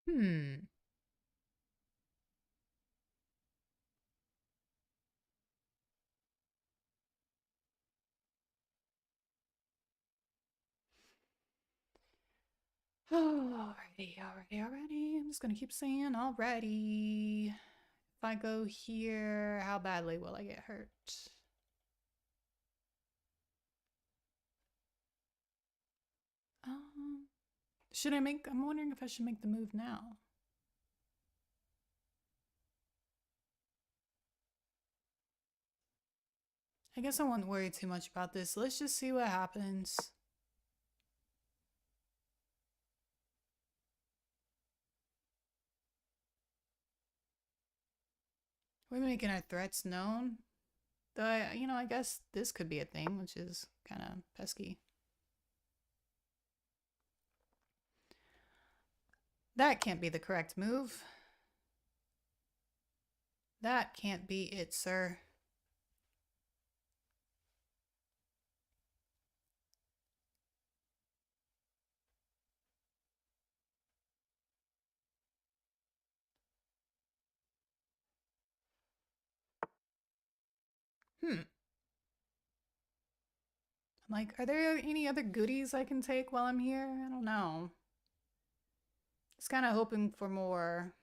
Hmm. Oh, alrighty. I'm just gonna keep saying alrighty. If I go here, how badly will I get hurt? Um, should I make? I'm wondering if I should make the move now. I guess I won't worry too much about this. Let's just see what happens. We're making our threats known. Though, I guess this could be a thing, which is kind of pesky. That can't be the correct move. That can't be it, sir. Hmm. I'm like, are there any other goodies I can take while I'm here? I don't know. Just kind of hoping for more.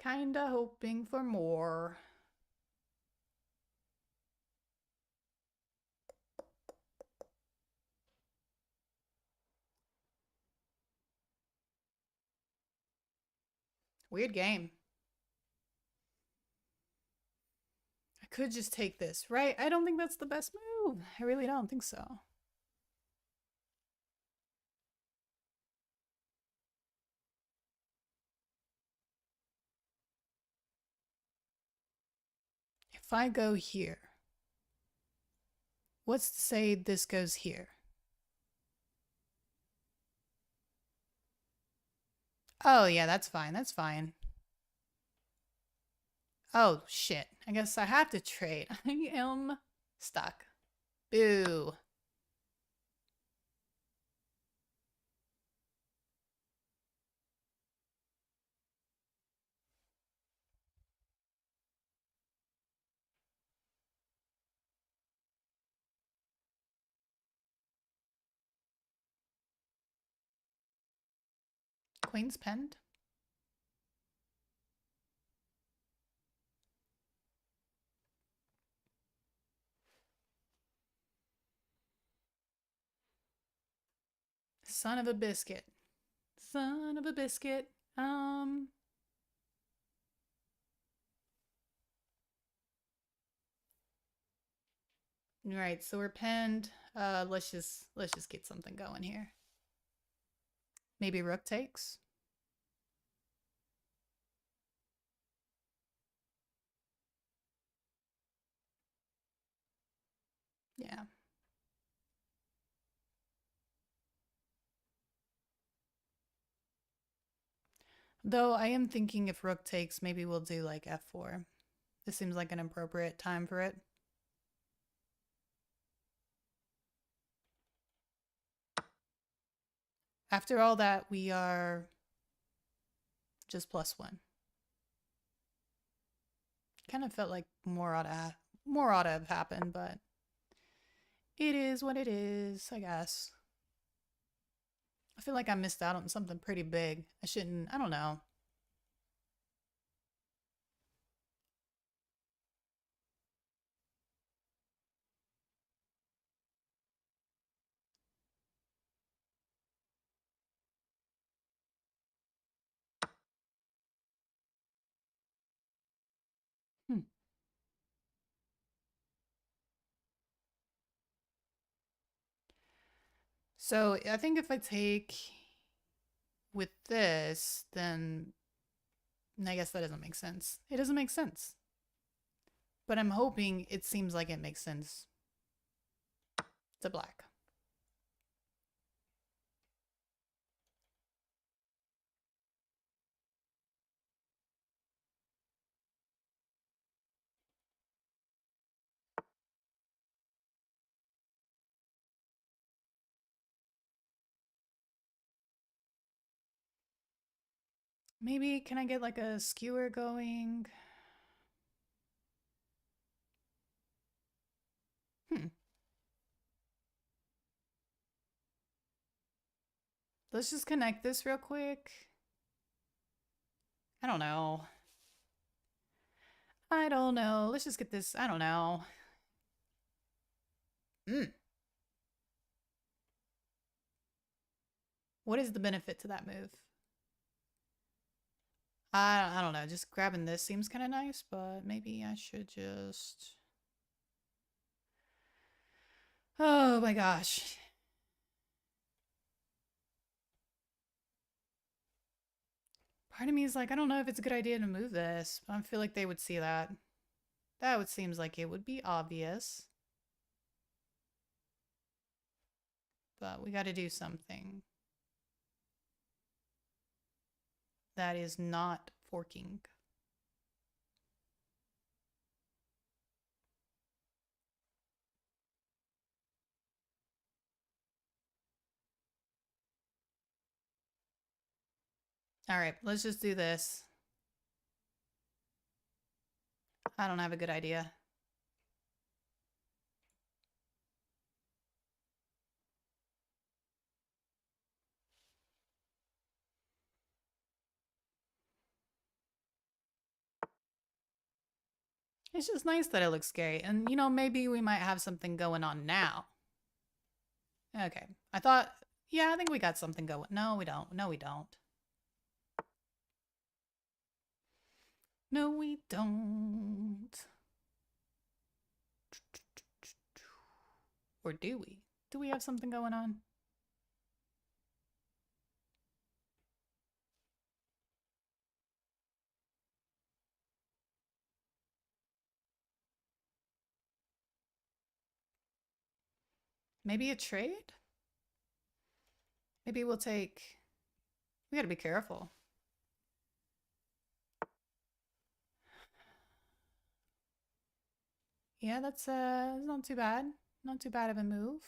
Kinda hoping for more. Weird game. I could just take this, right? I don't think that's the best move. I really don't think so. If I go here, what's to say this goes here? Oh, yeah, that's fine. That's fine. Oh, shit. I guess I have to trade. I am stuck. Boo. Queen's penned. Son of a biscuit. Son of a biscuit. Right, so we're pinned. Let's just get something going here. Maybe rook takes. Yeah. Though I am thinking if rook takes, maybe we'll do like f4. This seems like an appropriate time for it. After all that, we are just +1. Kind of felt like more ought to have happened, but it is what it is, I guess. I feel like I missed out on something pretty big. I don't know. Hmm. So I think if I take with this, then I guess that doesn't make sense. It doesn't make sense. But I'm hoping it seems like it makes sense to black. Maybe can I get like a skewer going? Hmm. Let's just connect this real quick. I don't know. I don't know. Let's just get this. I don't know. Mm. What is the benefit to that move? I don't know. Just grabbing this seems kind of nice, but maybe I should just. Oh my gosh. Part of me is like, I don't know if it's a good idea to move this. I feel like they would see that. That would seems like it would be obvious. But we got to do something that is not forking. All right, let's just do this. I don't have a good idea. It's just nice that it looks scary. And, you know, maybe we might have something going on now. Okay. I thought, yeah, I think we got something going. No, we don't. No, we don't. No, we don't. Or do we? Do we have something going on? Maybe a trade? Maybe we'll take. We gotta be careful. Yeah, that's not too bad. Not too bad of a move.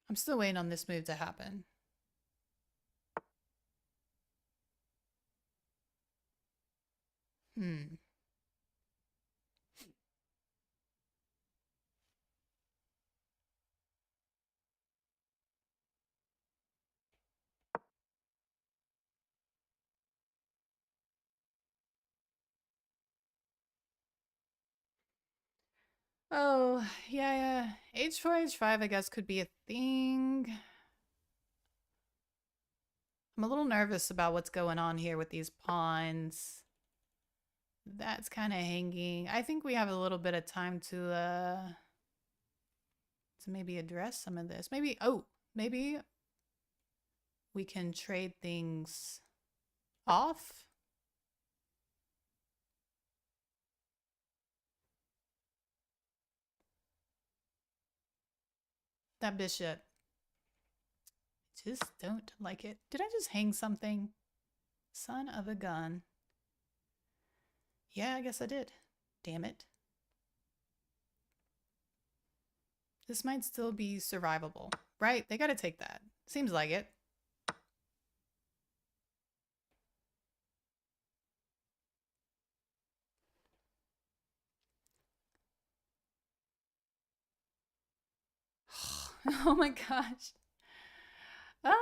I'm still waiting on this move to happen. Hmm. Oh, yeah. H4, H5, I guess, could be a thing. I'm a little nervous about what's going on here with these pawns. That's kind of hanging. I think we have a little bit of time to maybe address some of this. Maybe we can trade things off. That bishop. Just don't like it. Did I just hang something? Son of a gun. Yeah, I guess I did. Damn it. This might still be survivable, right? They gotta take that. Seems like it. Oh my gosh. Ah!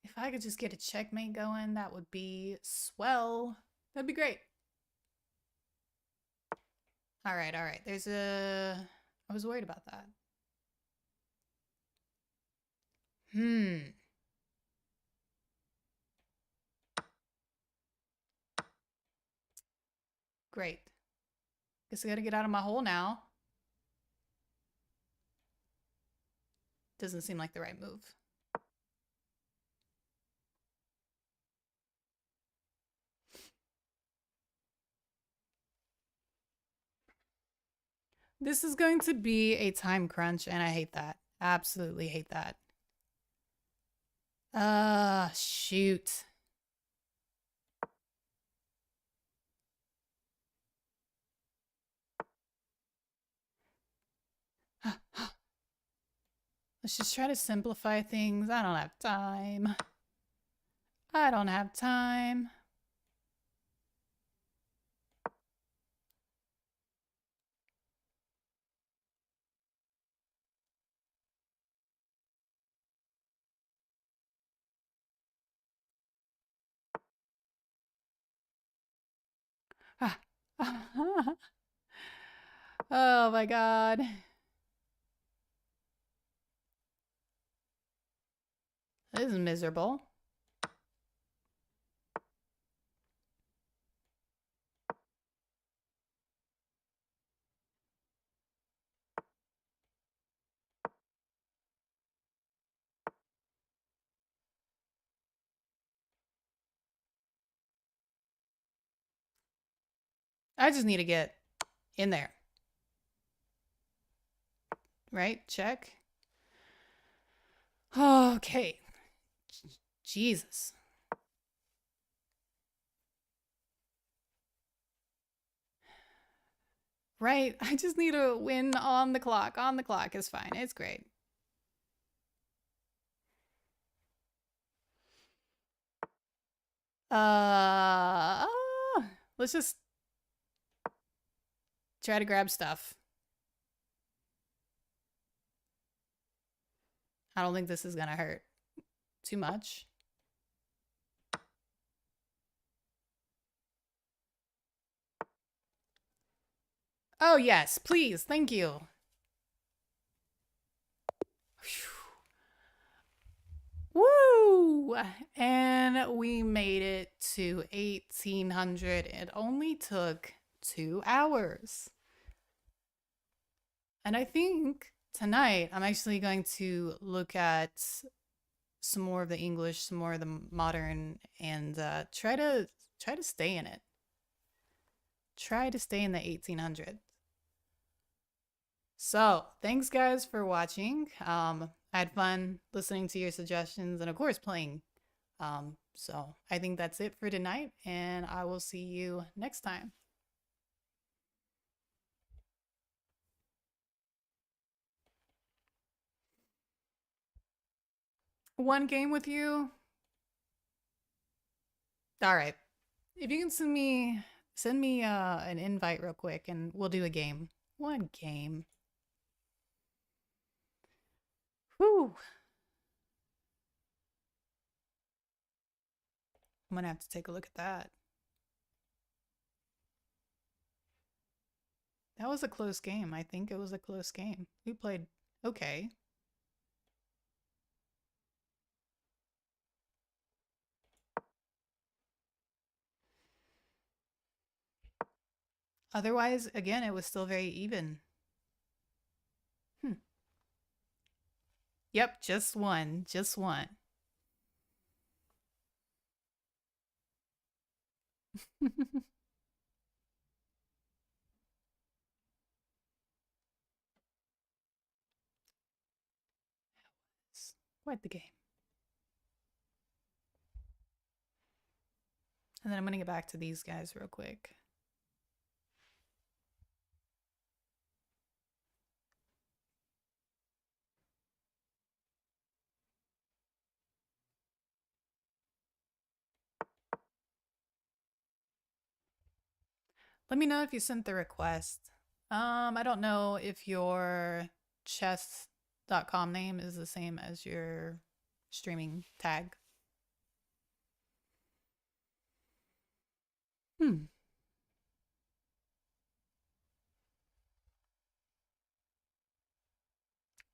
If I could just get a checkmate going, that would be swell. That'd be great. All right, all right. There's a. I was worried about that. Hmm. Great. Guess I gotta get out of my hole now. Doesn't seem like the right move. This is going to be a time crunch, and I hate that. Absolutely hate that. Shoot. Let's just try to simplify things. I don't have time. I don't have time. Oh my god. This is miserable. I just need to get in there. Right? Check. Okay. Jesus. Right? I just need to win on the clock. On the clock is fine. It's great. Let's just try to grab stuff. I don't think this is gonna hurt too much. Oh, yes, please. Thank you. Woo! And we made it to 1800. It only took 2 hours. And I think tonight I'm actually going to look at some more of the English, some more of the modern, and try to stay in it. Try to stay in the 1800s. So, thanks guys for watching. I had fun listening to your suggestions and of course playing. So I think that's it for tonight, and I will see you next time. One game with you? All right. If you can send me an invite real quick and we'll do a game. One game. Whew. I'm gonna have to take a look at that. That was a close game. I think it was a close game. We played okay. Otherwise, again, it was still very even. Hmm. Yep, just one. Just one. Quite the game. And then I'm going to get back to these guys real quick. Let me know if you sent the request. I don't know if your chess.com name is the same as your streaming tag. Hmm.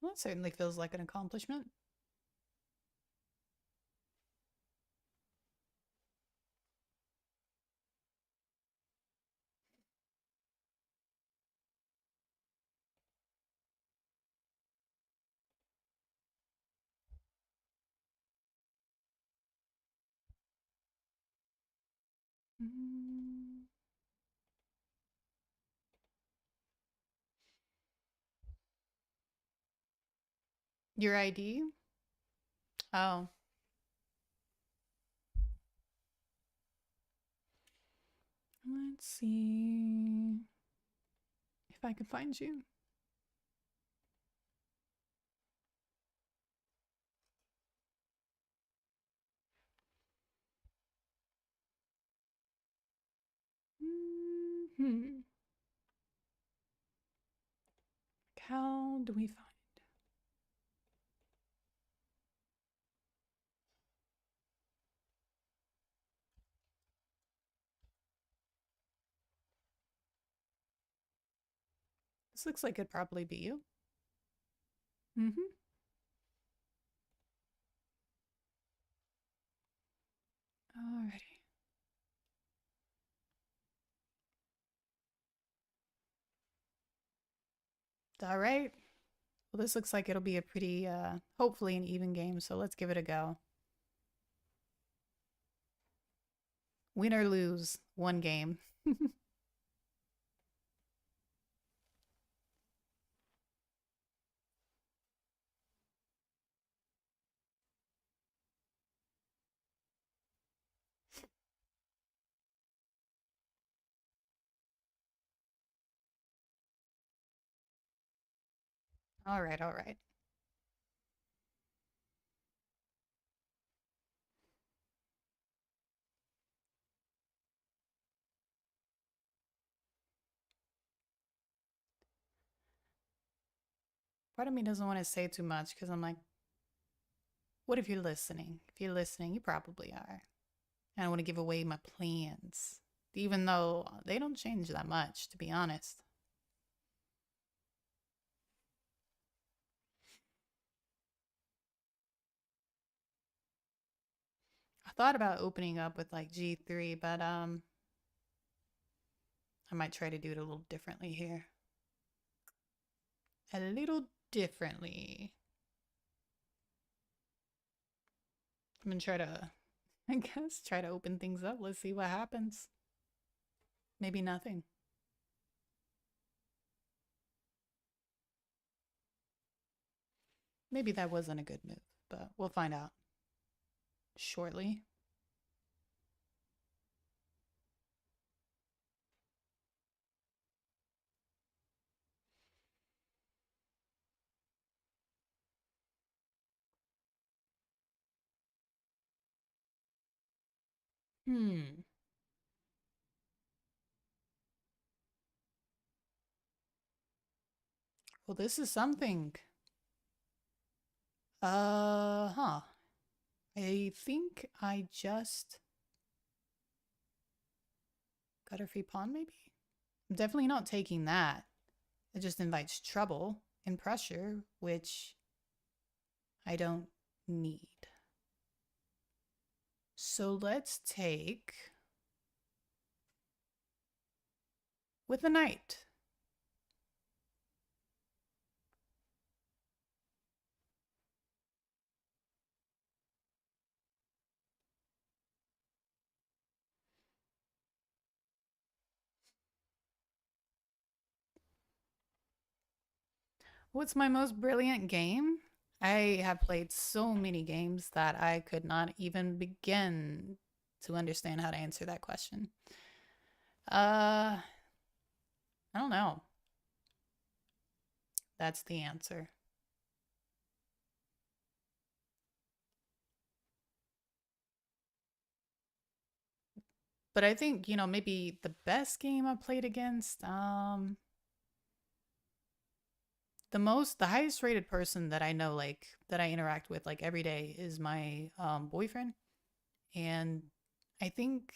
Well, that certainly feels like an accomplishment. Mm. Your ID? Oh, let's see if I can find you. Hmm. How do we find? This looks like it'd probably be you. Mm-hmm. Alrighty. All right. Well, this looks like it'll be a pretty, hopefully an even game, so let's give it a go. Win or lose, one game. All right, all right. Part of me doesn't want to say too much because I'm like, what if you're listening? If you're listening, you probably are. I don't want to give away my plans, even though they don't change that much, to be honest. I thought about opening up with like G3, but I might try to do it a little differently here. A little differently. I'm gonna try to, I guess, try to open things up. Let's see what happens. Maybe nothing. Maybe that wasn't a good move, but we'll find out shortly. Hmm. Well, this is something. Huh. I think I just got a free pawn, maybe? I'm definitely not taking that. It just invites trouble and pressure, which I don't need. So let's take with a knight. What's my most brilliant game? I have played so many games that I could not even begin to understand how to answer that question. I don't know. That's the answer. But I think, maybe the best game I played against, the highest rated person that I know, like, that I interact with, like, every day is my boyfriend. And I think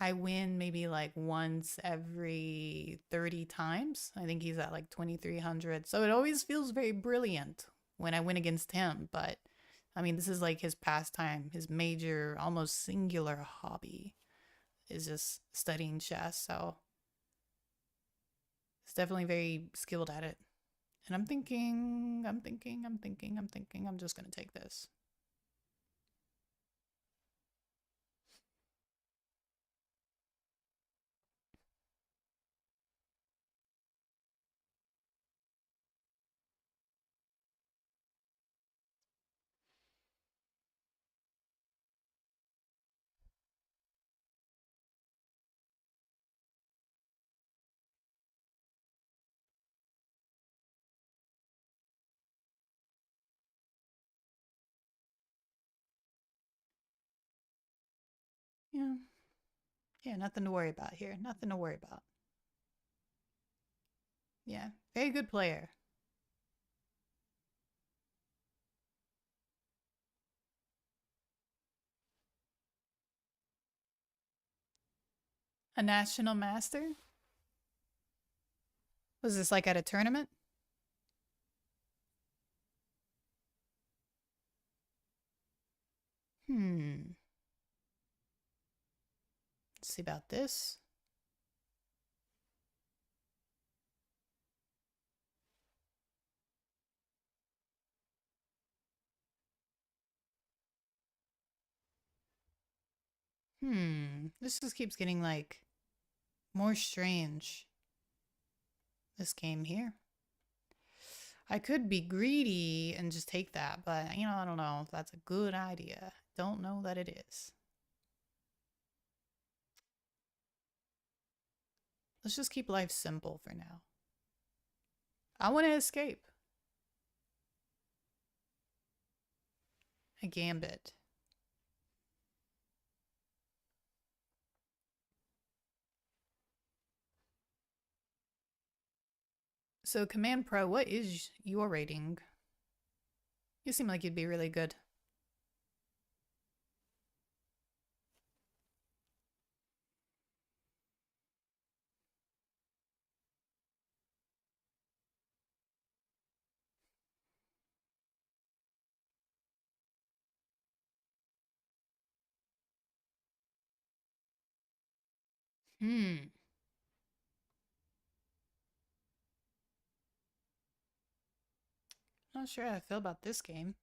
I win maybe like once every 30 times. I think he's at like 2,300. So it always feels very brilliant when I win against him. But I mean, this is like his pastime, his major, almost singular hobby is just studying chess. So he's definitely very skilled at it. And I'm just going to take this. Yeah. Yeah, nothing to worry about here. Nothing to worry about. Yeah, very good player. A national master? Was this like at a tournament? Hmm. Let's see about this. This just keeps getting like more strange. This game here. I could be greedy and just take that, but I don't know if that's a good idea. Don't know that it is. Let's just keep life simple for now. I want to escape. A gambit. So, Command Pro, what is your rating? You seem like you'd be really good. Hmm. Not sure how I feel about this game.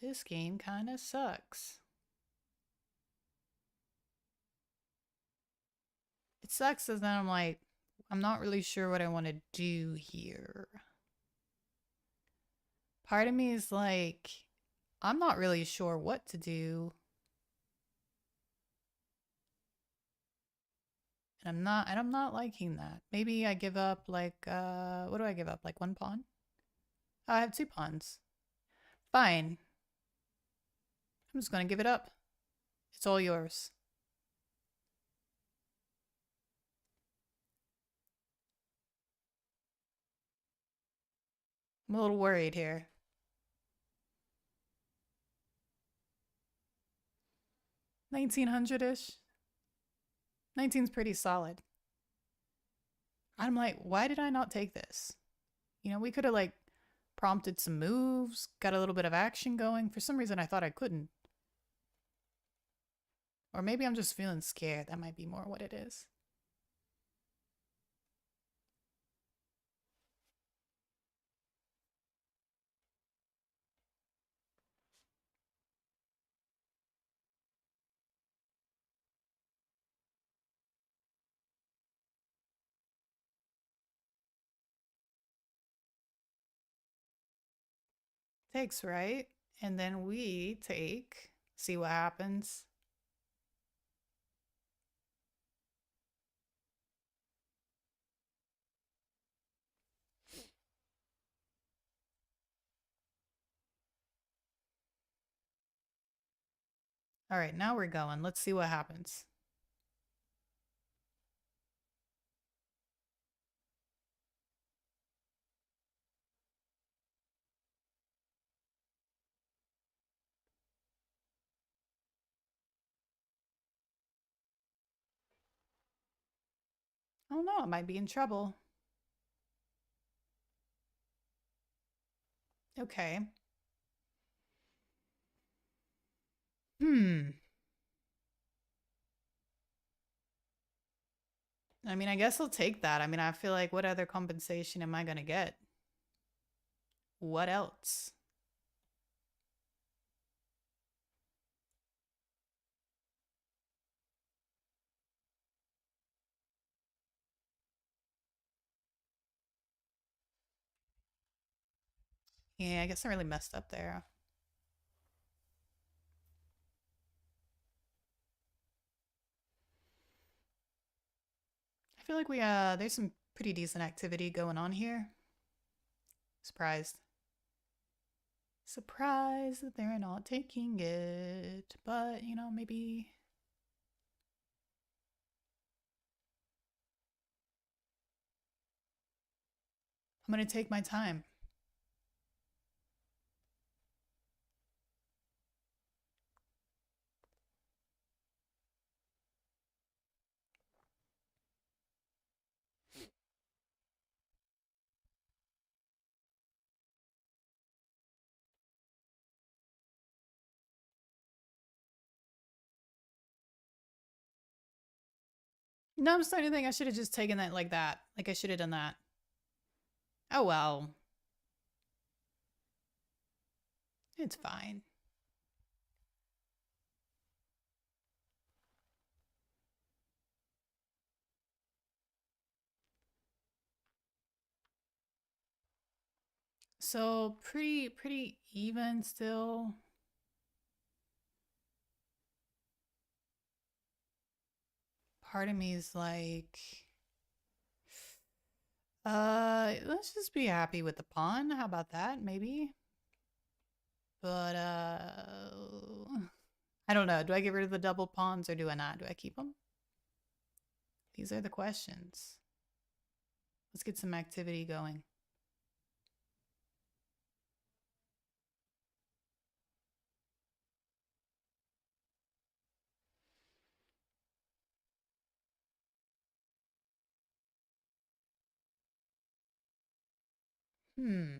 This game kind of sucks. It sucks as then I'm like, I'm not really sure what I want to do here. Part of me is like, I'm not really sure what to do. And I'm not liking that. Maybe I give up like what do I give up? Like one pawn? Oh, I have two pawns. Fine. I'm just gonna give it up. It's all yours. I'm a little worried here. 1900-ish. 19's pretty solid. I'm like, why did I not take this? We could have like prompted some moves, got a little bit of action going. For some reason, I thought I couldn't. Or maybe I'm just feeling scared. That might be more what it is. Takes, right? And then we take, see what happens. All right, now we're going. Let's see what happens. Oh no, I might be in trouble. Okay. Hmm. I mean, I guess I'll take that. I mean, I feel like what other compensation am I going to get? What else? Yeah, I guess I really messed up there. I feel like there's some pretty decent activity going on here. Surprised. surprised that they're not taking it. But, you know, maybe. I'm gonna take my time. No, I'm starting to think I should have just taken that like that. Like I should have done that. Oh well. It's fine. So pretty even still. Part of me is like, let's just be happy with the pawn. How about that? Maybe. But I don't know. Do I get rid of the double pawns or do I not? Do I keep them? These are the questions. Let's get some activity going. Hmm.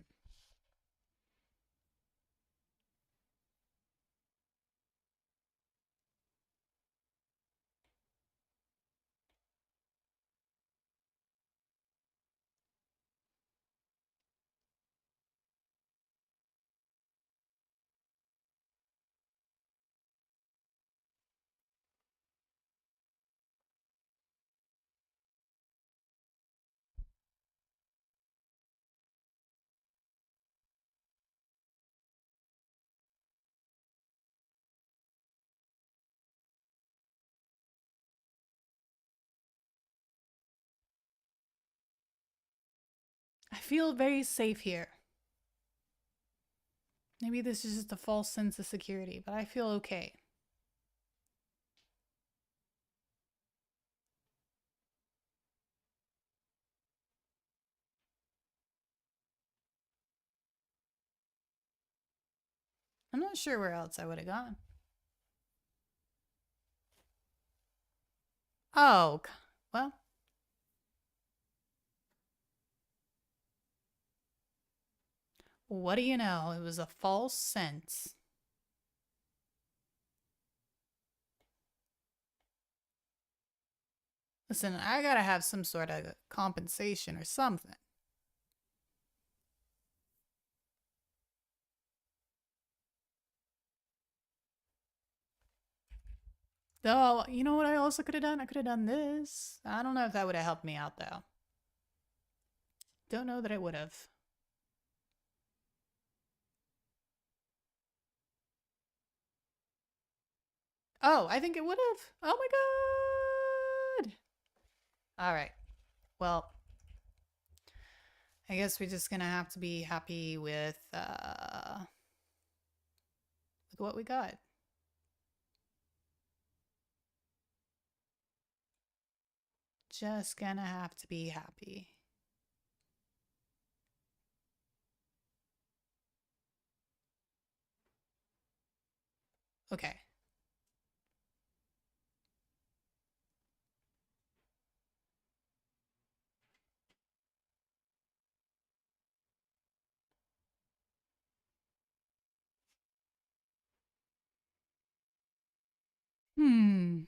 I feel very safe here. Maybe this is just a false sense of security, but I feel okay. I'm not sure where else I would have gone. Oh, well. What do you know? It was a false sense. Listen, I gotta have some sort of compensation or something. Though, you know what I also could have done? I could have done this. I don't know if that would have helped me out, though. Don't know that it would have. Oh, I think it would have. Oh my god! All right. Well, I guess we're just gonna have to be happy with what we got. Just gonna have to be happy. Okay. Hmm.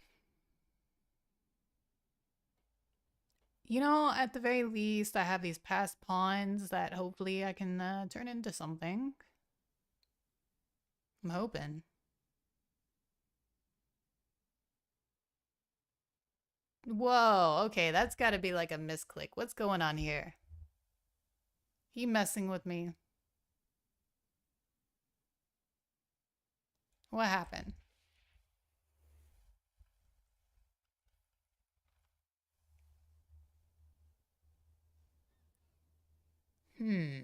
You know, at the very least, I have these past pawns that hopefully I can turn into something. I'm hoping. Whoa, okay, that's gotta be like a misclick. What's going on here? He messing with me. What happened? Hmm.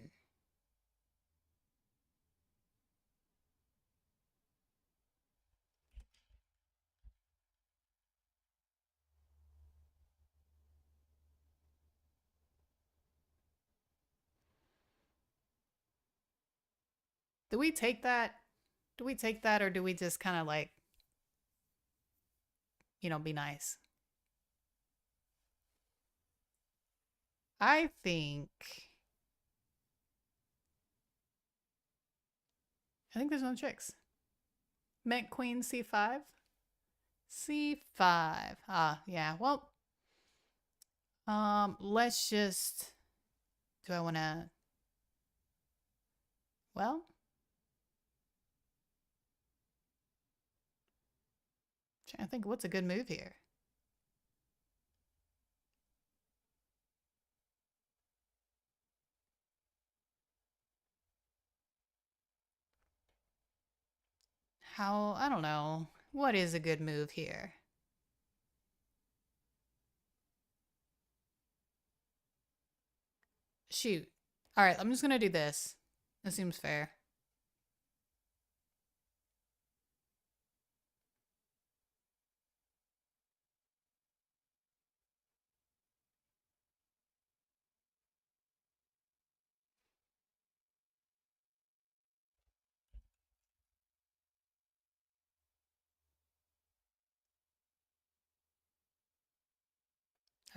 Do we take that? Do we take that or do we just kind of like, be nice? I think there's no tricks. Meant queen c5. C5. Ah, yeah. Well, let's just do I want to well, trying to think what's a good move here. I don't know. What is a good move here? Shoot. All right, I'm just going to do this. This seems fair.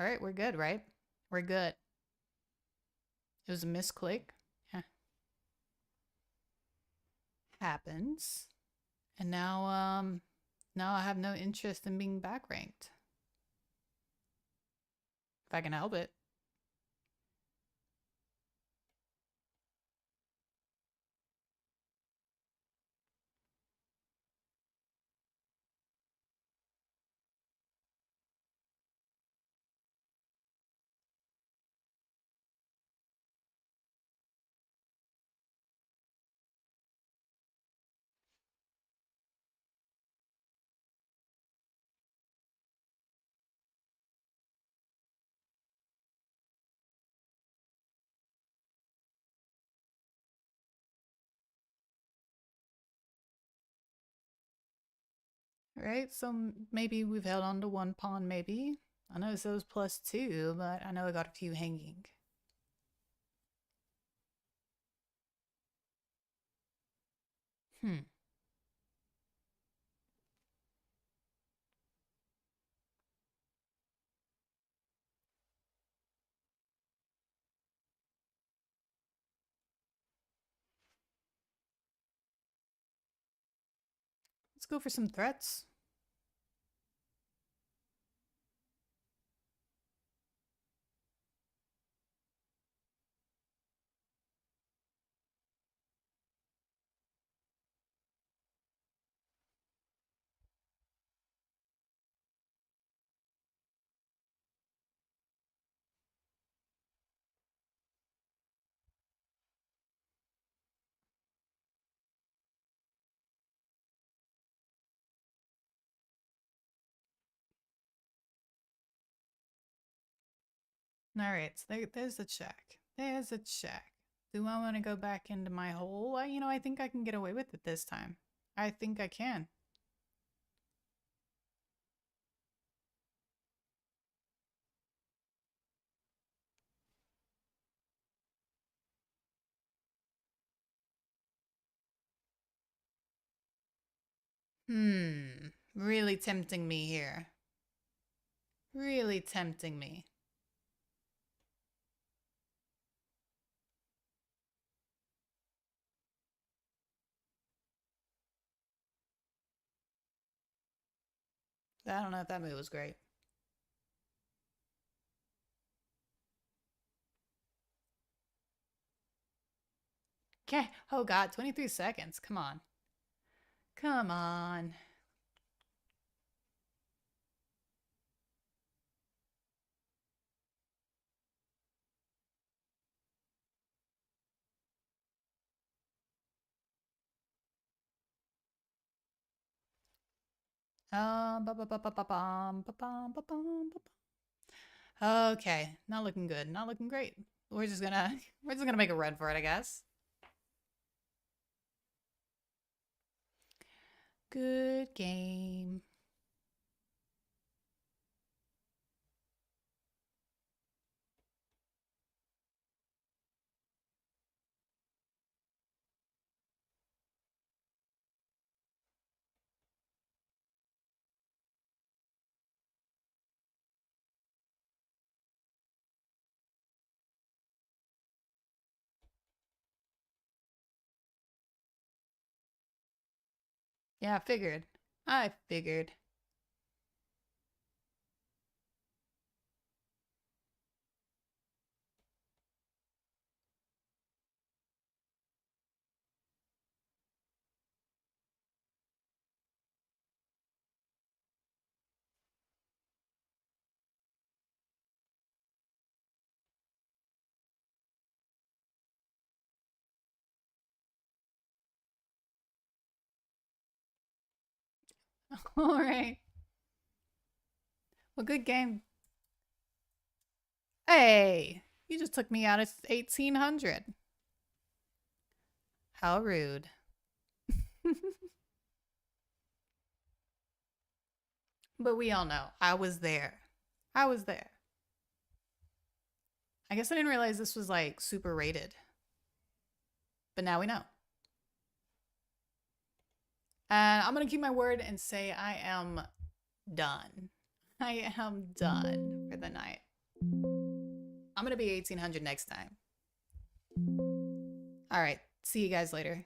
All right, we're good, right? We're good. It was a misclick. Yeah. Happens. And now I have no interest in being back ranked. If I can help it. Right? So maybe we've held on to one pawn, maybe. I know it says +2, but I know I got a few hanging. Hmm. Let's go for some threats. All right, so there's a check. There's a check. Do I want to go back into my hole? I think I can get away with it this time. I think I can. Really tempting me here. Really tempting me. I don't know if that move was great. Okay. Oh God, 23 seconds. Come on. Come on. Okay, not looking good. Not looking great. We're just gonna make a run for it, I guess. Good game. Yeah, I figured. I figured. All right. Well, good game. Hey, you just took me out of 1800. How rude. But we all know I was there. I was there. I guess I didn't realize this was like super rated, but now we know. And I'm going to keep my word and say I am done. I am done for the night. I'm going to be 1800 next time. All right. See you guys later.